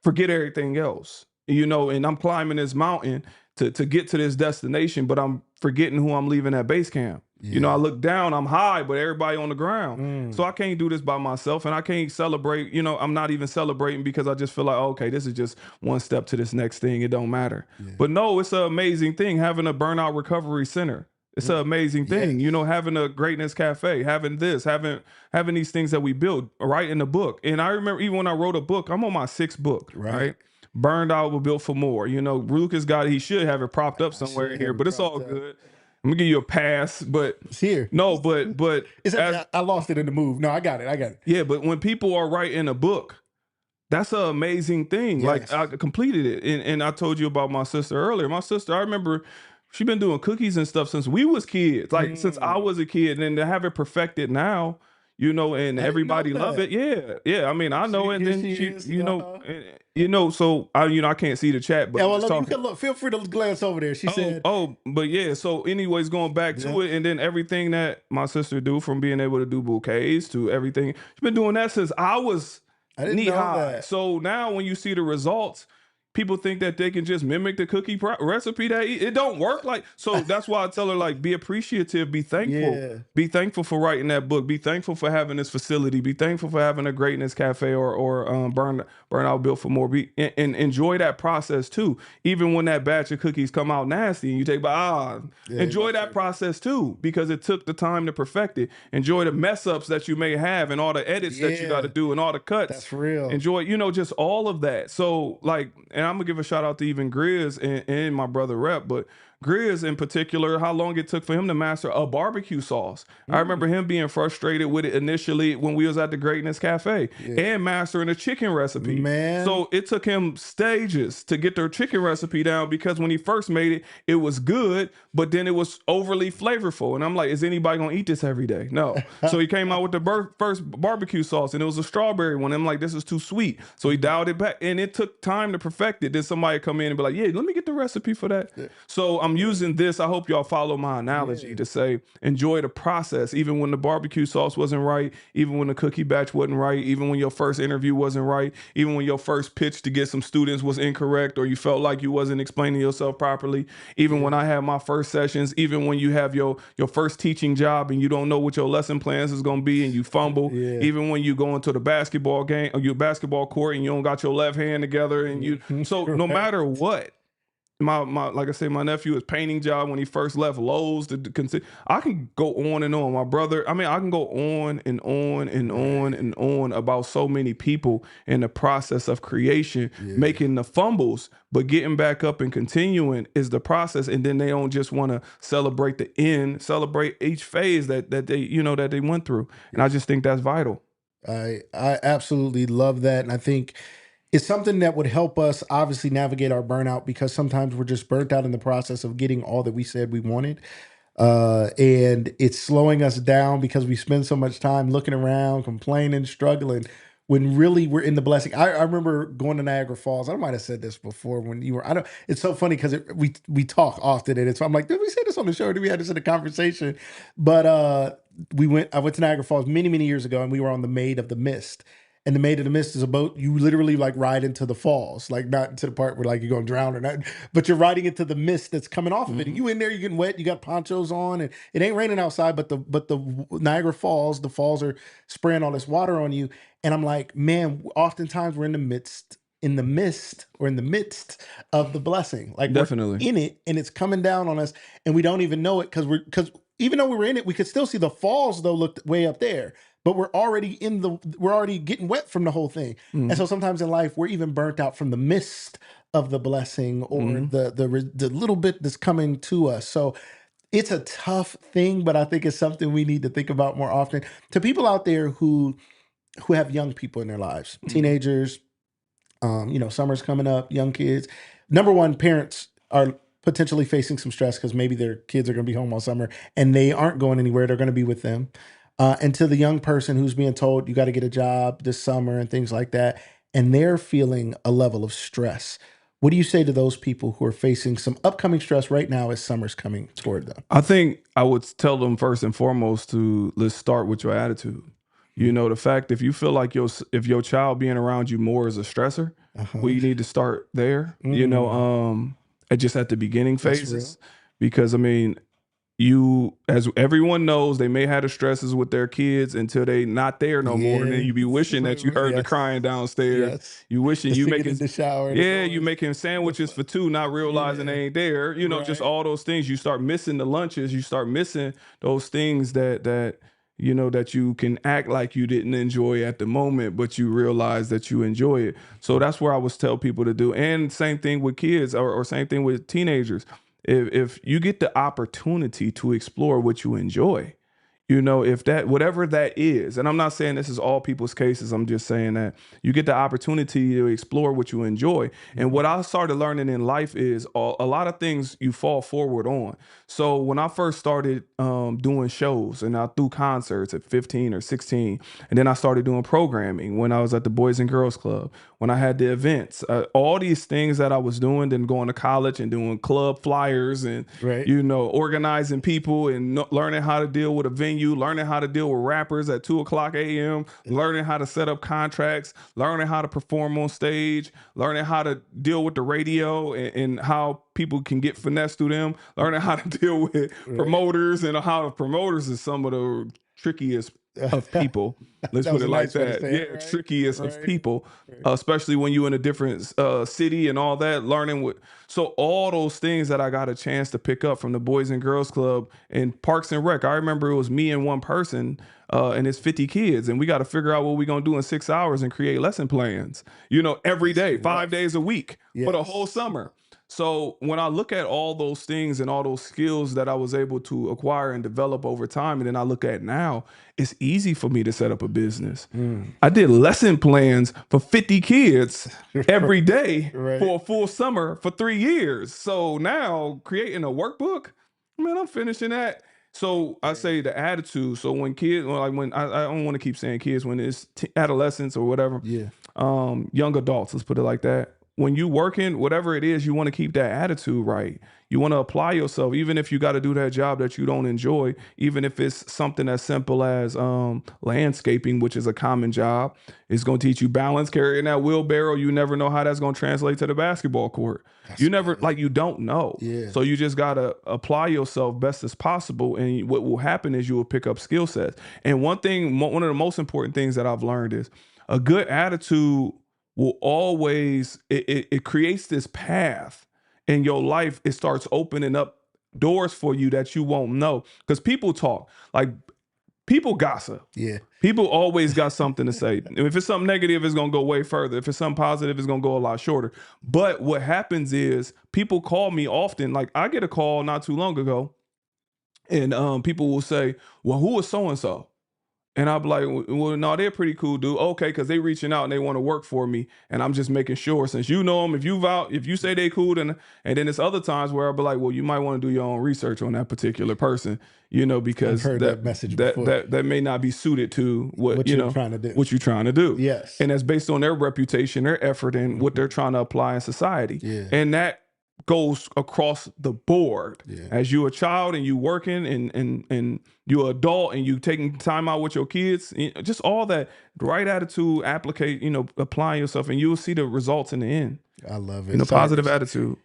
N: Forget everything else. You know, and I'm climbing this mountain to get to this destination, but I'm forgetting who I'm leaving at base camp. You know, I look down, I'm high, but everybody on the ground. So I can't do this by myself, and I can't celebrate. You know, I'm not even celebrating because I just feel like, okay, this is just one step to this next thing. It don't matter. But no, it's an amazing thing having a burnout recovery center. It's an amazing thing, you know, having a greatness cafe, having this, having these things that we build right in the book. And I remember even when I wrote a book, I'm on my 6th book, right? Burned Out but Built for More. You know, Lucas he should have it propped up somewhere in here, but it's all good. I'm gonna give you a pass, but
A: it's here.
N: No, but
A: I lost it in the move. No, I got it.
N: Yeah, but when people are writing a book, that's an amazing thing. Like I completed it, and I told you about my sister earlier. My sister, I remember. She been doing cookies and stuff since we was kids, like since I was a kid, and then to have it perfected now, you know, and everybody love it. Yeah. I mean, I know, and then you know, so I can't see the chat, but
A: you can look. Feel free to glance over there. She said,
N: but yeah. So, anyways, going back to it, and then everything that my sister do, from being able to do bouquets to everything, she's been doing that since I was knee high. So now, when you see the results. People think that they can just mimic the cookie recipe it don't work like so. That's why I tell her, like, be appreciative, be thankful, be thankful for writing that book, be thankful for having this facility, be thankful for having a greatness cafe or Burnout Built for More. And enjoy that process too. Even when that batch of cookies come out nasty and you take enjoy that process too, because it took the time to perfect it. Enjoy the mess ups that you may have and all the edits that you got to do and all the cuts.
A: That's real.
N: Enjoy, just all of that. So like, and I'm gonna give a shout out to even Grizz and my brother Rep, but Grizz in particular, how long it took for him to master a barbecue sauce. I remember him being frustrated with it initially when we was at the Greatness Cafe and mastering a chicken recipe.
A: Man.
N: So it took him stages to get their chicken recipe down because when he first made it, it was good, but then it was overly flavorful. And I'm like, is anybody gonna eat this every day? No. So he came out with the first barbecue sauce and it was a strawberry one. I'm like, this is too sweet. So he dialed it back and it took time to perfect it. Then somebody come in and be like, yeah, let me get the recipe for that. So I'm using this. I hope y'all follow my analogy to say, enjoy the process. Even when the barbecue sauce wasn't right, even when the cookie batch wasn't right, even when your first interview wasn't right, even when your first pitch to get some students was incorrect, or you felt like you wasn't explaining yourself properly, even when I had my first sessions, even when you have your first teaching job and you don't know what your lesson plans is going to be and you fumble, even when you go into the basketball game or your basketball court and you don't got your left hand together and you, so no matter what, my like I said, my nephew is painting job when he first left Lowe's to consider. I can go on and on. My brother, I mean, I can go on and on and on and on about so many people in the process of creation, making the fumbles, but getting back up and continuing is the process. And then they don't just want to celebrate the end, celebrate each phase that they went through. And I just think that's vital.
A: I absolutely love that, and I think it's something that would help us obviously navigate our burnout, because sometimes we're just burnt out in the process of getting all that we said we wanted. And it's slowing us down because we spend so much time looking around, complaining, struggling, when really we're in the blessing. I remember going to Niagara Falls. I might have said this before when you were, it's so funny because we talk often, and I'm like, did we say this on the show? Did we have this in a conversation? But I went to Niagara Falls many, many years ago, and we were on the Maid of the Mist. And the Maid of the Mist is a boat. You literally like ride into the falls, like not to the part where like you're going to drown or not, but you're riding into the mist that's coming off of it. And you in there, you're getting wet. You got ponchos on, and it ain't raining outside, but the Niagara Falls, the falls are spraying all this water on you. And I'm like, man, oftentimes we're in the midst of the blessing. Like
N: definitely
A: we're in it, and it's coming down on us, and we don't even know it because even though we were in it, we could still see the falls though looked way up there. But we're already getting wet from the whole thing. Mm-hmm. And so sometimes in life, we're even burnt out from the mist of the blessing or the little bit that's coming to us. So it's a tough thing, but I think it's something we need to think about more often. To people out there who have young people in their lives, teenagers, summer's coming up, young kids. Number one, parents are potentially facing some stress because maybe their kids are going to be home all summer and they aren't going anywhere. They're going to be with them. And to the young person who's being told you got to get a job this summer and things like that, and they're feeling a level of stress. What do you say to those people who are facing some upcoming stress right now as summer's coming toward them?
N: I think I would tell them first and foremost to let's start with your attitude. The fact if you feel like if your child being around you more is a stressor, we need to start there. Just at the beginning phases, because as everyone knows, they may have the stresses with their kids until they not there no more, and then you be wishing that you heard the crying downstairs.
A: Yes.
N: You wishing
A: The
N: you
A: singing
N: making
A: in the shower.
N: you making sandwiches for two, not realizing they ain't there. Just all those things. You start missing the lunches. You start missing those things that you can act like you didn't enjoy at the moment, but you realize that you enjoy it. So that's where I would tell people to do. And same thing with kids or same thing with teenagers. If you get the opportunity to explore what you enjoy, if that, whatever that is, and I'm not saying this is all people's cases, I'm just saying that you get the opportunity to explore what you enjoy. And what I started learning in life is a lot of things you fall forward on. So when I first started doing shows and I threw concerts at 15 or 16, and then I started doing programming when I was at the Boys and Girls Club, when I had the events, all these things that I was doing, then going to college and doing club flyers and, organizing people and learning how to deal with a venue, learning how to deal with rappers at 2:00 a.m., learning how to set up contracts, learning how to perform on stage, learning how to deal with the radio and how people can get finesse through them, learning how to deal with promoters and how promoters is some of the trickiest of people. Let's put it like that. Trickiest of people, especially when you're in a different city and all that, learning with. So all those things that I got a chance to pick up from the Boys and Girls Club and Parks and Rec. I remember it was me and one person and it's 50 kids, and we got to figure out what we're going to do in 6 hours and create lesson plans, every day, 5 days a week for the whole summer. So when I look at all those things and all those skills that I was able to acquire and develop over time, and then I look at now, it's easy for me to set up a business. I did lesson plans for 50 kids every day for a full summer for 3 years. So now creating a workbook, man, I'm finishing that. So I say the attitude. So when kids, when I don't want to keep saying kids, when it's adolescents or whatever, young adults, let's put it like that. When you working, whatever it is, you want to keep that attitude right. You want to apply yourself, even if you got to do that job that you don't enjoy, even if it's something as simple as landscaping, which is a common job. It's going to teach you balance, carrying that wheelbarrow. You never know how that's going to translate to the basketball court. You don't know.
A: Yeah.
N: So you just got to apply yourself best as possible. And what will happen is you will pick up skill sets. And one of the most important things that I've learned is a good attitude will always, it creates this path in your life. It starts opening up doors for you that you won't know. Because people talk, people gossip.
A: Yeah.
N: People always got something to say. If it's something negative, it's going to go way further. If it's something positive, it's going to go a lot shorter. But what happens is people call me often. Like I get a call not too long ago, and people will say, well, who is so-and-so? And I'll be like, well, no, they're pretty cool, dude. Okay, because they reaching out and they want to work for me. And I'm just making sure, since you know them, if you say they cool, and then it's other times where I'll be like, well, you might want to do your own research on that particular person, because
A: I've heard that message before.
N: that may not be suited to what
A: you're trying to do.
N: What you're trying to do.
A: Yes.
N: And that's based on their reputation, their effort, and what they're trying to apply in society.
A: Yeah.
N: And that goes across the board. As you a child and you working and you're adult and you taking time out with your kids, just all that right attitude, applying yourself, and you will see the results in the end.
A: I love it.
N: Positive attitude.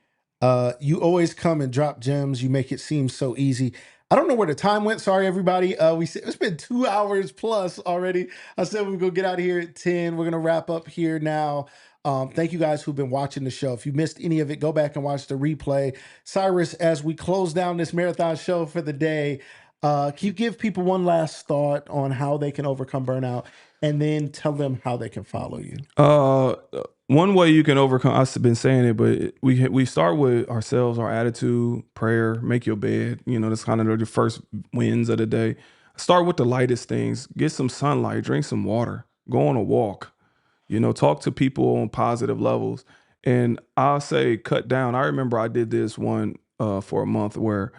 A: You always come and drop gems. You make it seem so easy. I don't know where the time went. Sorry, everybody. It's been 2 hours plus already. I said we were going to get out of here at 10. We're going to wrap up here now. Thank you guys who've been watching the show. If you missed any of it, go back and watch the replay. Cyrus, as we close down this marathon show for the day, Can you give people one last thought on how they can overcome burnout, and then tell them how they can follow you?
N: One way you can overcome, I've been saying it, but we start with ourselves, our attitude, prayer, make your bed. That's kind of the first wins of the day. Start with the lightest things. Get some sunlight, drink some water, go on a walk, talk to people on positive levels. And I'll say cut down. I remember I did this one for a month where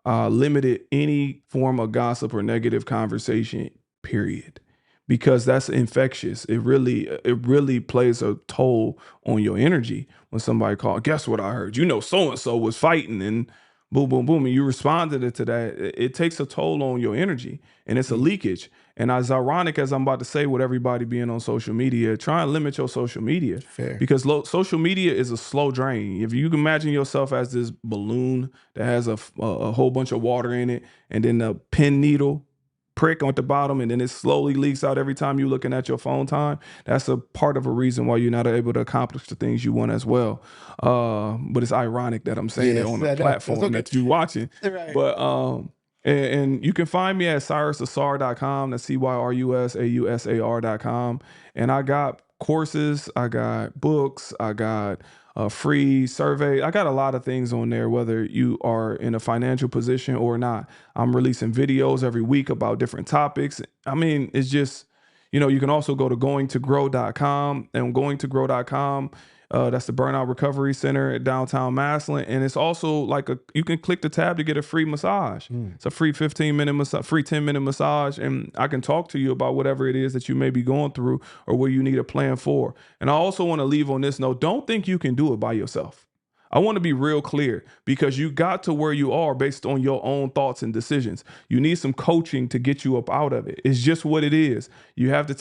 N: limited any form of gossip or negative conversation, period, because that's infectious. It really plays a toll on your energy when somebody calls. Guess what I heard? So and so was fighting, and boom, boom, boom, and you responded to that. It takes a toll on your energy, and it's a leakage. And as ironic as I'm about to say with everybody being on social media, try and limit your social media.
A: Fair.
N: Because social media is a slow drain. If you can imagine yourself as this balloon that has a whole bunch of water in it, and then a pin needle prick at the bottom, and then it slowly leaks out every time you're looking at your phone time, that's a part of a reason why you're not able to accomplish the things you want as well. But it's ironic that I'm saying it on a platform that you're watching.
A: Right.
N: But and you can find me at CyrusAusar.com. That's CyrusAusar.com. And I got courses, I got books, I got a free survey. I got a lot of things on there, whether you are in a financial position or not. I'm releasing videos every week about different topics. I mean, it's just, you can also go to goingtogrow.com, and goingtogrow.com. That's the Burnout Recovery Center at downtown Massillon. And it's also you can click the tab to get a free massage. It's a free 15-minute massage, free 10-minute massage. And I can talk to you about whatever it is that you may be going through or where you need a plan for. And I also want to leave on this note, don't think you can do it by yourself. I want to be real clear, because you got to where you are based on your own thoughts and decisions. You need some coaching to get you up out of it. It's just what it is. You have to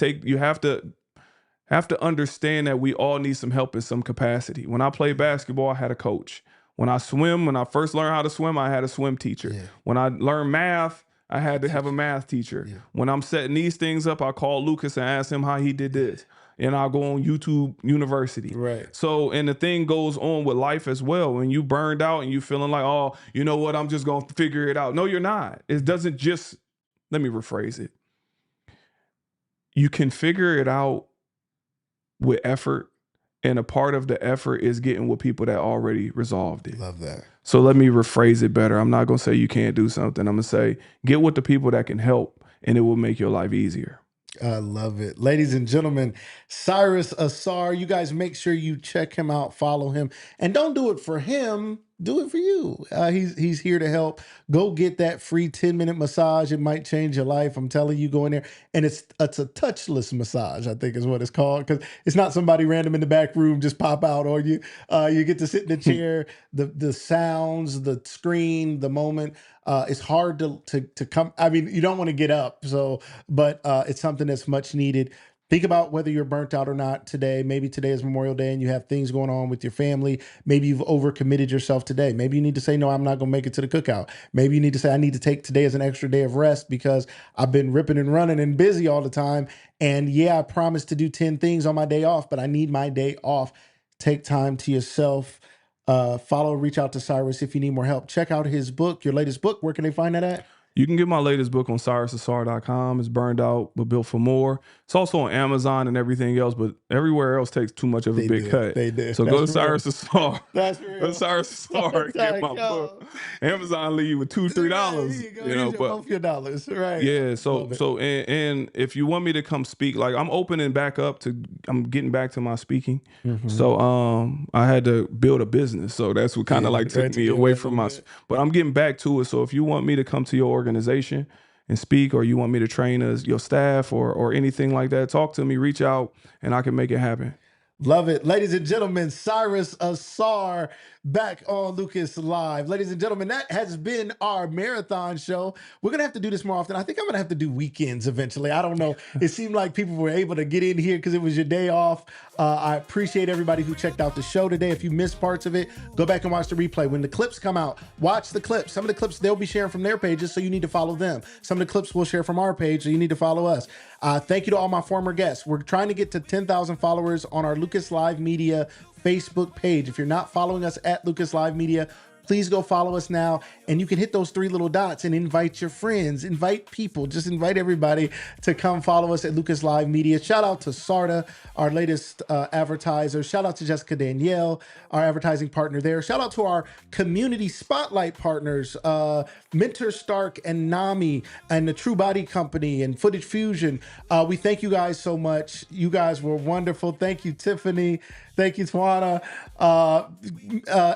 N: understand that we all need some help in some capacity. When I played basketball, I had a coach. When I first learned how to swim, I had a swim teacher. Yeah. When I learned math, I had to have a math teacher. Yeah. When I'm setting these things up, I call Lucas and ask him how he did this. And I'll go on YouTube University.
A: Right.
N: So, and the thing goes on with life as well. When you burned out and you feeling like, oh, you know what, I'm just going to figure it out. No, you're not. It doesn't just, let me rephrase it. You can figure it out with effort, and a part of the effort is getting with people that already resolved it.
A: Love that.
N: So let me rephrase it better. I'm not going to say you can't do something. I'm going to say get with the people that can help, and it will make your life easier.
A: I love it. Ladies and gentlemen, Cyrus Ausar, you guys make sure you check him out, follow him, and don't do it for him. Do it for you. He's here to help. Go get that free 10-minute massage. It might change your life. I'm telling you, go in there. And it's a touchless massage, I think is what it's called, because it's not somebody random in the back room just pop out on you. You get to sit in the chair, the sounds, the screen, the moment. It's hard to come. I mean, you don't want to get up. But it's something that's much needed. Think about whether you're burnt out or not today. Maybe today is Memorial Day and you have things going on with your family. Maybe you've overcommitted yourself today. Maybe you need to say, no, I'm not going to make it to the cookout. Maybe you need to say, I need to take today as an extra day of rest because I've been ripping and running and busy all the time. And yeah, I promised to do 10 things on my day off, but I need my day off. Take time to yourself. Reach out to Cyrus if you need more help. Check out his book, your latest book. Where can they find that at?
N: You can get my latest book on CyrusAusar.com. It's Burned Out, but Built for More. It's also on Amazon and everything else, but everywhere else takes too much of a big cut.
A: They do.
N: So go to Cyrus Ausar.
A: That's real.
N: Go to Cyrus Ausar and get my book. Amazon leave you with $2-3.
A: You know, but both your dollars, right?
N: Yeah. So and if you want me to come speak, like I'm opening back up to, I'm getting back to my speaking. Mm-hmm. So I had to build a business, so that's what kind of took me away from my. But I'm getting back to it. So if you want me to come to your organization and speak, or you want me to train your staff or anything like that, talk to me, reach out, and I can make it happen.
A: Love it. Ladies and gentlemen, Cyrus Ausar back on Lucas Live. Ladies and gentlemen, that has been our marathon show. We're going to have to do this more often. I think I'm going to have to do weekends eventually. I don't know. It seemed like people were able to get in here because it was your day off. I appreciate everybody who checked out the show today. If you missed parts of it, go back and watch the replay. When the clips come out, watch the clips. Some of the clips they'll be sharing from their pages, so you need to follow them. Some of the clips we'll share from our page, so you need to follow us. Thank you to all my former guests. We're trying to get to 10,000 followers on our Lucas Live Media Facebook page. If you're not following us at Lucas Live Media, Please go follow us now. And you can hit those 3 little dots and invite your friends, invite people, just invite everybody to come follow us at Lucas Live Media. Shout out to Sarda, our latest advertiser. Shout out to Jessica Danielle, our advertising partner there. Shout out to our community spotlight partners, Mentor Stark and Nami and the True Body Company and Footage Fusion. We thank you guys so much. You guys were wonderful. Thank you, Tiffany. Thank you, Tawana.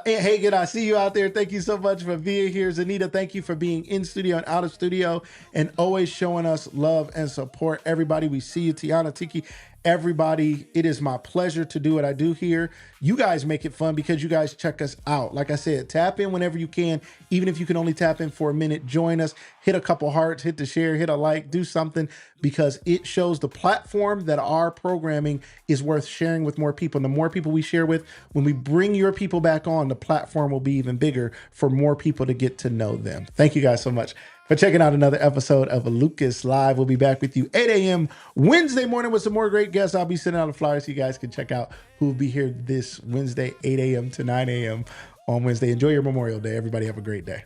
A: Hagen, I see you out there. Thank you so much for being here. ZaNita, thank you for being in studio and out of studio and always showing us love and support. Everybody, we see you. Tiana, Tiki, everybody, it is my pleasure to do what I do here. You guys make it fun because you guys check us out. Like I said, tap in whenever you can, even if you can only tap in for a minute. Join us, hit a couple hearts, hit the share, hit a like, do something, because it shows the platform that our programming is worth sharing with more people. And the more people we share with, when we bring your people back on, the platform will be even bigger for more people to get to know them. Thank you guys so much for checking out another episode of Lucas Live. We'll be back with you 8 a.m. Wednesday morning with some more great guests. I'll be sending out a flyer so you guys can check out who will be here this Wednesday, 8 a.m. to 9 a.m. on Wednesday. Enjoy your Memorial Day. Everybody have a great day.